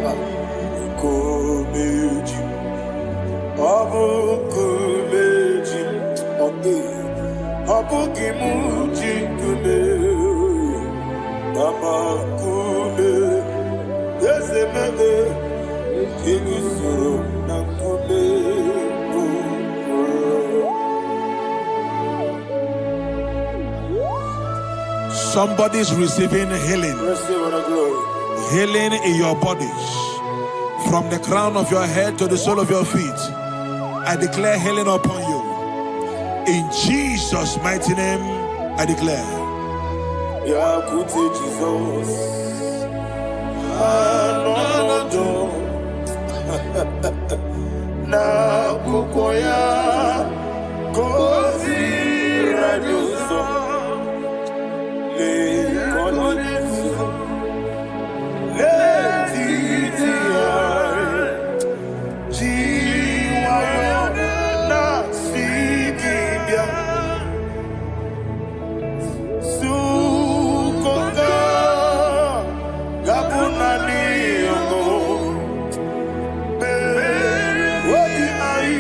kume ji. Obu kume ji. Obugi mu jikume. Kama kume. Ezemebe. Inisuru na kume. Somebody's receiving healing. Receive the glory. Healing in your bodies. From the crown of your head to the sole of your feet. I declare healing upon you. In Jesus' mighty name, I declare. Yakute Jesus. Anodo. Na kukoya. Kozi radioso. Le konesu. Le titiare. Jiwayo na sigibia. Sukoka. Gabunani yongo. Wadi ai.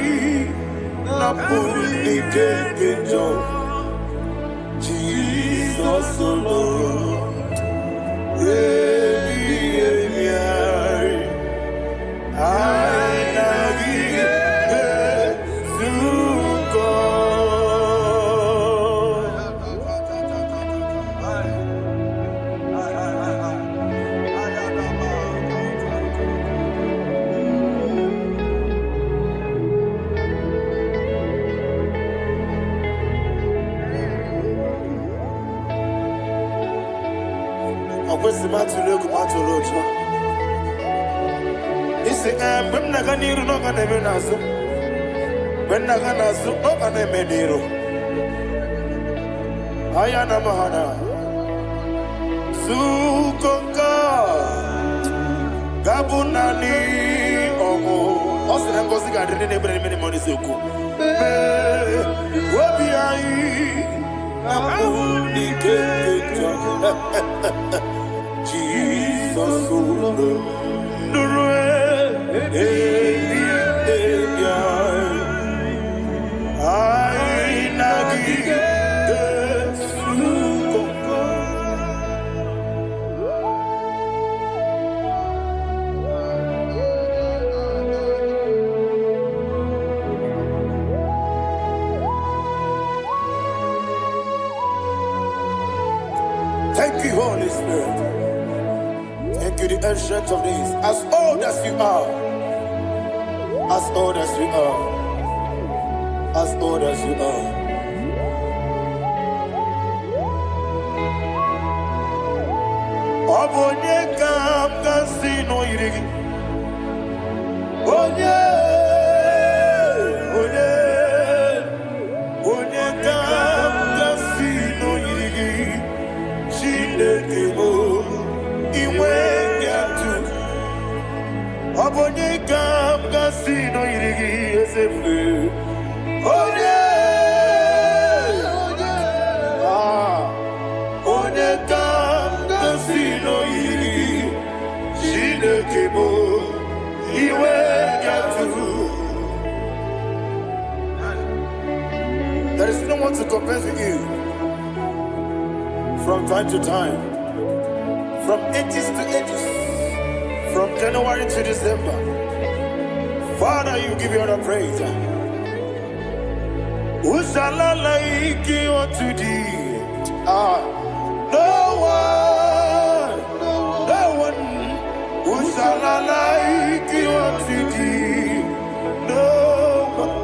Napuli kekejo. Jesus alone. Akwesi matulegu matulucho. Isi when naga niru no ga neme nasu. When naga nasu no ga neme niru. Ayana mahana. Sukoka. Gabunani omo. Osina ngozi ga dini nebre meni moni suku. Wobi ai. Napuni kekeja. Jesus, thank you, Holy Spirit. Thank you, the ancient of days. As old as you are. As old as you are. As old as you are. Obonye kam kasino irigi. Onye. Onye. Onye kam kasino irigi. Chinekemo. Iwe yatu. Obonye kam kasino irigi esefe. Onye. Onye kam kasino Ekebo, Iwe Gatu. There is no one to compare with you. From time to time, from ages to ages, from January to December, Father, you give you all the praise. Who shall I like you unto thee? No one. Who shall I like you unto thee? No one.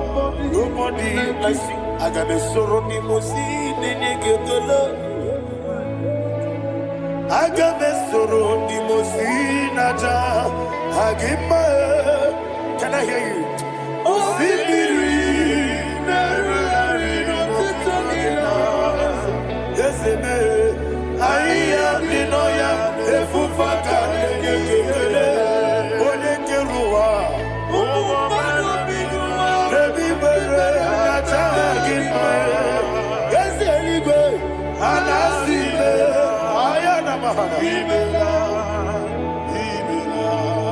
Nobody like you. I got a sorrow in Mosi, I got a sorrow in Mosi, Naja. I give my. Can I hear you? Oh, yes, I am the Noya, the Fufaka, the Kerua, the Bibere, yes, anyway, and I see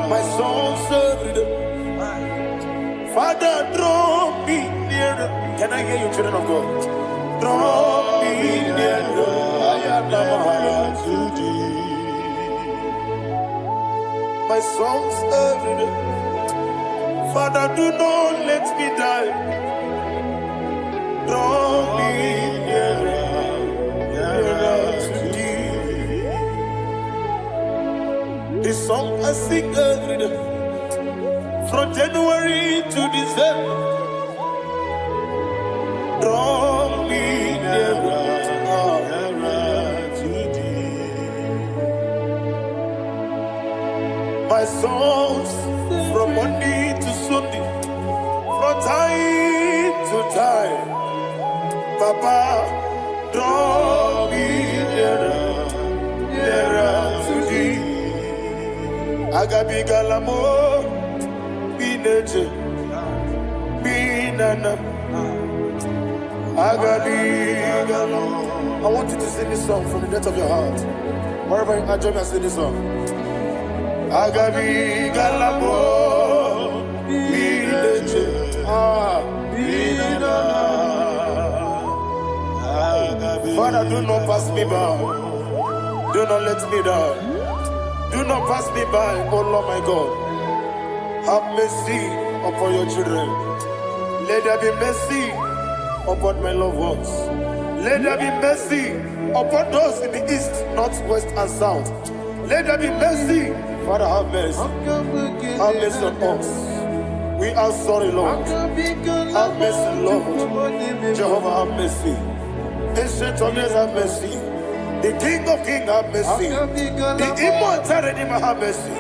my soul served. Father, draw me nearer. Can I hear you, children of God? Draw me nearer. I am to thee. My songs every day. Father, do not let me die. Draw me nearer to thee. This song I sing every day. From January to December, draw me nearer to thee. My songs from Monday to Sunday, from time to time, Papa, draw me nearer to thee. Agabi Galamo. I want you to sing this song from the depth of your heart. Wherever you are, join me and sing this song. Agabi Galabo, Father, do not pass me by. Do not let me die. Do not pass me by, oh Lord my God. Have mercy upon your children. Let there be mercy upon my loved ones. Let there be mercy upon those in the east, north, west, and south. Let there be mercy. Father, have mercy. Have mercy on us. We are sorry, Lord. Have mercy, Lord. Jehovah, have mercy. Ancient of days, have mercy. The King of Kings, have mercy. The immortal Redeemer, have mercy.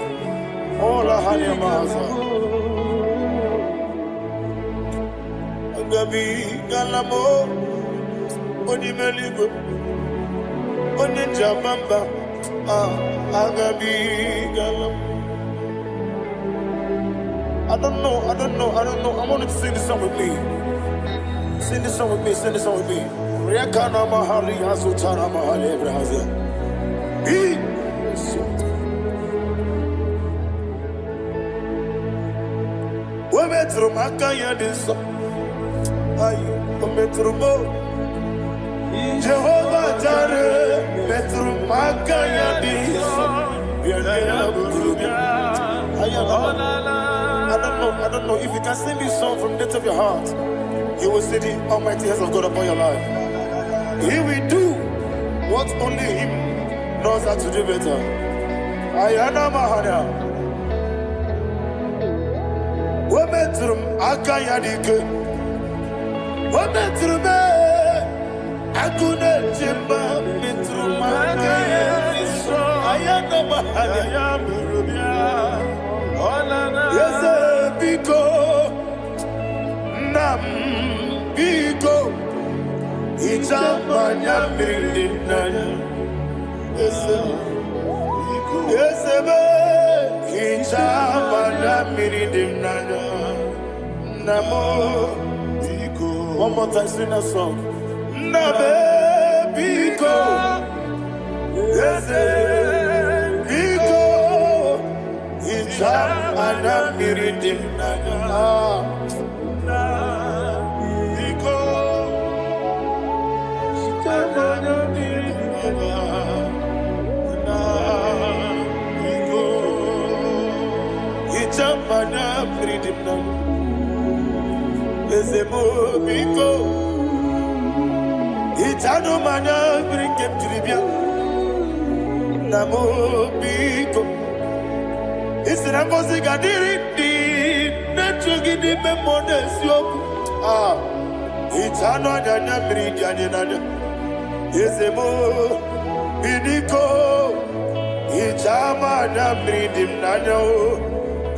Oh, la hania maza. Agabi galamo, oni meligo, oni jabamba. Agabi galamo. I don't know. I want you to sing this song with me. Sing this song with me. Riakana mahali asutana mahali Brazil. Metro Makaya this Metro Jehovah Jare Metro Makaya this I don't know if you can sing this song from the depth of your heart, you will see the almighty hands of God upon your life. He will do what only Him knows how to do better. Ayana Mahana. Wometrum akayadike. Wometrum akune jemba metrum akayadike. Ayana Mahana. Yes, biko nam biko itamanya mirinaya. Yes, be itamanya mirinaya. Namo biko. One more time, sing that song. Nabe biko. Yes, biko. Itamana miridim Ezemo biko Itano mana brinkem tribia Namo biko Isra kosi gadiri di Nechugi di memones yoku Itano adanya bridi anyenanya Ezemo bidiko Itama na bridim nanyo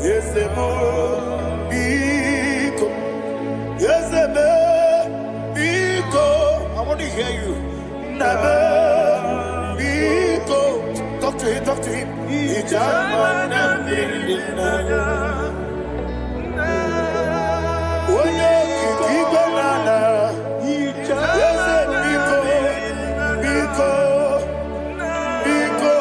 Ezemo biko Ezemo biko I want to hear you Name biko Talk to him Itama na bridim nanyo Oye kiko nana Ezemo biko Biko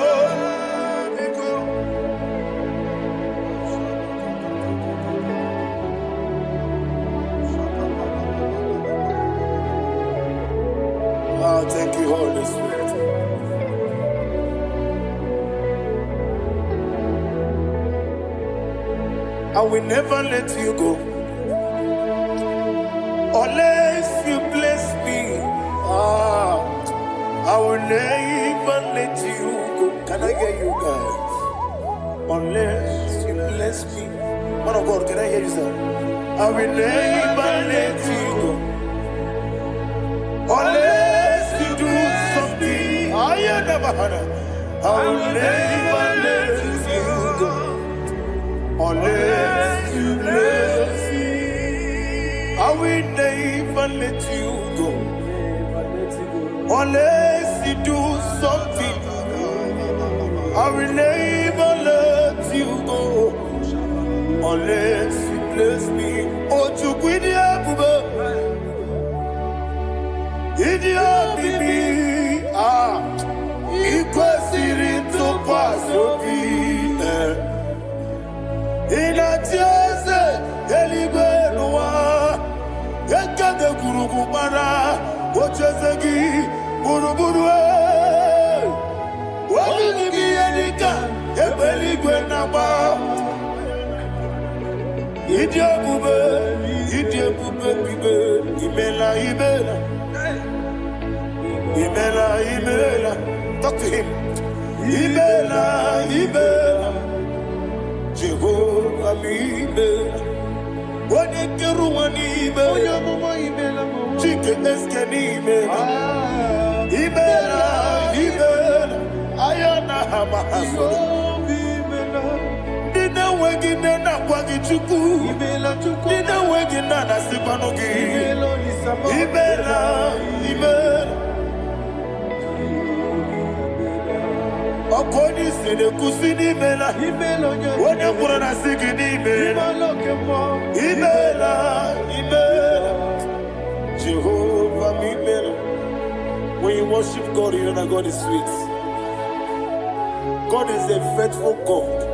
Thank you, Holy Spirit. I will never let you go unless you bless me. I will never let you go. Can I get you guys? Unless you bless me. Man of God, can I hear you, sir? I will never let you go. Unless you do something, I will never let you go. Unless you bless me, I will never let you go. Unless you do something, I will never let you go. Unless you bless me, oh, to quit Idiot bibi ikwesiri ntụkwasị inatieze eluigwe n'ụwa ekede kwurugwu gbara ocheze gị gburugburu obibi gị ihe dịka ebe eluigwe na-agba ịdị ebube bibe imela Imela, talk to him. Imela, Jehovah Imela. When you get one Imela, chicken Imela. Ayana Hamahaso. Dina wegina na kwagi chuku. Dina wegina na sipanogi. Imela. Okoni sene kusini mela. Wone kurana sigini mela. Imela. Jehovah Imela. When you worship God, you know that God is sweet. God is a faithful God.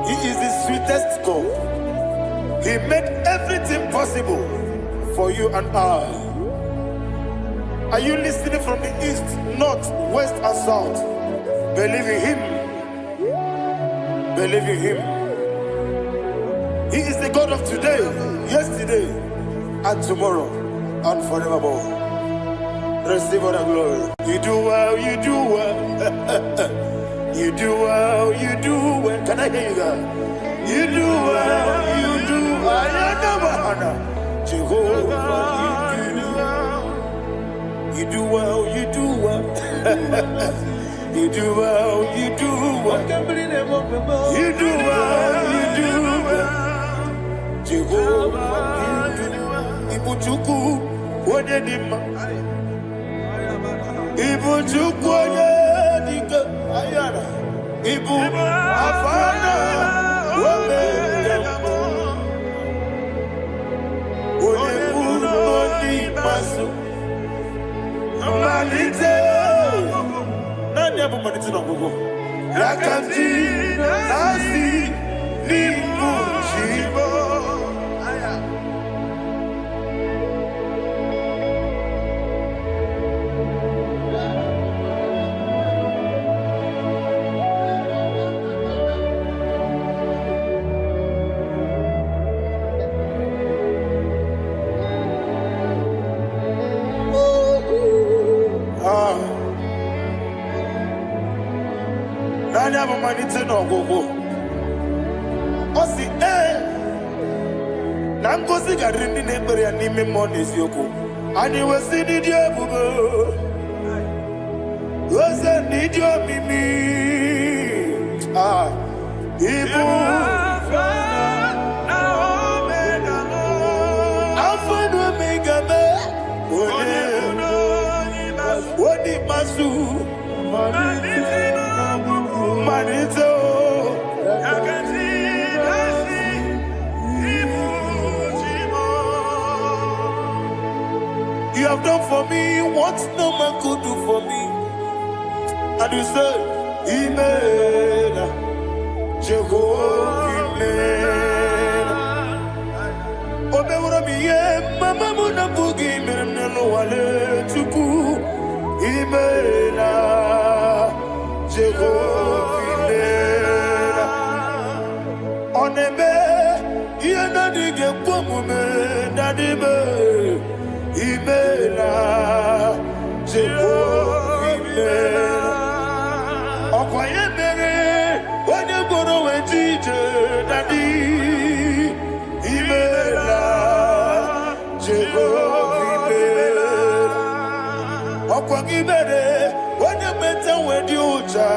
He is the sweetest God. He made everything possible for you and I. Are you listening from the east, north, west, and south? Believe in him. He is the God of today, yesterday, and tomorrow, and forevermore. Receive all the glory. You do well. You do well. Can I hear you guys? You do well. Jehovah, you do well. You do well. You do well. Jehovah, Ibuchuku, Wodedima. Ibuchuku, Wodedika, Ayana. Ibu, Afana, Wodedima. Wodedima, Masu. Amalite. Nani hapo maniti na gogo? Yakanti nasi Igbo Igbo. Nanya mamanite no gogo. Osi na ngozi gariri ndị na-ekpere ya n'ime mmụọ na eziokwu. Anyị wesi n'ịdị ebube. Oze n'ịdị omimi. Ibu Alpha na Omega me. Odi masu. Manito, you have done for me what no man could do for me. And you said, Amen, Jehovah, Amen. Obewura mi ye, mama muna bugi mirna no wale tuku. Amen, Jehovah. Onebe, yena dige pomume, nadibe, imela, Jehovah, imela. Okwaye mere, onye goro wejije, nadi, imela, Jehovah, imela. Okwaye mere, onye meta wedi uja,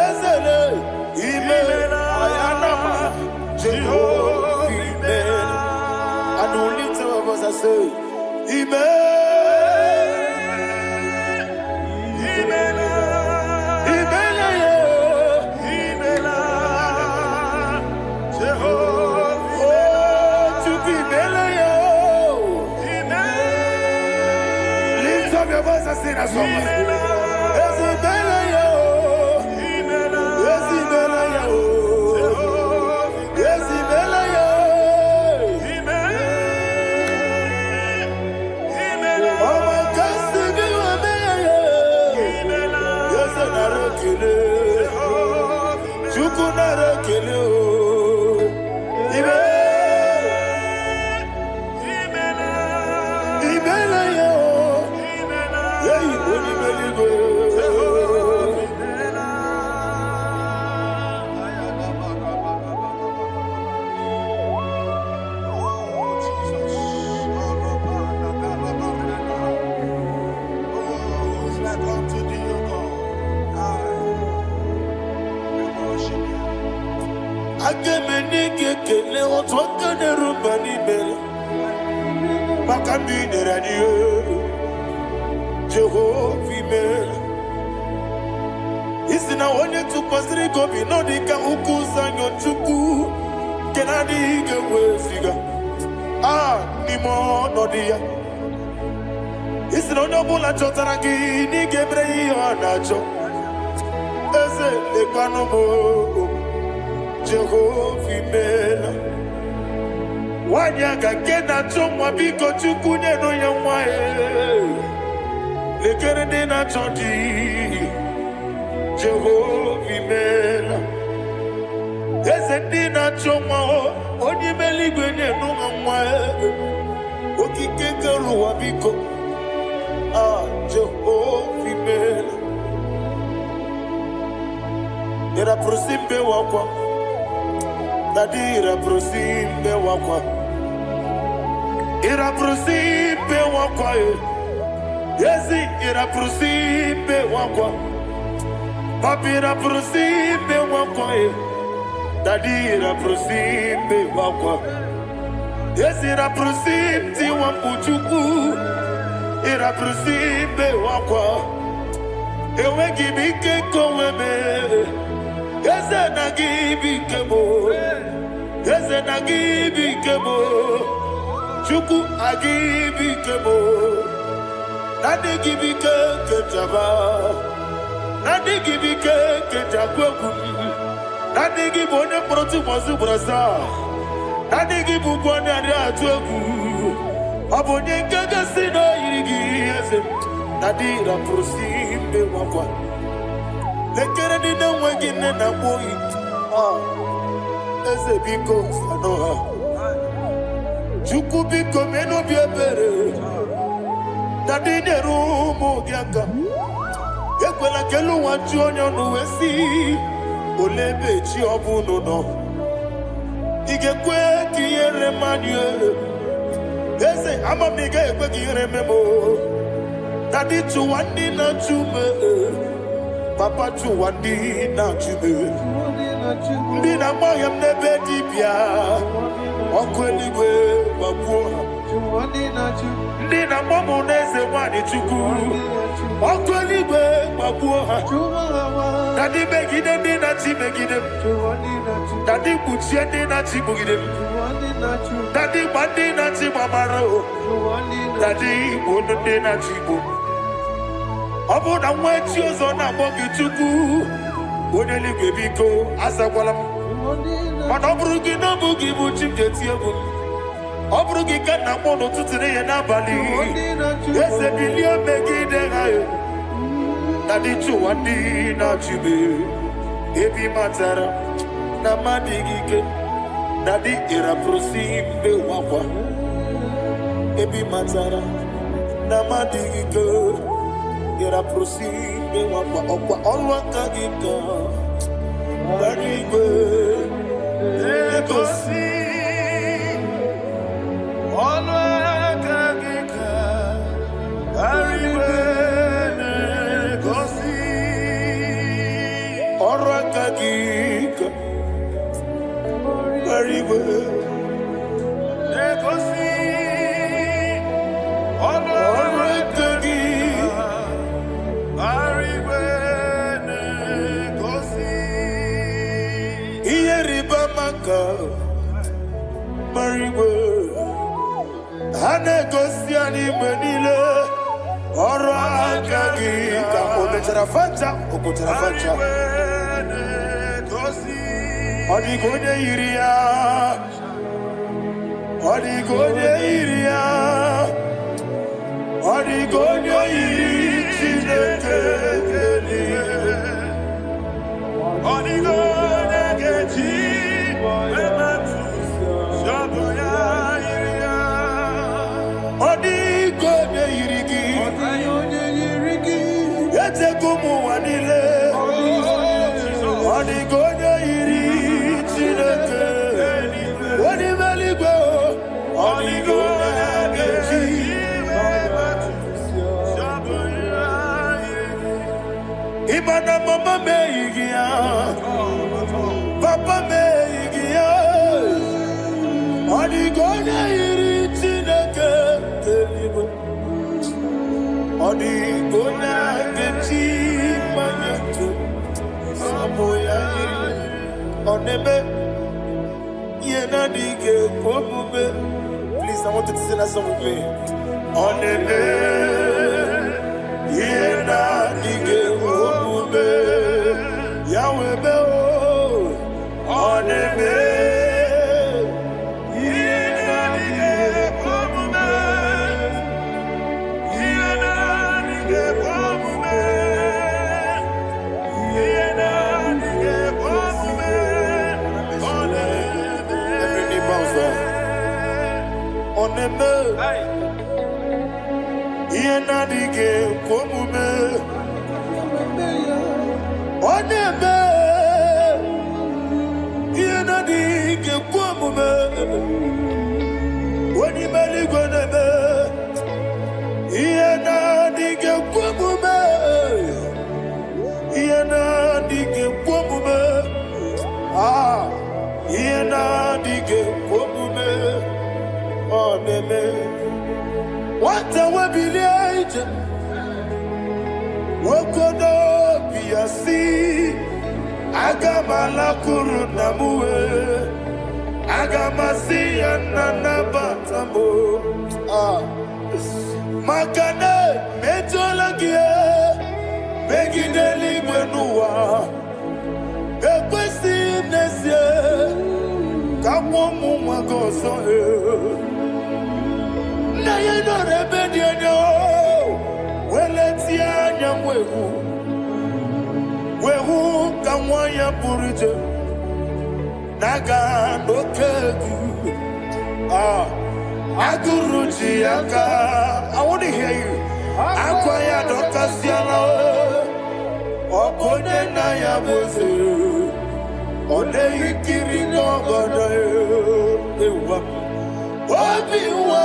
ezele, imela. Jehovah, Amen. And we lift our voice and say, Amen. Amen. Amen. Jehovah, oh, to be Amen. Lift up your voice and sing a song. Kele otwaka na rumba ni mele Makambi ne radio Jehovah mele Isina wanye tupasiri gobi Nodika ukuza nyochuku Kenadi gewesiga Nimo nodia Isina onobula chotaragi Ni gebrei anacho Eze lekano mo Jehovah mela Wanyaka kena chomwa biko chukunye no yamwa Lekere de na chondi Jehovah mela Eze na chomwa Oni meligwe ne no yamwa Okike keru wabiko Jehovah mela Era prosimbe wakwa Dadira prosimbe wakwa Ira prosimbe wakwa Yesi ira prosimbe wakwa Papi ira prosimbe wakwa Dadira prosimbe wakwa Yesi ira prosimbe wambuchuku Ira prosimbe wakwa Ewe gibike koweme Eze na gibi kebo Eze na gibi kebo Chuku agibi kebo Nade gibi ke jaba Nade gibi ke Jaguaku. Nadi give one protein was Brasa. Nadi give one and Ratuaku. Abonye Gagasino Irigi. Nadi Raprosim de Wapa. The Canadian wagon and a boy. As a because I know her. Chukubiko meno be a better. Nadi de Rumo Yaka. Yakwela Kelu want you on your Westy. Olebe chi obuno no. Igekwe kiyere manu. Ese ama miga ekwe kiyere memo. Daddy to one day na chume. Papa to one day na chume. Ndina moyam nebe dibia. Okweligwe babuha. Ndina momo neze wani chuku. Okweligwe babuha. Daddy begide ndina chi begide. Daddy kuchie ndina chi begide. Daddy bandi na chi mamaro. Daddy bono ndina chi bo. Obo na mwechi ozo na mogi chuku. Oneligwe biko asagwalam. Mana obrugi na bugi buchim jetiebu. Obrugi kana mono tutire ye na bali. Ese bilio begide hayo. Nadi chuwandi na chibe. Ebi matara na madigike. Nadi ira prosimbe wakwa. Ebi matara na madigike. Ira prosimbe wakwa. Okwa olwa kagika. Barigwe Negosi Olwa kagika. Barigwe Negosi Olwa kagika. Barigwe Negosi Olwa kagika. Barigwe Mariwe Hane Gosiani Menile Oro Akagi Kakoletera Fanta Okotera Fanta Odigonye Iria Odigonye Iria Odigonye Iri Chineke Odigonye Geji Odigonye Irigi Yete kumu wanile Odigonye Iri Chineke Odimeligwe Odigonye Geji Imana mama meigia Papa meigia Odigonye Iri Chineke Odigonye Geji Manyato Samoya Oneme Yenadige Kobume. Please, I want you to sing that song with me. Oneme Yenadige Kobume Yahweh Beo Oneme Oneme Yenadige Komume Oneme Yenadige Komume Onimeligwe Oneme Yenadige Komume Yenadige Komume Yenadige Komume Oneme Wata wabiliaje Wakodo biasi Agamala kuruna muwe Agamasi anana batamo Makane metolagie Begideli wenua gozo. Na ye no rebedi no. Weletia nyamwehu. Wehu kamwaya purije. Naga no kegu. Aguruji aka. I want to hear you. Akwaya dokasiala. Okone na ya boze. Ode ikiri no godo. Ewa. Obiwa.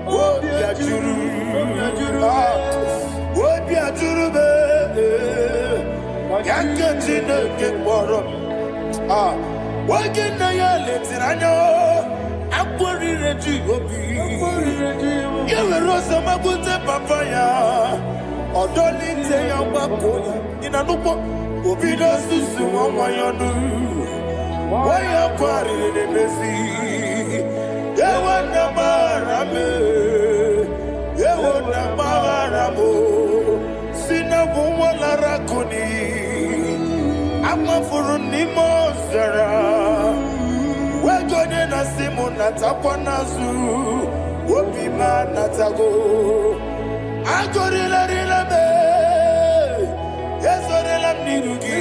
Obi ajuru. Obi ajuru be. Yakati na kekoro. Wagina ya letirano. Akwari reji obi. Yewe rosa mabute papaya. Odoli te ya wakoya. Inanupo. Obi no susu wamayonu. Waya kwari nebesi. Yewa na marame. Yewa na maramo. Sina wala rakoni. Ama furuni mozara. Wegone na simu natakwa nazu. Wopima natago. Agorila rila me. Yezorila mnirugi.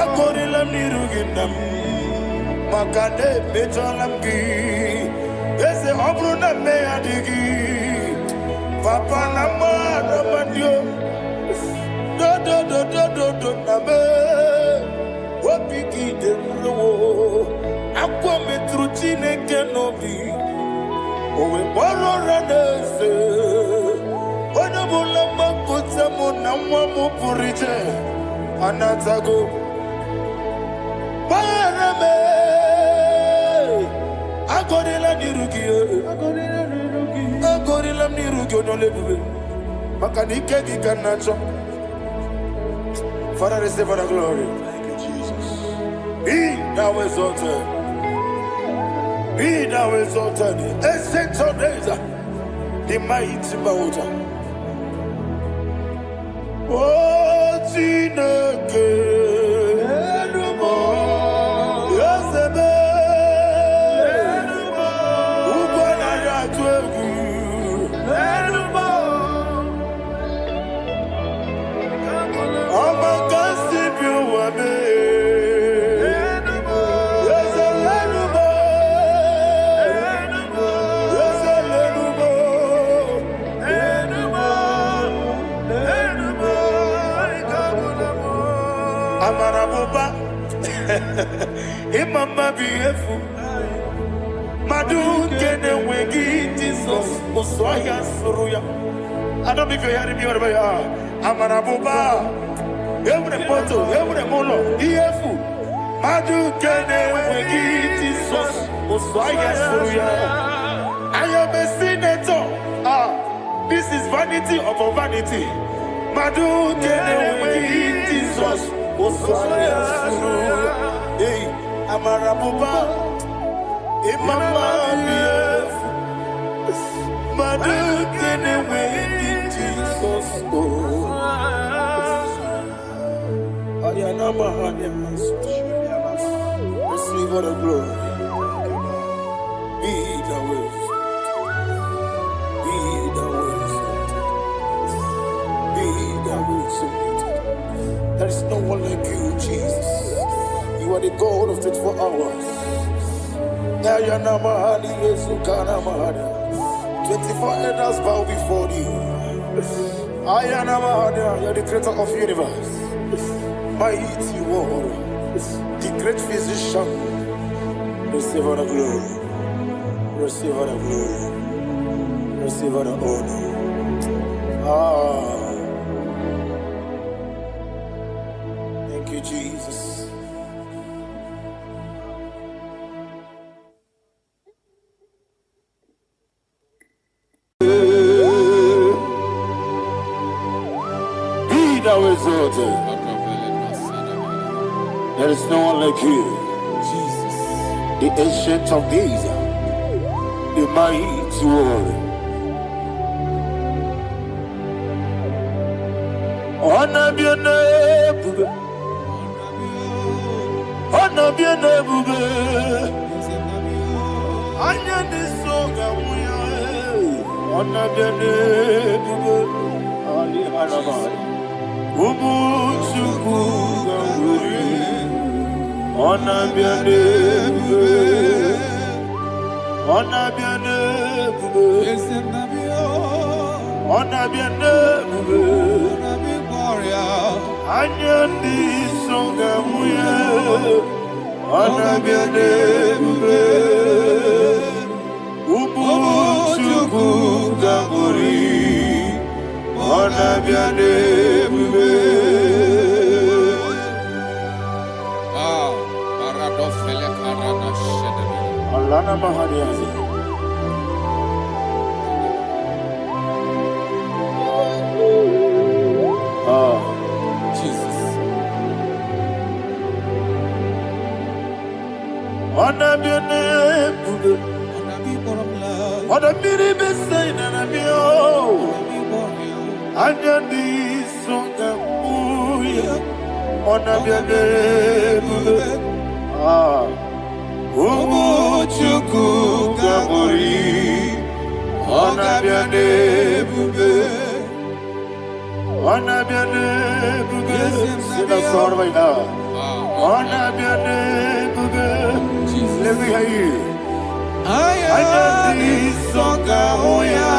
Agorila mnirugi nam. Makane bejolamgi. Yeze obru na me adigi. Papa na ma mandio. Do na me. Wopiki de mro. Akwa metruchine kenobi. Owe boro ranese. Oda bula makuta mo na mwamu purije. Anatago. Barame. Agorila nirugi. Agorila nirugi onolebube. Makanike gikanacho. Father, receive the glory. Thank you, Jesus. Be thou exalted. Be thou exalted. Ancient of days, the mighty mountain. Oh, Chineke. Yosebe. Ugonaya twegu. Amarabuba, Imama beautiful. Madu kene wengi Jesus, Muswaya Suruya. I don't know if you're hearing me wherever you are. Amarabuba, every photo, every molo, beautiful. Madu kene wengi Jesus, Muswaya Suruya. I am a senator. This is vanity of a vanity. Madu kene wengi Jesus. Hey, Amarabuba, Imama, Madu kene wengi Jesus. Ayanama, receive all the glory. Be the way. Be the way. Be the way. There is no one like you, Jesus. You are the God of 24 hours. 24 elders bow before you. You are the creator of the universe. Mighty warrior, the great physician. Receive all the glory. Receive all the glory. Receive all the honor. Thank you, Jesus. Be thou exalted. There is no one like you, Jesus, the ancient of days, the mighty warrior. Honor be your name. Honor bien ebube. Anya nisoga muya. Ona bien ebube. Ali alabai. Ubu chuku ganguri. Ona bien ebube. Ona bien ebube. Ona bien ebube. Anya nisoga muya. Ona bien ebube. Ubu chuku ganguri. Ona bien ebube. Paradofele karana shedebi. Alana mahadiyazi. Jesus. Ona bien ebube. Ona biri besayna na bio. Anya di songa muya. Ona bien ebube. Umu chuku gabori. Ona bien ebube. Ona bien ebube. Sina sorvaina. Ona bien ebube. Let me hear you. Anya di songa muya.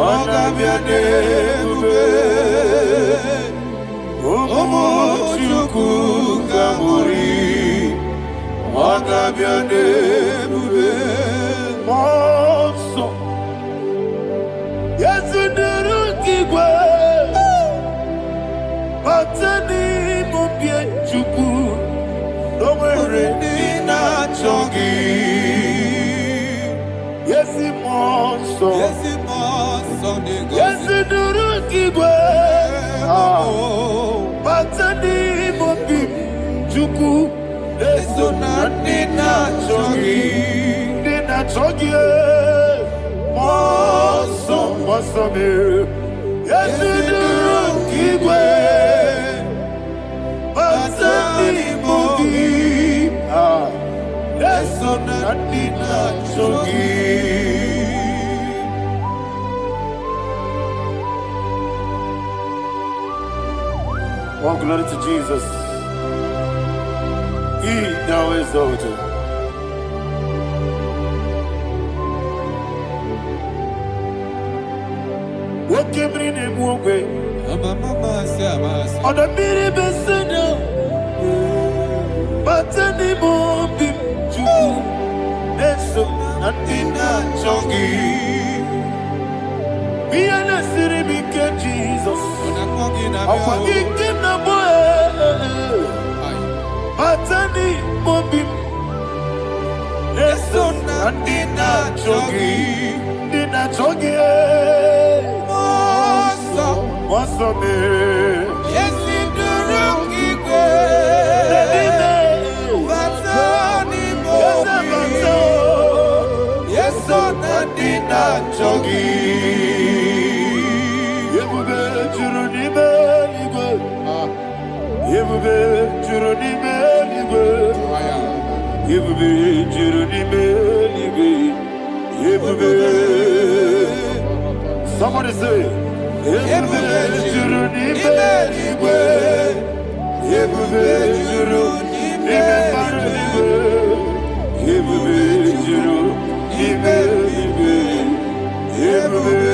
Ona bien ebube. Umu chuku gabori. Ona bien ebube. Monso. Yesu nuru kigwe. Batani mubie chuku. Nomere nina chongi. Yesi monso. Yesu nuru kigwe. Batani mubie chuku. Yesu nina chongi. Nina chongi. Monso. Monso me. Yesu nuru kigwe. Batani mubie. Yesu nina chongi. Oh, glory to Jesus. He now exalted. What came in him away? On the mini besena. But any more big Jew. Neso Natina Chongi. Be an city became Jesus. I'm forgetting the boy. But any more big. Neso Natina Chongi. Nina Chongi. What's up, man? Yes, in the rocky Yes, so Nadina Chongi. Yebube Juruni Beligwe. Yebube Juruni Beligwe. Yebube Juruni Beligwe. Yebube. Somebody say. Yebube Juruni Beligwe. Yebube Juruni Beligwe. Yebube Juruni Beligwe. Yebube.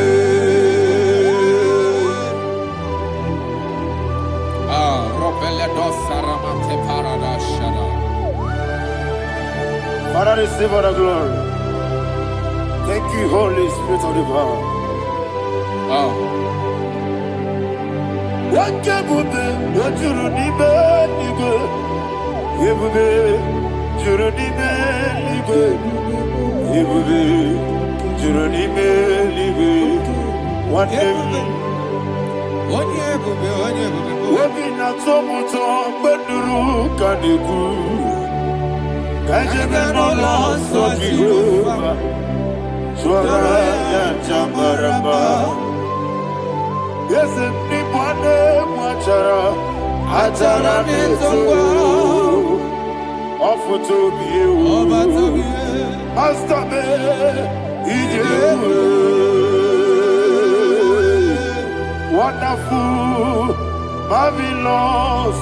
Father, receive all the glory. Thank you, Holy Spirit of divine. What can we do? What you need, baby? Yebube, Juruni Beligwe. Yebube, Juruni Beligwe. One day, we'll not so much on Beduru Kaniku. Kajebe no loss of Jehovah. Swara Jamaraba. Yes, if people watchara, Atara Nezo. Offer to be you. Master me, wonderful, marvelous,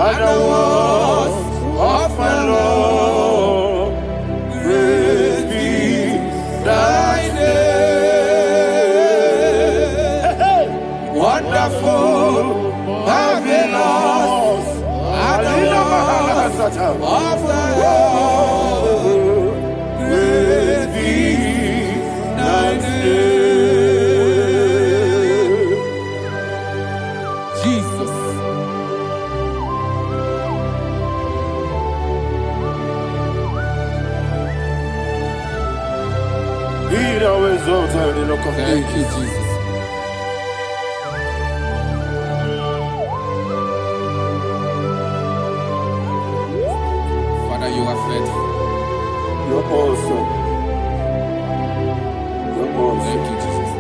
and the words of my Lord. Praise be thy name. Wonderful, marvelous, and the words of my Lord. Praise be thy name. Jesus. Be thou exalted in the rock of Thank you, ages. Jesus. Father, you are faithful. You're awesome. You're awesome. Thank you, Jesus.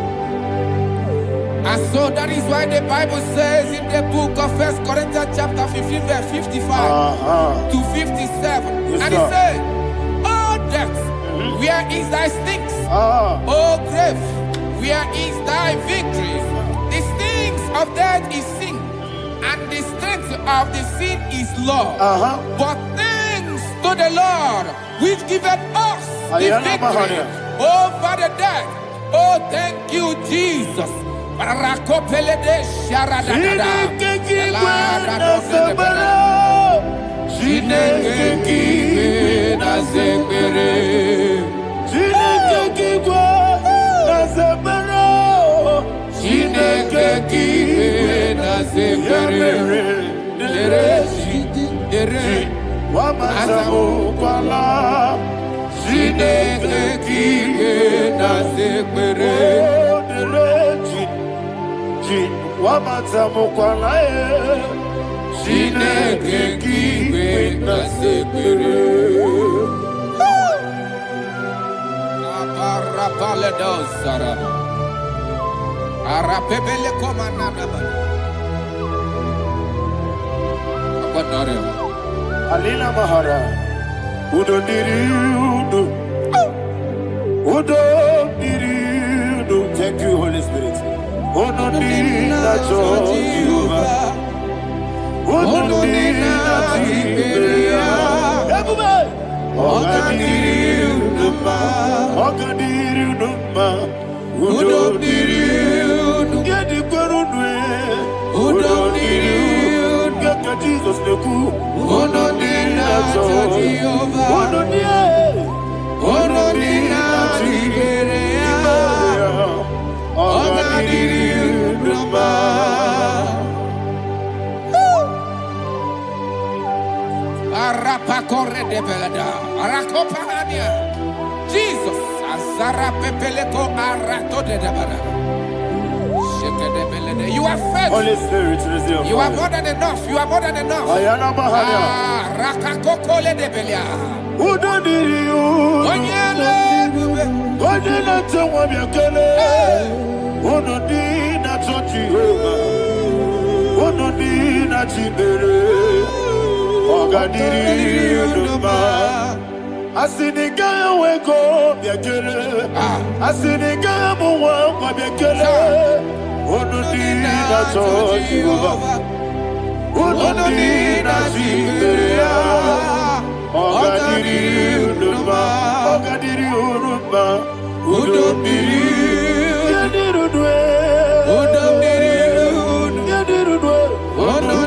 And so that is why the Bible says in the book of 1 Corinthians chapter 15 verse 55 to 57. Yes, And it sir. says, "Oh death, where is thy stings? Ah, Oh grave, where is thy victory? The stings of death is sin, and the strength of the sin is law. But thanks to the Lord, which giveth us the Ayana victory Mahania. over the death. Oh, thank you, Jesus." Rakopele de sharadadada. Chineke kiwe na zekere. Chineke kiwe na zekere. Dere Wamazamu kwala. Chineke kiwe na zekere. Wamazamu kwala. Chineke kiwe na zekere. Aparapale do saraba. Arapebele komanana bana. Apanare. Alina Mahara. Udo diriudo. Udo diriudo. Thank you, Holy Spirit. Udo diriudo. Jehovah. Udo diriudo. Everybody. Ogadiriudo. Udo diriudo. Gedi kwerudwe. Udo diriudo. Geka Jesus neku. Udo diriudo. Udo diriudo. Udo diriudo. Arapa corre de belada. Arakopania. Jesus. Azara pepeleko arato de debara. Sheke de belede. You are faithful. Holy Spirit, resume. You are more than enough. You are more than enough. Ayana Mahania. Rakakokole de belia. Udo diriudo. Onyele gube. Onyele tewa miakele. Udo dina to Jehovah. Udo dina chibere. Ogadiriudo. Asiniga weko miakele. Asiniga muwa miakele. Udo dina to Jehovah. Udo dina chibere. Ogadiriudo. Udo diriudo. Udo diriudo. Udo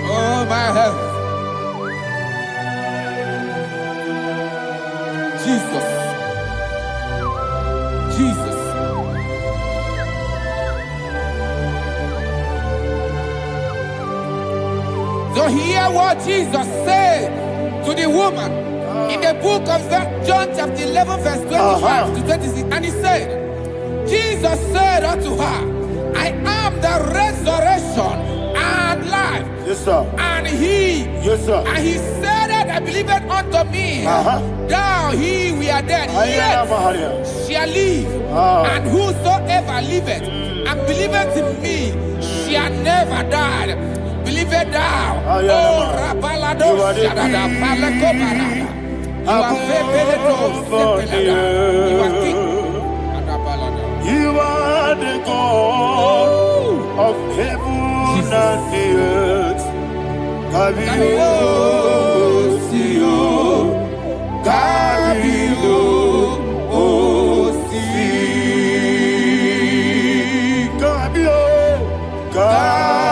Oh my heaven. Jesus. Jesus. So hear what Jesus said to the woman in the book of John chapter 11 verse 25 to 26. And he said, Jesus said unto her, I am the resurrection and life. Yes, sir. And he Yes, sir. and he said that that believeth unto me, thou he we are dead, yet shall live. And whosoever liveth and believeth in me shall never die. Believeth thou, oh Rabalado Shadada Palakobarada. You are you are king. You are the God of heaven and the earth. Kabio, Kabio, Kabio, Kabio.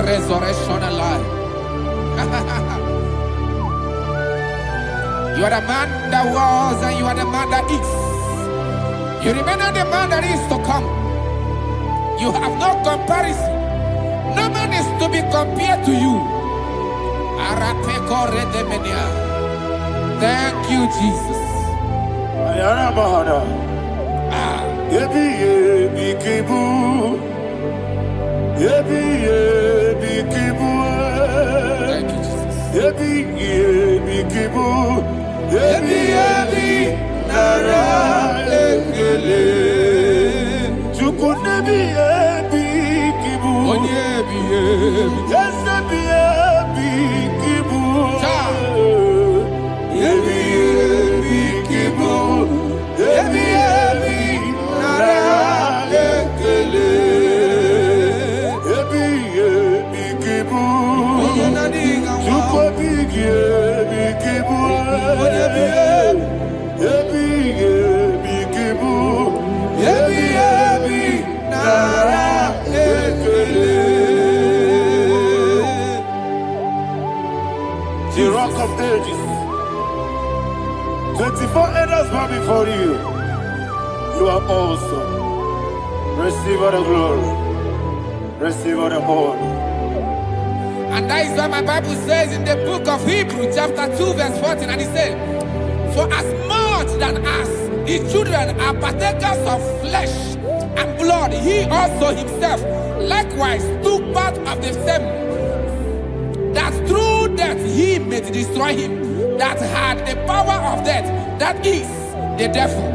Resurrection alive. You are the man that was and you are the man that is. You remember the man that is to come. You have no comparison. No man is to be compared to you. Thank you, Jesus. Thank you, the Rock of Ages. 24 elders bow before you. You are awesome. Receive all the glory. Receive all the honor. And that is what my Bible says in the book of Hebrews chapter 2 verse 14. And it said, for as much than as the children are partakers of flesh and blood, he also himself likewise took part of the same, that through death he may destroy him that had the power of death, that is the devil.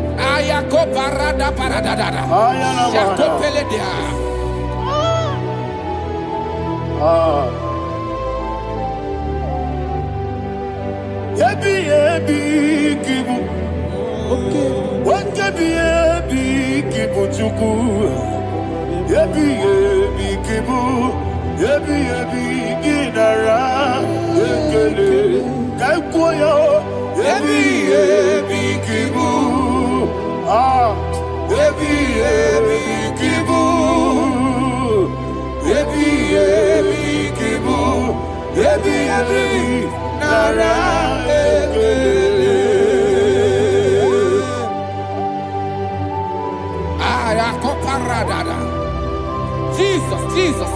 Jesus, Jesus,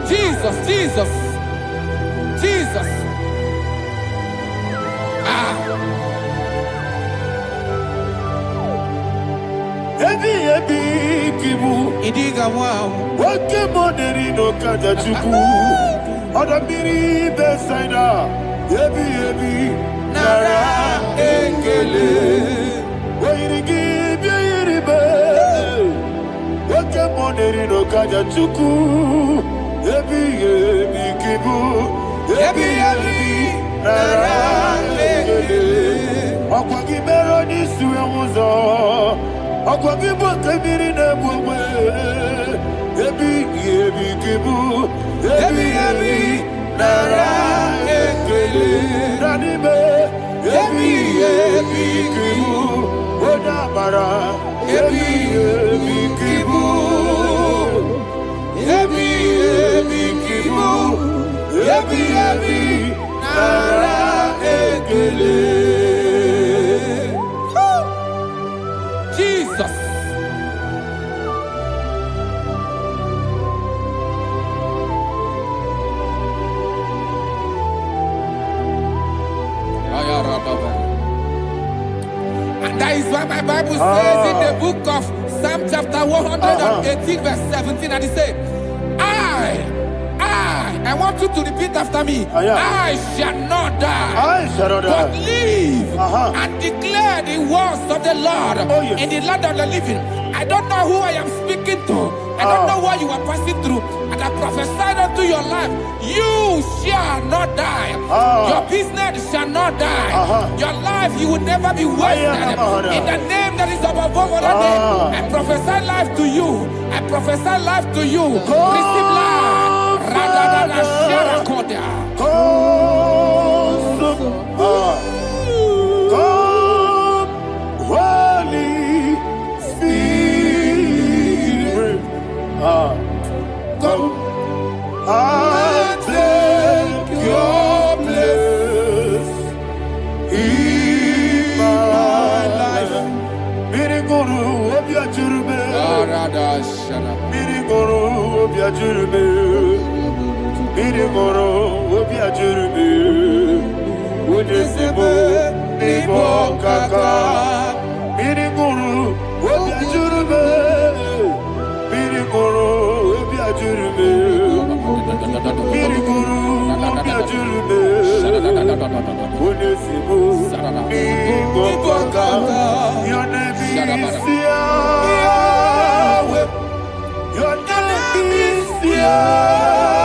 Jesus, Jesus, Jesus. Idiga wow. Wake money no kaja chuku. Odamiri besaida. Ebi nara ekele. Wairigi biiribe. Wake money no kaja chuku. Ebi kibu. Ebi nara ekele. Akwagi mero ni suwe muzo. Akwagi bokabiri na bwe. Ebi kibu. Ebi nara ekele. Nanibe. Ebi kibu. Odamara. Ebi kibu. Ebi ebi nara ekele. Jesus. And that is why my Bible says in the book of Psalm chapter 118 verse 17, and it says, I want you to repeat after me. I shall not die, but live and declare the words of the Lord in the land of the living. I don't know who I am speaking to. I don't know what you are passing through. And I prophesied unto your life, you shall not die. Your business shall not die. Your life, you will never be wasted. In the name that is above all other name, I prophesy life to you. I prophesy life to you. Receive life. Radadada Sharakoda. Holy Spirit, come and take your place in my life. Miriguru obiajurube, miriguru obiajurube, miriguru obiajurube. Udesibo ibo kaka, miriguru obiajurube, miriguru obiajurube, miriguru obiajurube. Udesibo ibo kaka, your name is Yahweh, your name is Yahweh.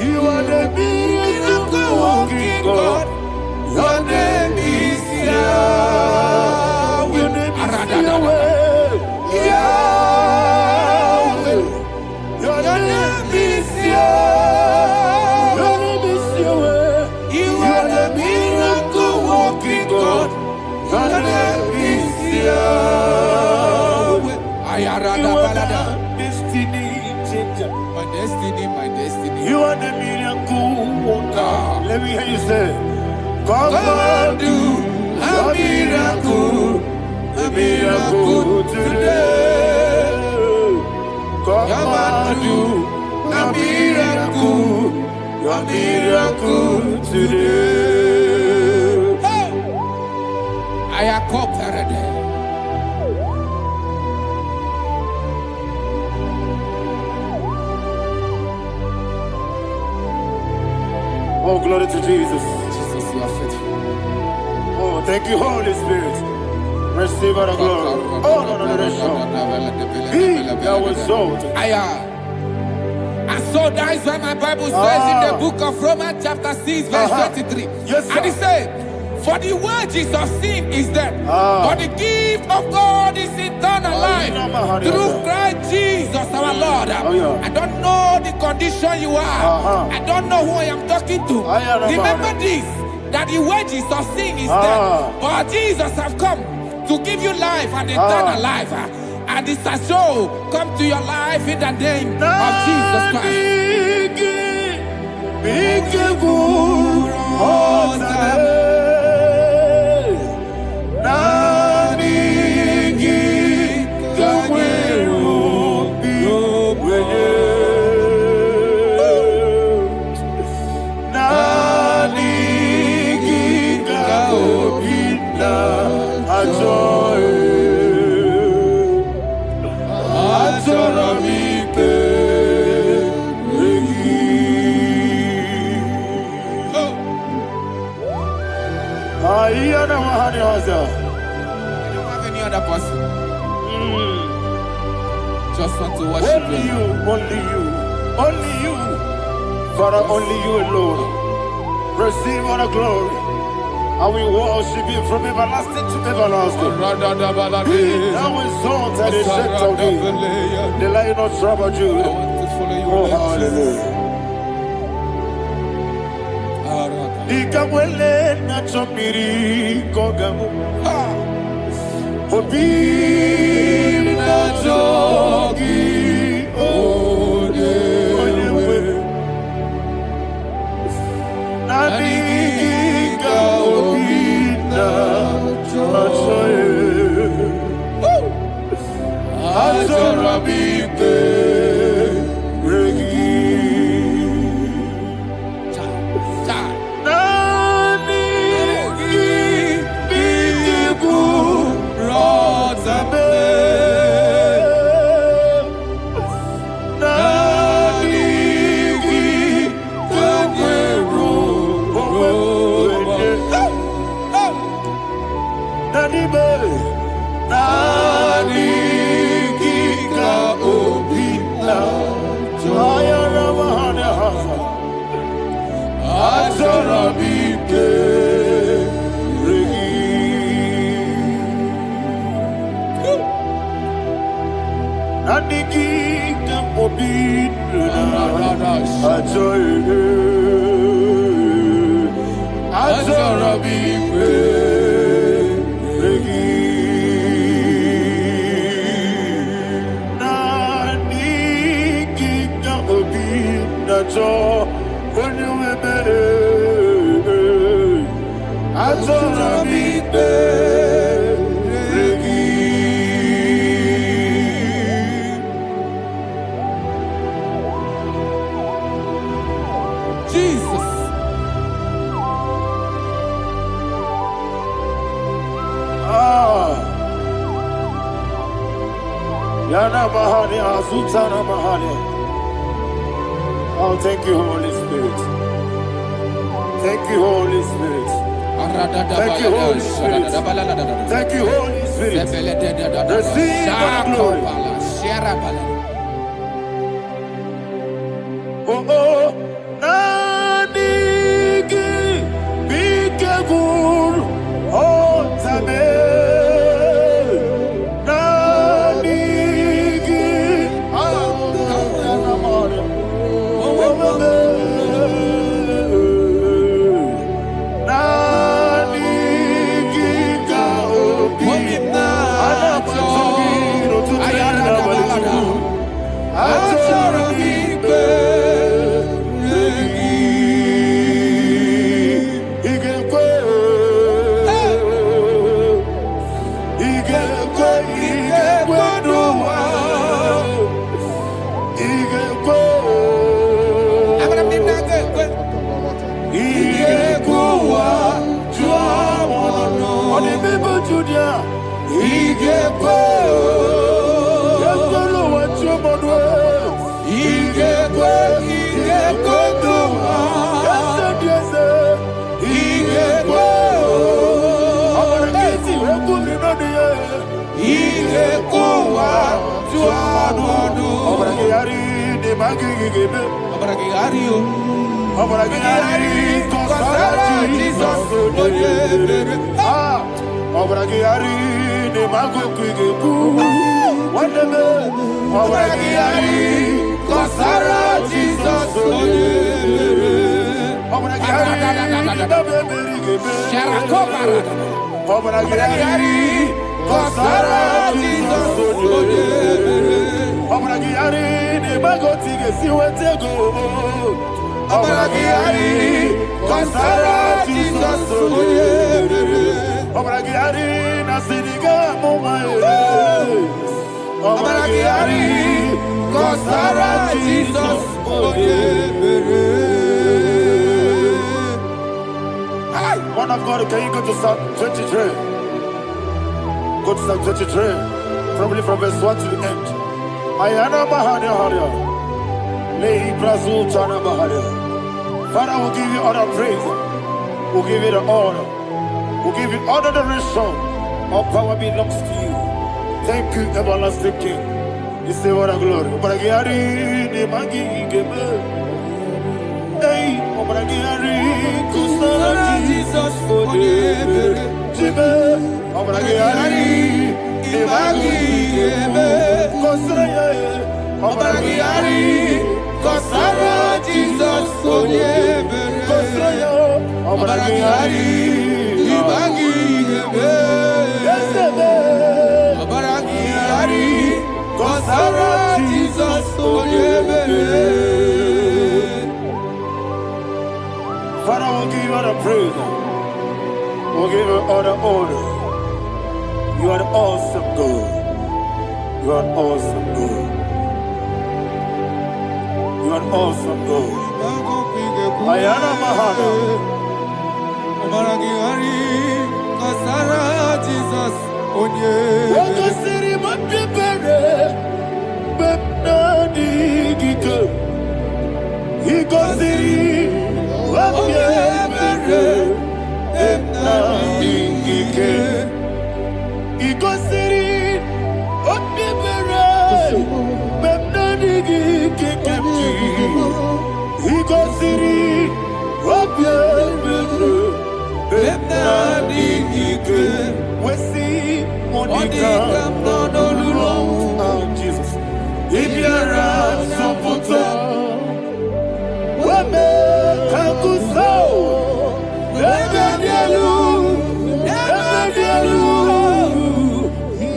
You are the miracle working God. Your name is Yahweh. Your name is Yahweh. Yahweh. Your name is Yahweh. Your name is Yahweh. You are the miracle working God. Your name is Yahweh. You are the destiny changer. My destiny, my destiny. You are the miracle worker. Let me hear you say, come and do a miracle today. Come and do a miracle today. I am cooperative. Oh, glory to Jesus. Jesus, you are faithful. Oh, thank you, Holy Spirit. Receive our glory. Oh, no, He that was exalted. And so that is why my Bible says in the book of Romans chapter 6 verse 23. Yes, sir. And it says, for the wages of sin is death, but the gift of God is eternal life through Christ Jesus our Lord. I don't know the condition you are. I don't know who I am talking to. Remember this, that the wages of sin is death, but Jesus have come to give you life and eternal life. And this has so come to your life in the name of Jesus Christ. I don't have any other person. Just want to worship only you, only you, only you. Father, only you alone. Receive all the glory. And we worship you from everlasting to everlasting. Be thou exalted and set of thee, the Lion of tribe of Judah. Oh, hallelujah. Ikamwele na chomiri kogamu. Obi na jogi ode. Azorabike Regi Nani Biku Rotabe Nani Nani Nani Kika Obina Ayana Mahana Hasa Azorabike Regi Nani Kika Obina Azorabike when you were I told her Jesus. Yana Mahani Azutana Mahani. Oh, thank you, Holy Spirit. Thank you, Holy Spirit. Thank you, Holy Spirit. Thank you, Holy Spirit. Receive the glory. Oh, oh, Nanigi, be careful. Oh, Tame. One of God, can you go to Psalm 23? Go to Psalm 23, probably from verse 1 to the end. Ayana Mahania Haria. Lei Brazil Chana Mahania. Father, we'll give you all the praise. We'll give you the honor. We'll give you all the adoration. All power belongs to you. Thank you, everlasting King. You say what a glory. Obragiari, ne magi gebe. Hey, Obragiari, Kusara Jesus for the Jibe. Obragiari, ne magi gebe. Kusara, Obragiari, Kusara Jesus for the Kusara, Obragiari, ne magi gebe. Obragiari. Kusara Jesus Father, we'll give you all the praise. We'll give you all the honor. You are the awesome God. You are an awesome God. You are an awesome God. Ayana Mahana. Jesus. Waka siri mapipere. Bepna digike. Iko siri mapipere. Bepna digike. Iko siri mapipere. Bepna digike. Iko siri mapipere. Bepna digike. We see Monica, oh Jesus. If you're a Sopoto, Wame Kakuso, Ebedielu,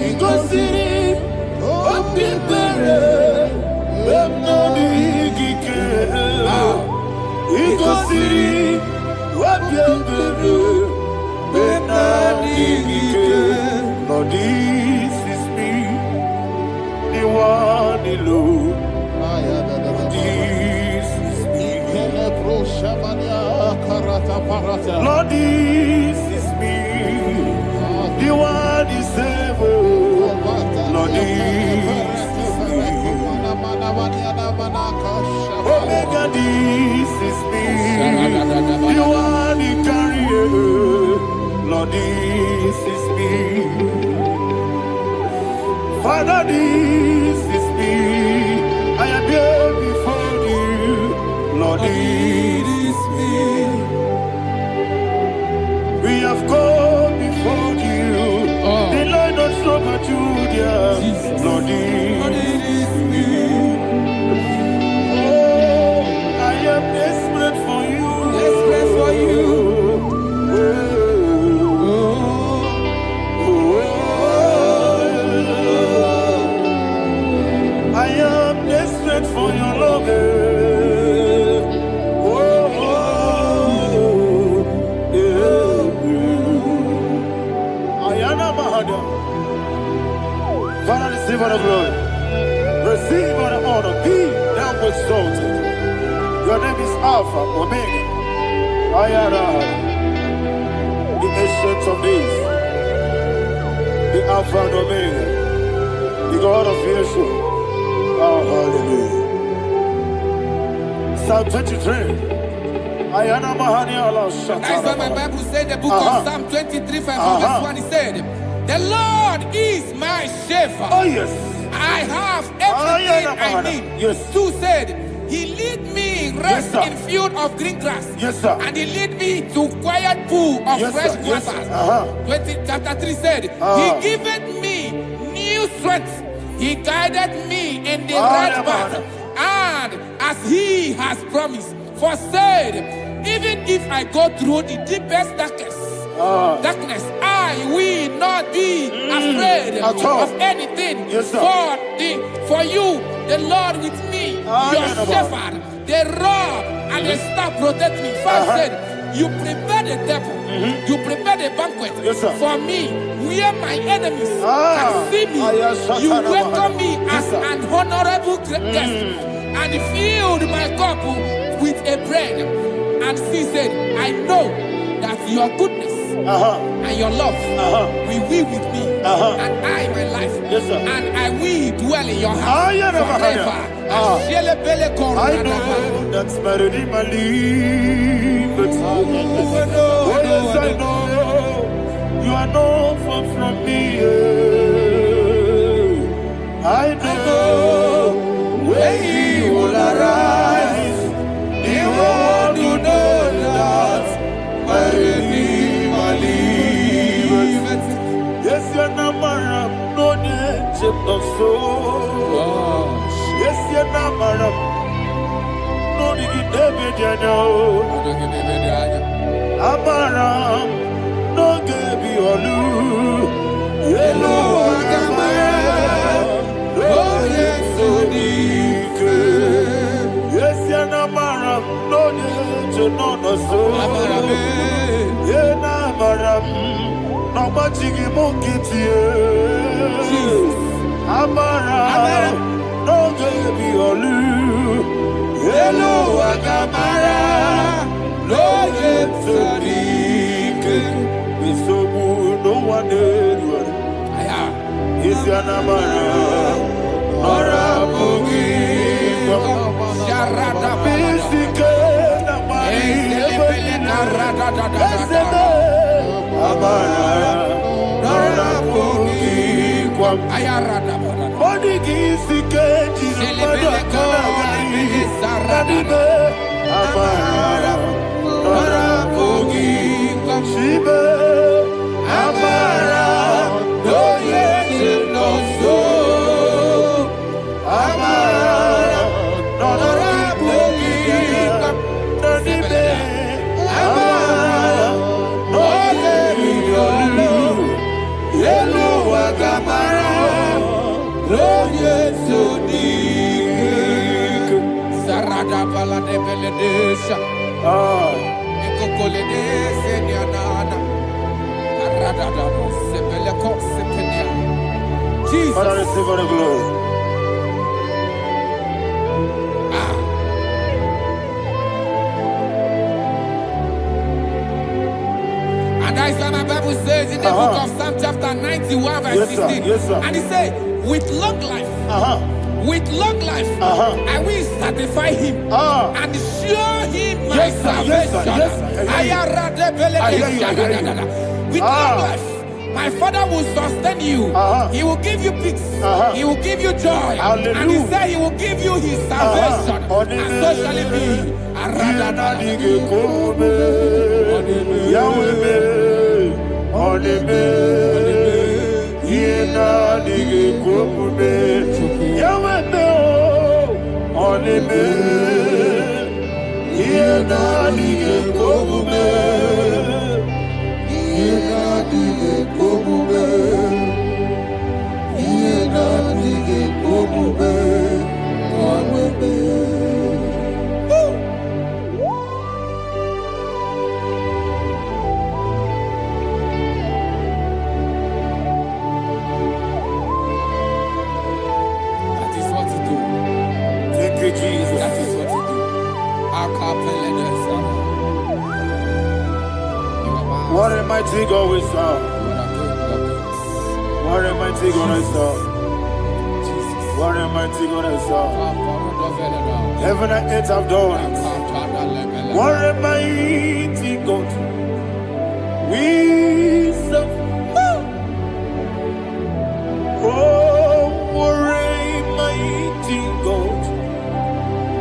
Iko City, Opipere, Bemnodi Gike, Iko City, Opipere. Lord, this is me, the one alone. This is me. Lord, this is me, the one is ever. Lord, this is me. Omega, this is me, the one in carrier. Lord, this is me. Father, this is me. I am here before you. Lord, this is me. We have come before you. The Lord of Summer Judah. Lord, this is me. Oh, I am desperate for you. Desperate for you. For your love, Ayana Mahada. Father, receive all the glory, receive all the honor. Be thou exalted. Your name is Alpha, Omega. Ayana, the ancient of days, the Alpha and Omega, the God of Yeshua. Oh, hallelujah. Psalm 23. Ayana Mahani Allah Shata. That's why my Bible said, the book of Psalm 23, 5 he said, the Lord is my shepherd. Oh, yes. I have everything I need. Yes. 2 said, he lead me rest Yes, in field of green grass. Yes, sir. And he lead me to quiet pool of Yes, fresh sir. Yes, waters. sir. Chapter 3 said, he giveth me new strength. He guided me in the right path, and as he has promised, for said, even if I go through the deepest darkness, I will not be afraid of anything. Yes, sir. For you, the Lord with me, your shepherd, the rod and the staff protect me. First said, you prepare the table, you prepare the banquet for me, where my enemies can see me. You welcome me as an honorable guest, and filled my cup with a bread. And she said, I know that your goodness and your love will be with me, and I, my life, and I will dwell in your house forever. I know that's better than my life. Oh, yes, I know you are not far from me. I know when he will arise, he will know that my Redeemer lives. Yes, you're not married, no need to so. Yes, you're not married, no need to be Amaram, no gebi olu, yelo agamara, oh yes, odike. Yes, yana maram, no yejo no so. Yena maram, no machigi mukiti. Amara, no baby olu. Hello, Agamara, no Yepsodik. Misobu, no one did. Is your Namara, Ora Bogi, Sharada Pisike, Amara, Ora Bogi, Ayarada, Bodigi, Amara, Ora Bogi, Shibe, Amara, no yes, no so, Amara, Ora Bogi, Nonibe, Amara, no yelu, yelu Agamara, no yesu dik, Sarada Bala de Beledesha, Ekokole de Seniana, Arada Sebeleko Sepenia. Jesus, Father, receive all the glory. And that is what my Bible says in the book of Psalm chapter 91 verse 16. Yes, sir. And he said, with long life, with long life, I will satisfy him and show him my salvation. With long life, my Father will sustain you. He will give you peace. He will give you joy. Hallelujah. And he said he will give you his salvation. And so shall it be. What a mighty God we serve. What a mighty God I serve. What a mighty God I serve. Heaven and earth have done it. What a mighty God we serve. Oh, what a mighty God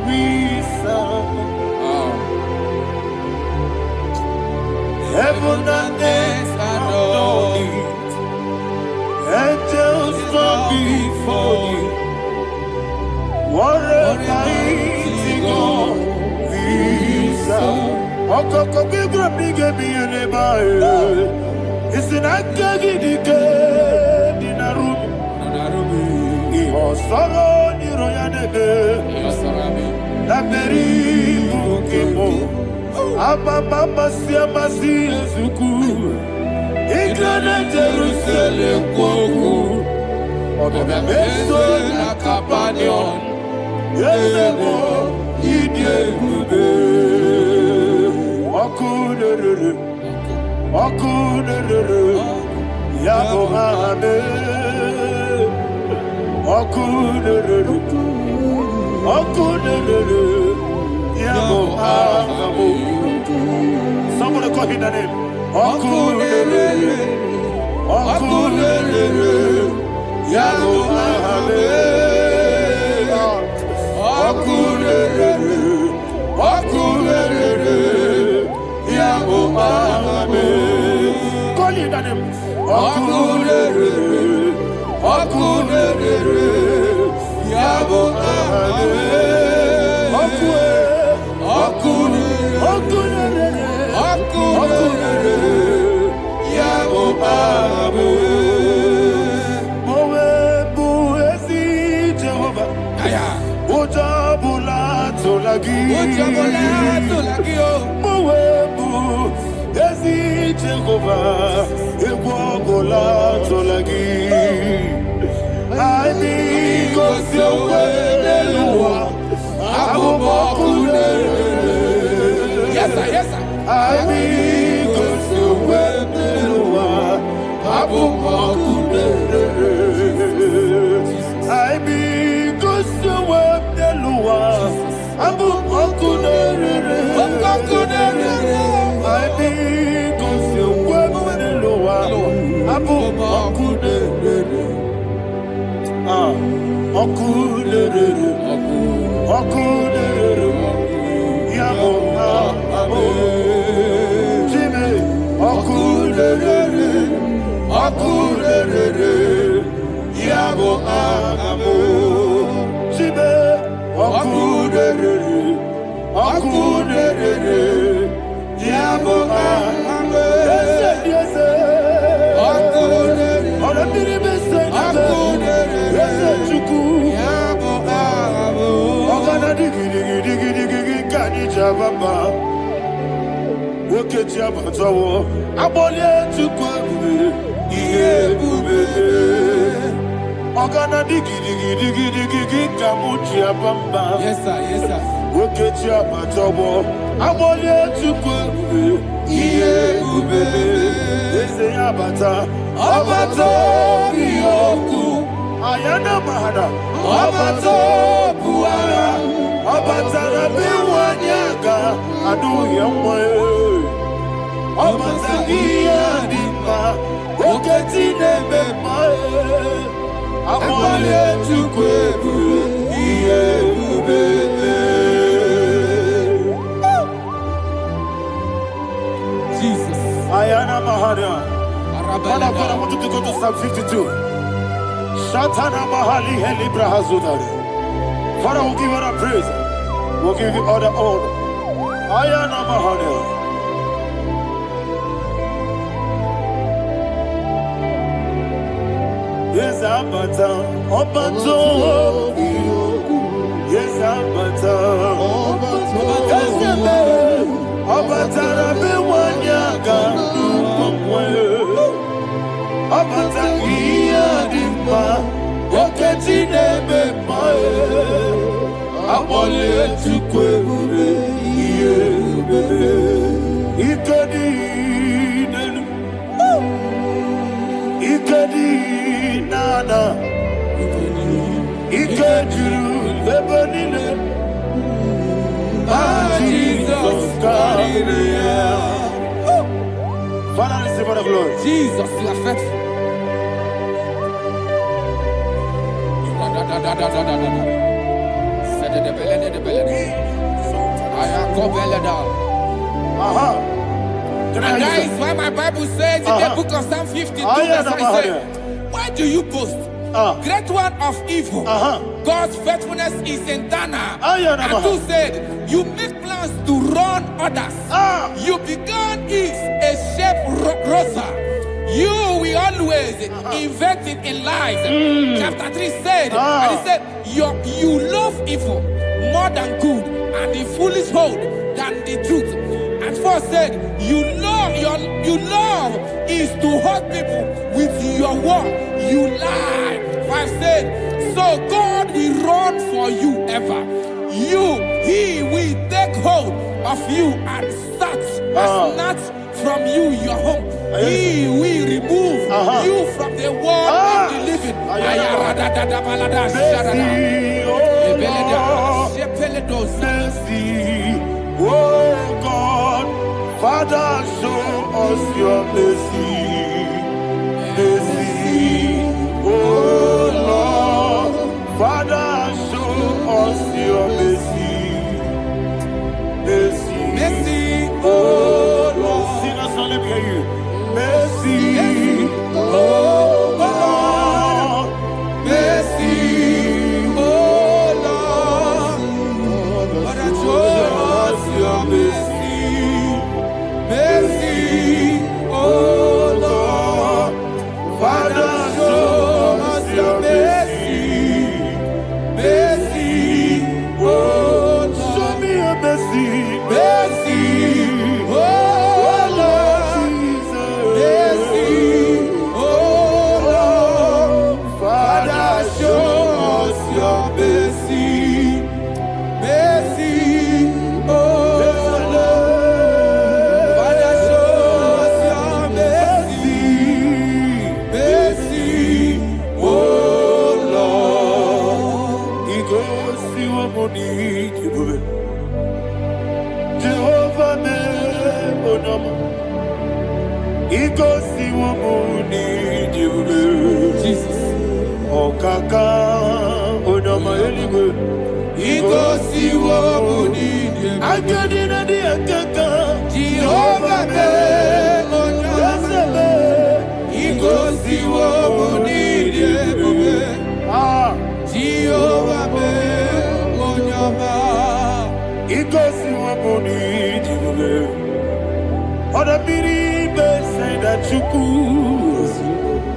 we serve. Heaven and earth adore it. Angels bow before you. What a mighty God we serve. Okoko bigro bige biene bae. Isinaka gidike dinarubi. Iho soro ni royanebe. La peri bukebo. Ababa siama si ezuku. Igrana Jerusalem kwoku. Obe meso na kapanion. Yesebo idie gube. Okunere. Yabo hame. Okunere. Yabo hame. Somebody call him the name. Okunere. Yabo hame. Okunere. Yabo hame. Call him the name. Okunere. Yabo hame. I Yes, sir. Yes, sir. Yes, sir. Yes, sir. Ayana mahada, abato buara, abatara biwanyaga, adu yamwe, abatagia dimba, oketi nebe mae, amale tukwebu, iye ubebe. Jesus. Ayana mahada. Father, I want you to go to Psalm 52. Shatana Mahali Heli Brahazudari. Father, we'll give you all the praise. We'll give you all the honor. Ayana Mahali. Yes, Abata. Obato. Yes, Abata. Obato. Abata Rabi Wanyaga. Abata iya dimba, oketi nebe mae, abole tukweure iye ubebe, ikedi nenu, ikedi nana, ikediru lebanine, Jesus God. Father, receive all the glory. Jesus, you are faithful. And that is why my Bible says in the book of Psalm 52, verse 9, why do you boast? Great one of evil. God's faithfulness is eternal. And who said, you make plans to run others. You began is a shape rosa. You will always invent it in lies. Chapter 3 said, and he said, you love evil more than good, and the foolish hold than the truth. And 4 said, you love is to hurt people with your word. You lie. 5 said, so God will run for you ever. He will take hold of you and snatch from you your home. He will remove you from the world of the living. Oh God, Father, show us your mercy. Mercy, oh Lord, Father, show us your mercy. Mercy, mercy, oh Lord. Sing us all, let me hear you. Mercy, oh Lord. Mercy, oh Lord. Father, show us your mercy. Mercy, oh Lord. Father, show us your mercy. Mercy, oh Lord. Show me your mercy. Mercy, oh Lord. Jesus. Mercy, oh Igosi wamuni diwe. Jesus. Okaka onama eligwe. Igosi wamuni diwe. Akadina di akaka. Jehovah be onyama. Igosi wamuni diwe. Jehovah be onyama. Igosi wamuni diwe. Oda biri be say that you could.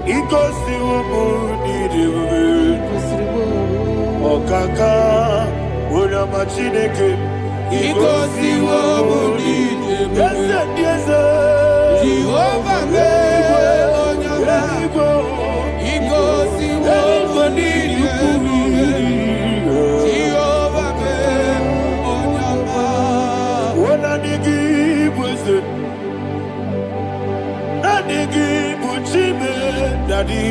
Igosi wamuni diwe. Okaka onama chineke. Igosi wamuni diwe. Yes, Jehovah be onyama. Igosi wamuni diwe. Jehovah be onyama. Ona digi bweze, na digi buchime dadi,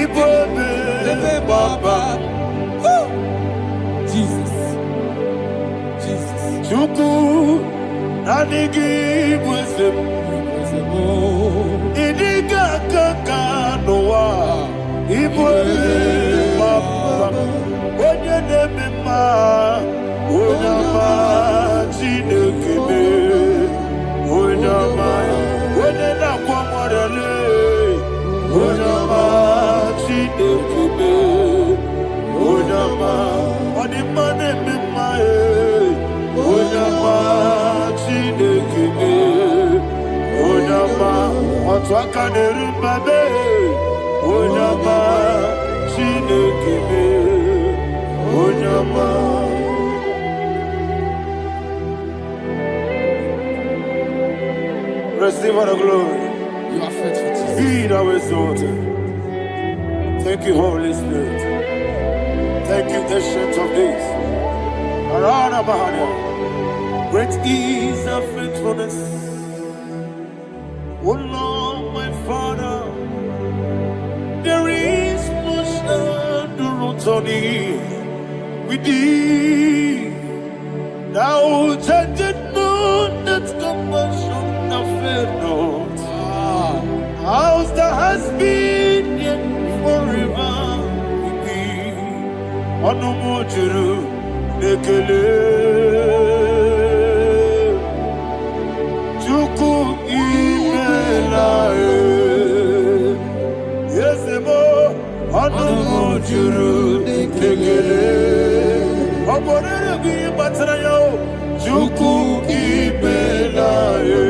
ibobe baba. Jesus. Jesus. Chuku, na digi bweze, idiga kaka noa, ibobe baba. Onye nebe ma, onyama chinekebe, onyama, onye na kwa mwarele, onyama chinekebe, onyama, onima nebe ma onyama chinekebe, onyama, otwaka nerumbabe, onyama chinekebe, onyama. Receive all the glory. You are faithful, Jesus. Be thou exalted. Thank you, Holy Spirit. Thank you, Ancient of Days. Arana Bahania. Great is thy faithfulness. O Lord, my Father, there is much endurance on thee. With thee, thou changest not that compassion of faith not. House that has been yet forever with thee. Anumujuru nekele. Chuku imelae. Yesemo anumujuru nekele. Oborere gi batara yo. Chuku imelae.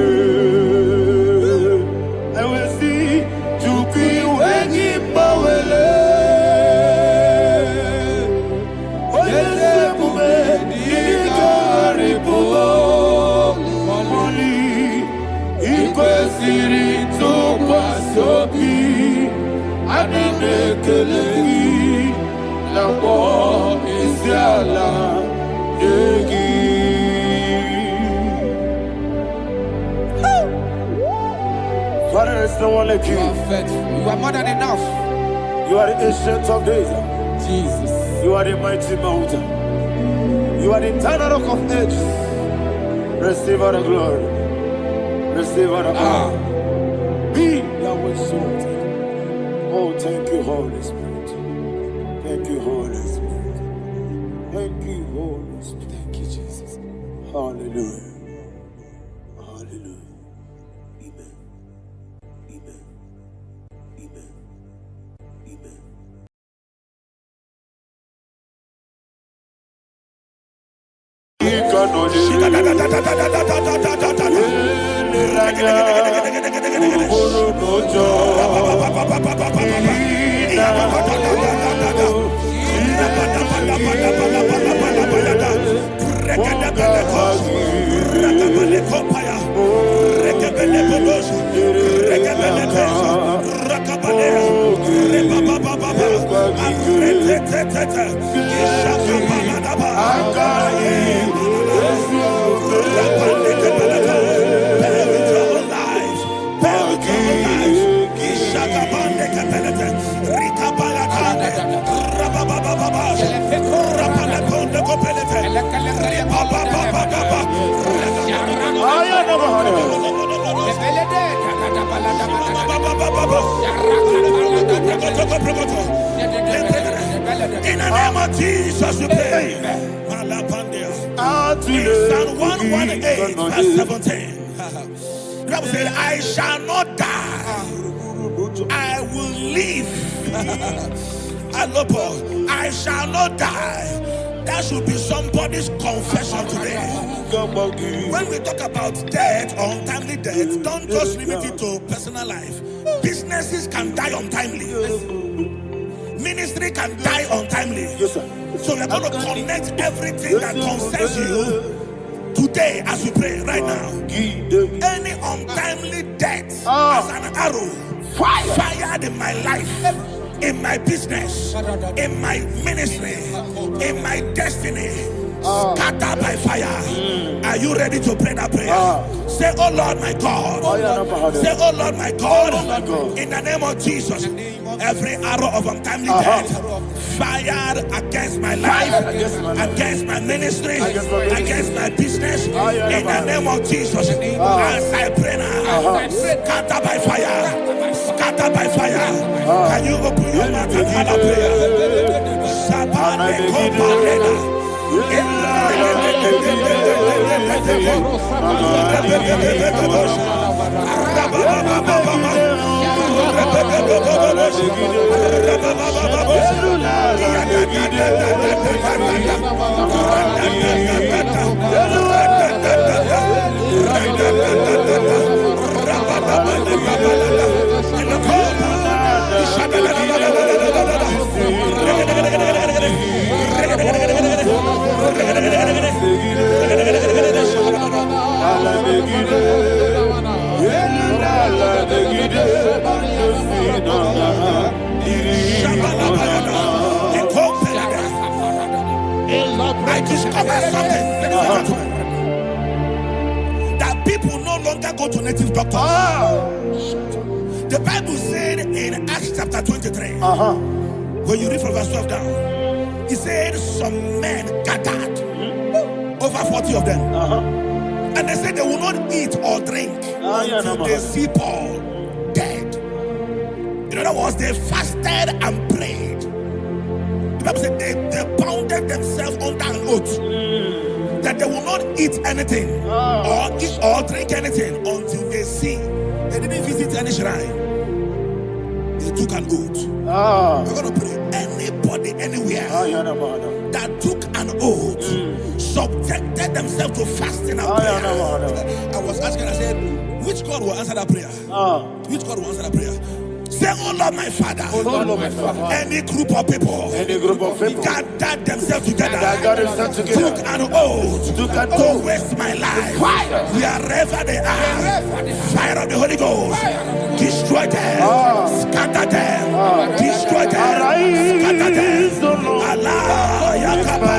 Father, there's no one like you. You are faithful. You are more than enough. You are the Ancient of Days. Jesus. You are the mighty mountain. You are the eternal rock of ages. Receive all the glory. Receive all the honor. Be thou exalted. Oh, thank you, Holy Spirit. Thank you, Holy Spirit. Thank you, Holy Spirit. Thank you, Jesus. Hallelujah. Hallelujah. Amen. Amen. Amen. Amen. of Jesus we pray. In Psalm 118 verse 17. The Bible said, I shall not die, I will live. I shall not die. That should be somebody's confession today. When we talk about death or untimely death, don't just limit it to personal life. Businesses can die untimely. Ministry can die untimely. So we're going to connect everything that concerns you today as we pray right now. Any untimely death as an arrow fired in my life, in my business, in my ministry, in my destiny, scattered by fire. Are you ready to pray that prayer? Say, oh Lord my God. Say, oh Lord my God. In the name of Jesus, every arrow of untimely death fired against my life, against my ministry, against my business, in the name of Jesus, as I pray now, scattered by fire, scattered by fire. Can you open your mouth and have a prayer? I discovered something that people no longer go to native doctors. The Bible said in Acts chapter 23, when you read from verse 12 down, it said some men gathered, over 40 of them, and they said they will not eat or drink until they see Paul dead. In other words, they fasted and prayed. The Bible said they bounded themselves under an oath that they will not eat anything or drink anything until they see. They didn't visit any shrine. They took an oath. We're going to pray. Anybody, anywhere that took an oath, subjected themselves to fasting and prayer. I was asking, I said, which God will answer that prayer? Which God will answer that prayer? Say, oh Lord my Father, any group of people gathered themselves together, took an oath to waste my life. Wherever they are, fire of the Holy Ghost, destroy them, scatter them, destroy them, scatter them. Allah, Yakaba,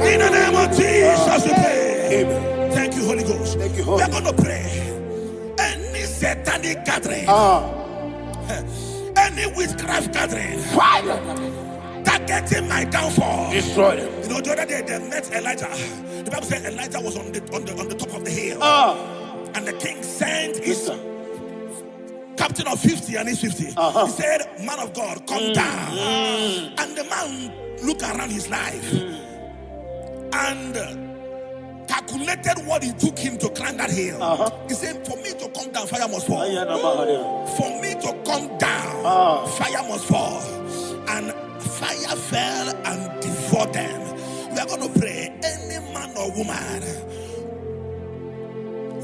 In the name of Jesus, we pray. Thank you, Holy Ghost. Thank you, Holy. We're going to pray. Any satanic gathering, any witchcraft gathering, targeting my downfall, destroy them. You know, the other day they met Elijah. The Bible said Elijah was on the top of the hill, and the king sent his captain of 50 and his 50. He said, man of God, come down. And the man looked around his life and calculated what it took him to climb that hill. He said, for me to come down, fire must fall. For me to come down, fire must fall. and fire fell and devoured them. We are going to pray. Any man or woman,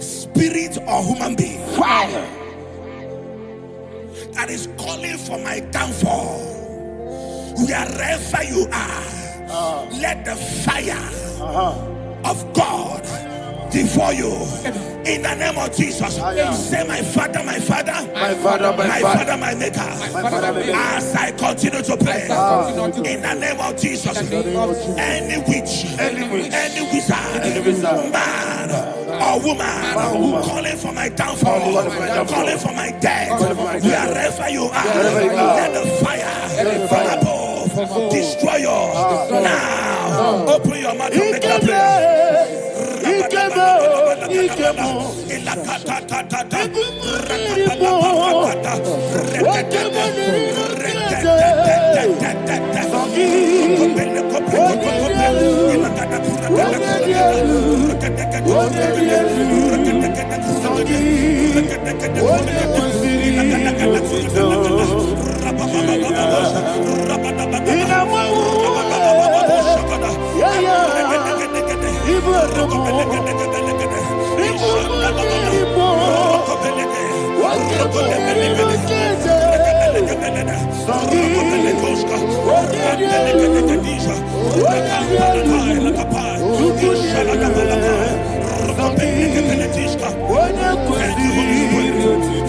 spirit or human being, Fire. that is calling for my downfall, wherever you are, let the fire of God devour you in the name of Jesus. Say, my father, my father, My father, my father, my maker. As I continue to pray in the name of Jesus, any witch, any wizard, man or woman calling for my downfall, calling for my death, wherever you are, let the fire from above destroy you now. Open your mouth and make that prayer.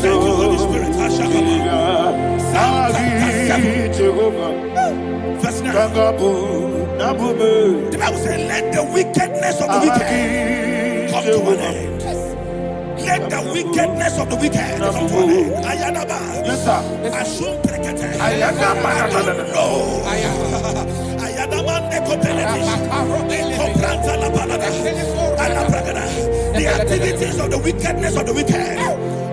Holy Spirit. Verse 9. The Bible says, let the wickedness of the wicked come to an end. Let the wickedness of the wicked come to an end. Ayadaba. Yes, sir. Assume prekete. Ayadaba. No. Ayadaba nekopeletis. Nekopranta la balada. Alabragada. The activities of the wickedness of the wicked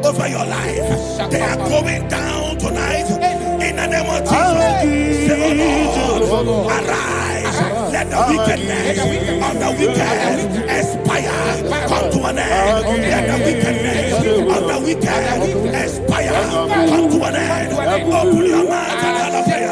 over your life, they are going down tonight in the name of Jesus. Say, oh Lord, arise. Let the wickedness of the wicked expire, come to an end. Let the wickedness of the wicked expire, come to an end. Open your mouth and have a prayer.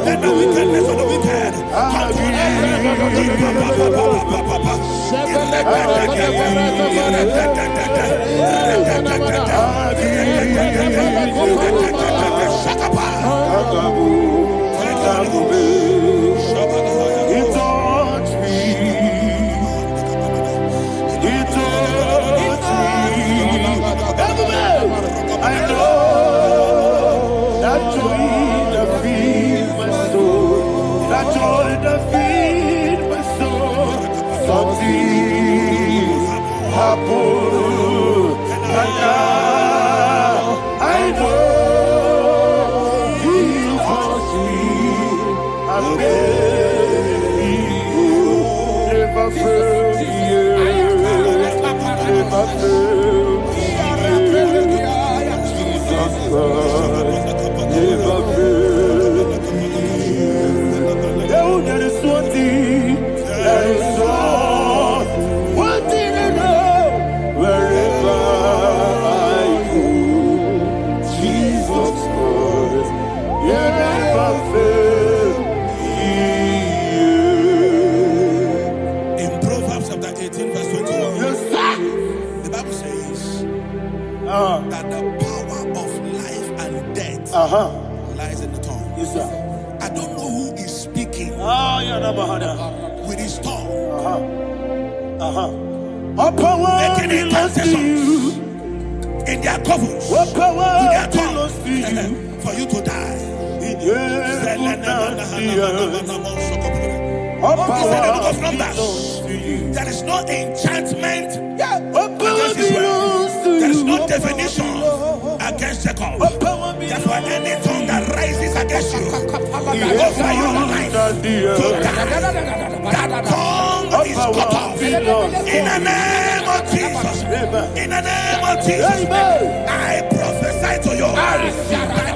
Let the wickedness of the wicked come to an that the power of life and death lies in the tongue. Yes, sir. I don't know who is speaking with his tongue, making incantations in their covens, with their tongue, for you to die. He said in the book of Numbers, there is no enchantment against Israel. There is no definition against Jacob. Therefore, any tongue that rises against you over your life, that tongue is cut off. In the name of Jesus. In the name of Jesus. I prophesy to you by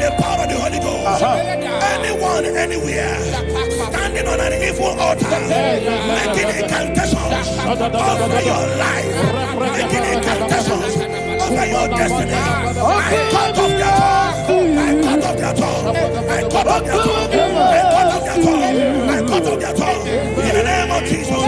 the power of the Holy Ghost. Anyone, anywhere, standing on an evil altar, making incantations over your life, making incantations over your destiny, I cut off their tongue. I cut off their tongue. I cut off their tongue. I cut off their tongue. I cut off their tongue. In the name of Jesus.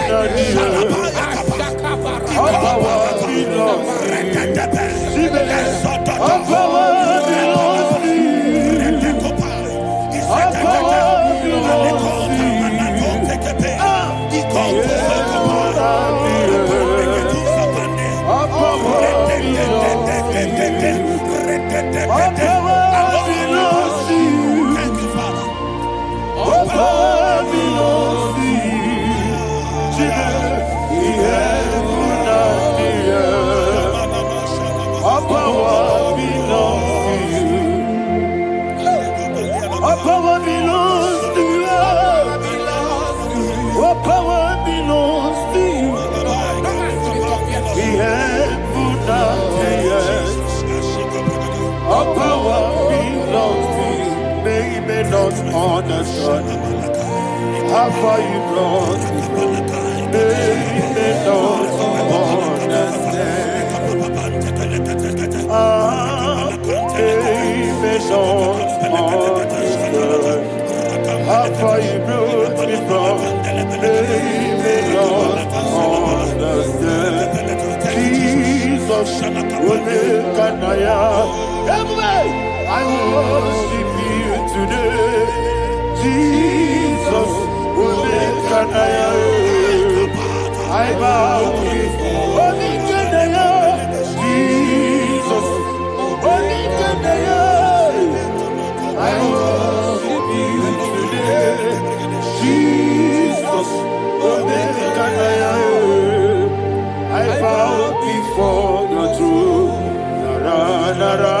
Understand how far you brought me from. They don't understand. They don't understand how far you brought me from. They don't understand. Jesus, will make an I worship you today. Jesus, will make an I bow before Jesus, I worship you today. Jesus, will make an I bow before your throne. Nara, nara.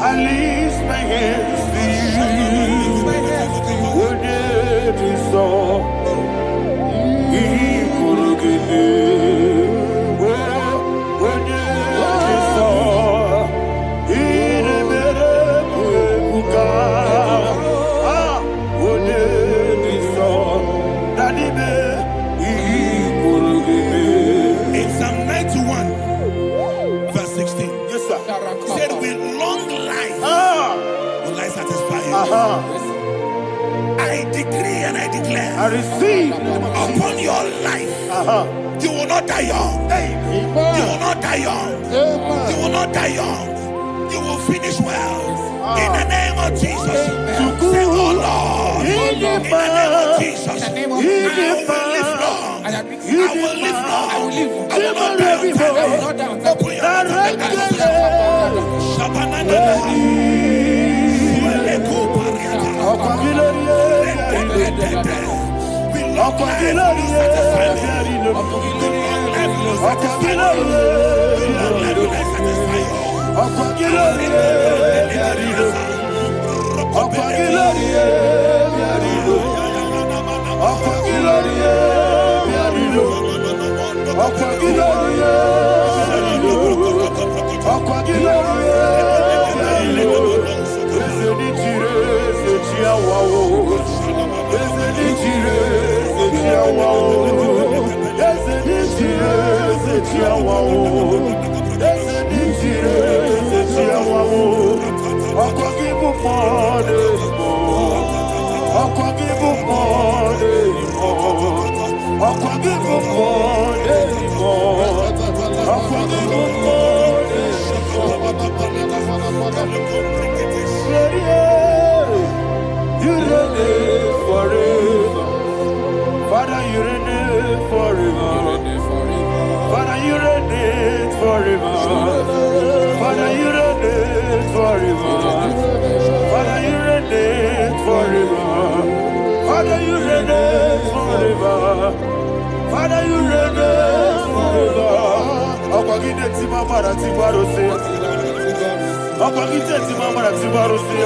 I lift my hands to you. When it is all, he could give me. When it is all, he never could. When it is all, that he could give me. In Psalm 91, verse 16. Yes, sir. Said with long life will I satisfy you. I decree and I declare, I receive upon your life, you will not die young. You will not die young. You will not die young. You will finish well. In the name of Jesus. Say, oh Lord, in the name of Jesus, I will live long. I will live long. I will not die on time. Open your You reign forever. Father, you reign forever. Father, you reign forever. Father, you reign forever. Father, you reign forever. Father, you reign forever. Father, you reign forever. Akwagide timamara tibarose. Akwagide timamara tibarose.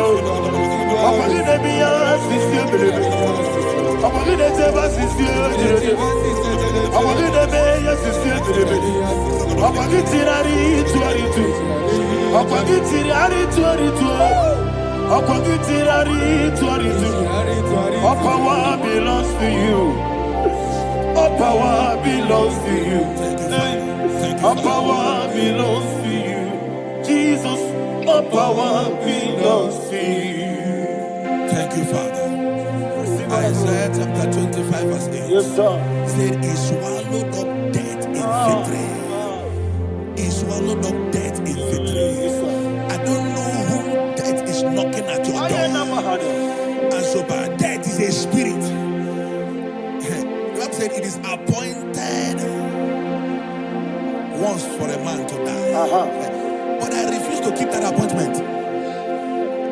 Akwagide biya sisi belebe. Akwagide teba sisi belebe. Akwagide beya sisi belebe. Akwagide tirari tuaritu. Akwagide tirari tuaritu. Akwagide tirari tuaritu. All power belongs to you. All power belongs to you. All power belongs to you. Jesus, all power belongs to you. Thank you, Father. Isaiah chapter 25 verse 8. Yes, sir. Said he swallowed up death in victory. He swallowed up death in victory. I don't know who death is knocking at your door. And so but death is a spirit. God said it is appointed once for a man to die. But I refuse to keep that appointment.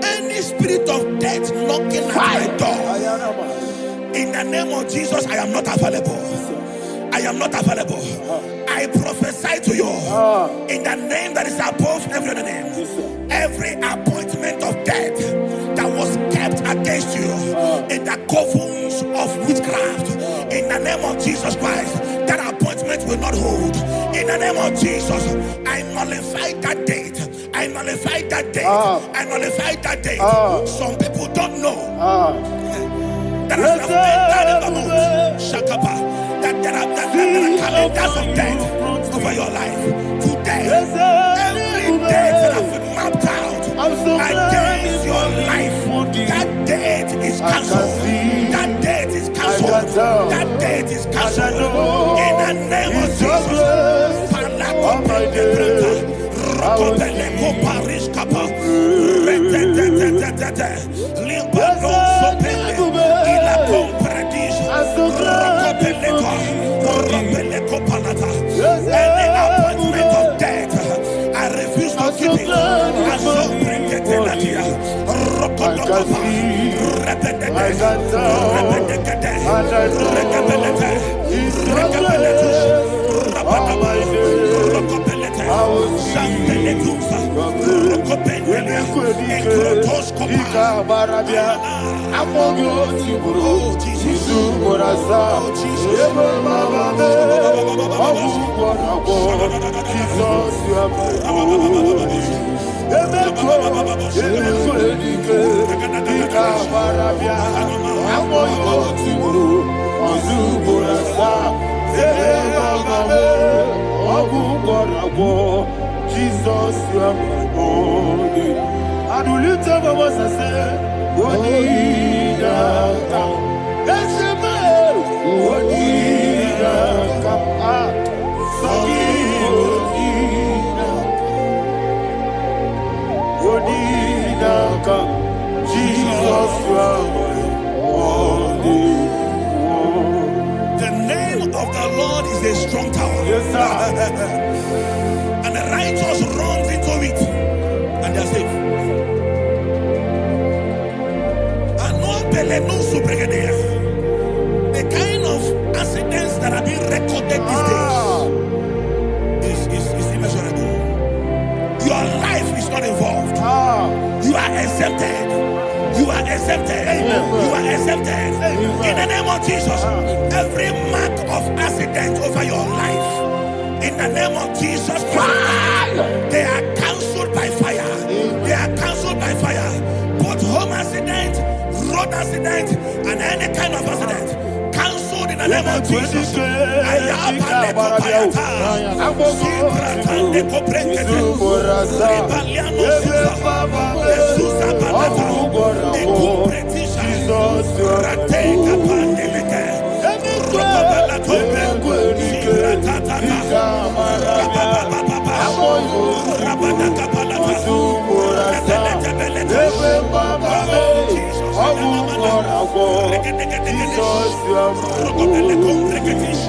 Any spirit of death knocking at my door, in the name of Jesus, I am not available. I am not available. I prophesy to you in the name that is above every other name. Every appointment of death that was kept against you in the covens of witchcraft, in the name of Jesus Christ, that appointment will not hold. In the name of Jesus, I nullify that date. I nullify that date. I nullify that date. Some people don't know that as of Shakapa, that there are calendars of death over your life. Today, every date that has been mapped out against your life, that date is cancelled. That date is cancelled. That date is cancelled. In the name of Jesus. Any appointment of death, I refuse to keep it. I so bring it in the year. Jesus, you are my holy. And will you tell me what I say? Odinaka, Eshema, Odinaka, Sagi, Odinaka, Jesus, you are my holy. The name of the Lord is a strong tower. Yes, sir. And the righteous runs into it, and they are safe. The kind of accidents that are being recorded these days is immeasurable. Your life is not involved. You are exempted. You are exempted. You are exempted. In the name of Jesus, every mark of accident over your life, in the name of Jesus Christ, they are cancelled by fire. They are cancelled by fire. Both home accident, road accident, and any kind of accident, cancelled in the name of Jesus. Rateka pandeleke. Rokobala tope. Sibratatata. Rababababa. Rabadaka palata. Rebelete. Rokobele kompreketis.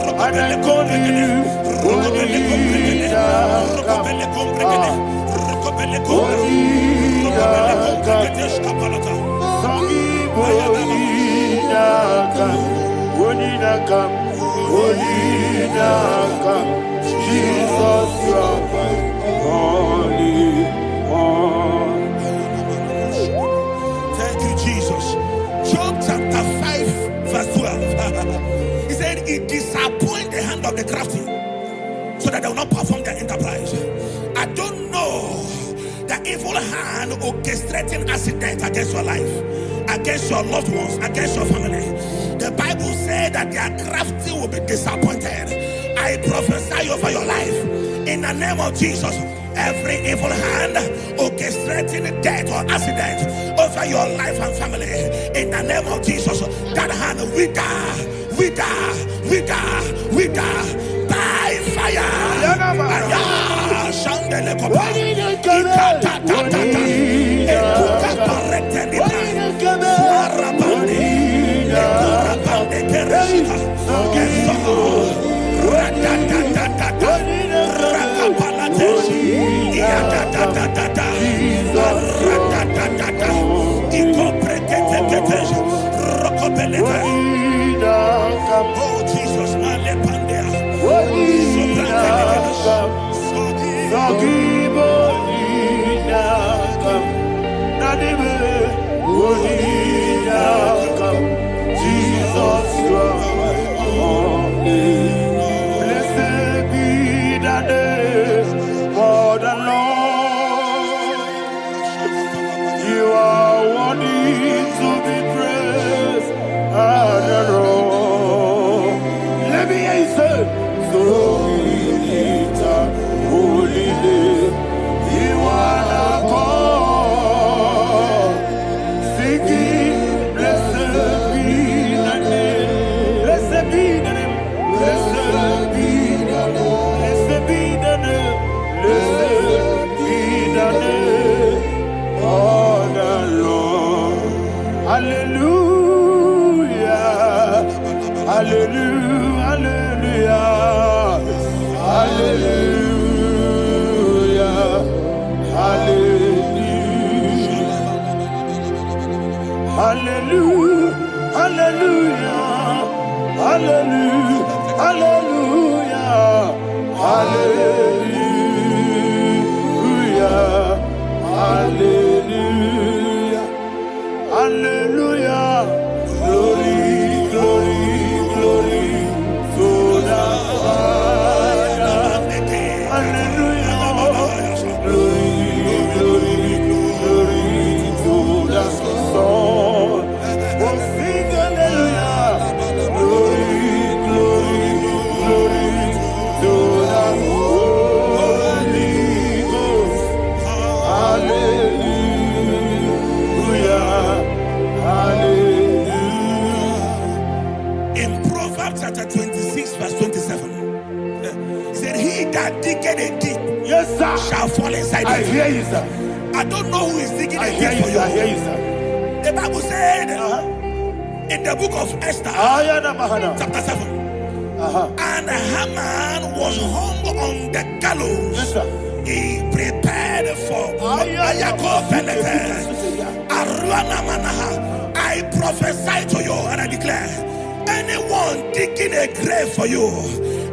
Rokobele kompreketis. Rokobele kompreketis. Rokobele kompreketis. Rokobele kompreketis. Kapalata. Jesus, you are holy. Thank you, Jesus. Job chapter 5, verse 12. He said, it disappoints the hand of the crafty so that they will not perform their enterprise. I don't know the evil hand orchestrating accident against your life, against your loved ones, against your family. The Bible said that their crafty will be disappointed. I prophesy over your life in the name of Jesus. Every evil hand orchestrating death or accident over your life and family, in the name of Jesus, that hand wither by fire. Shandele kopa. Oh Jesus, Jesus, you are holy. Blessed be the name of the Lord. You are worthy to be praised and adored. Let me hear you say, so we lift up holy name. You are the God. Singing, blessed be the name. Blessed be the name. Blessed be the name. Blessed be the name. Blessed be the name of the Lord. Hallelujah. Hallelujah. Hallelujah. Hallelujah. Hallelujah. Hallelujah. Hallelujah. Hallelujah. Hallelujah. Hallelujah. Hallelujah. Glory, glory, glory to the Father. Hallelujah. Glory, glory, glory to the Son. Oh, sing hallelujah. Glory, glory, glory to the Holy Ghost. Hallelujah. Hallelujah. in Proverbs chapter 26, verse 27, he said, he that diggeth a deep, Yes, sir. shall fall inside I it. hear you, sir. I don't know who is digging I a hear deep you, for sir. I hear you. you, sir. The Bible said in the book of Esther, chapter 7, and Haman was hung on the gallows. Yes, sir. He prepared for I prophesy to you and I declare, anyone digging a grave for you,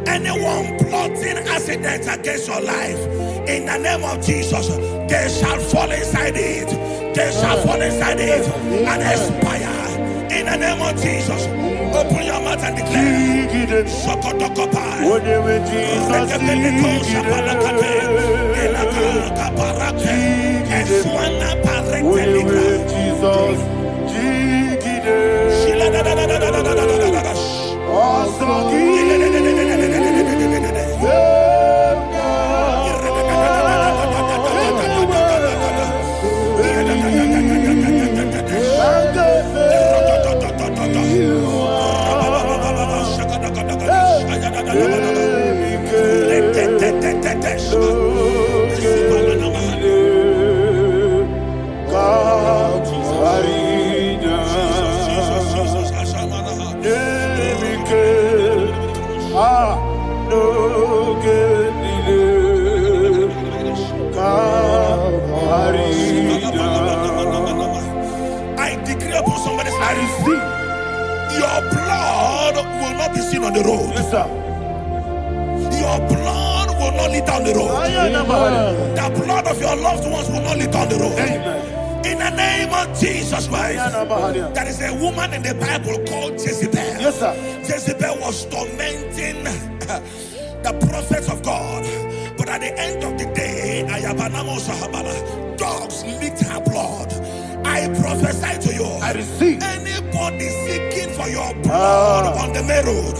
anyone plotting accidents against your life, in the name of Jesus, they shall fall inside it. They shall fall inside it and expire. In the name of Jesus, open your mouth and declare. Shokotokopai. receive. Your blood will not be seen on the road. Yes, sir. Your blood will not lead down the road. The blood of your loved ones will not lead down the road. Amen. In the name of Jesus Christ. There is a woman in the Bible called Jezebel. Yes, sir. Jezebel was tormenting the prophets of God. But at the end of the day, dogs licked her blood. I prophesy to you. I receive. Anybody seeking for your blood on the main road,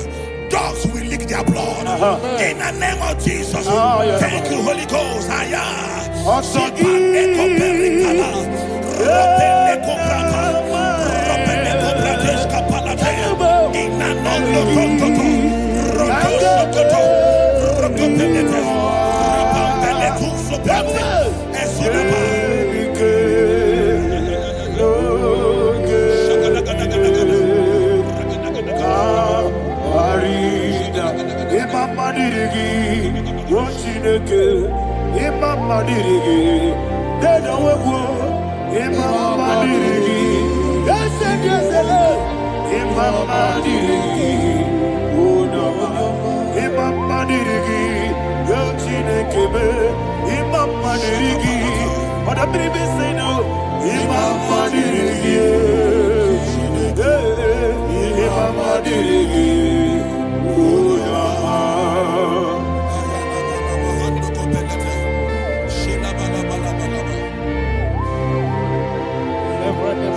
dogs will lick their blood. In the name of Jesus. Thank you, Holy Ghost.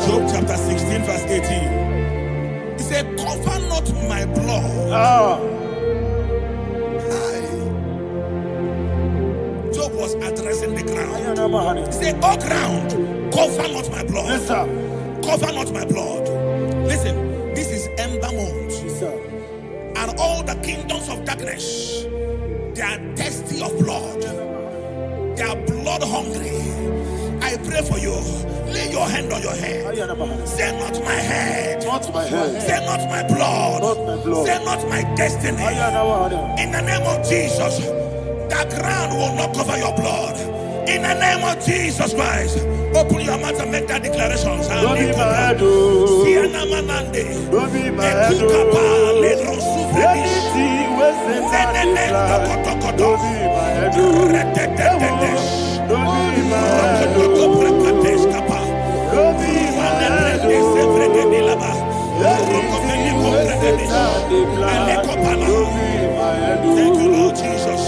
Job chapter 16 verse 18. He said, cover not my blood. Job was addressing the ground. He said, oh ground, cover not my blood. Yes, sir. Cover not my blood. Listen, this is ember month. Yes, sir. And all the kingdoms of darkness, they are thirsty of blood. They are blood hungry. I pray for you. Lay your hand on your head. Say not my head. Not my head. Say not my blood. Not my blood. Say not my destiny. In the name of Jesus, the ground will not cover your blood. In the name of Jesus Christ, open your mouth and make that declaration. Don't be my head. Don't be my head. Anything was in that decline. Don't be my head. Don't be my head. Don't be my head. Thank you, Lord Jesus.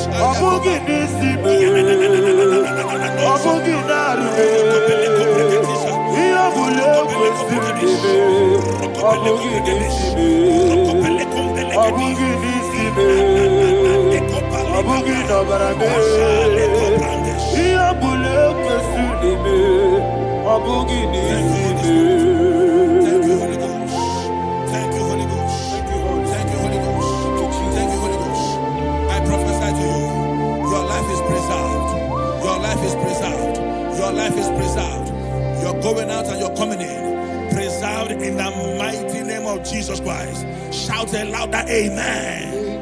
Your life is preserved. You're going out and you're coming in. Preserved in the mighty name of Jesus Christ. Shout a louder amen.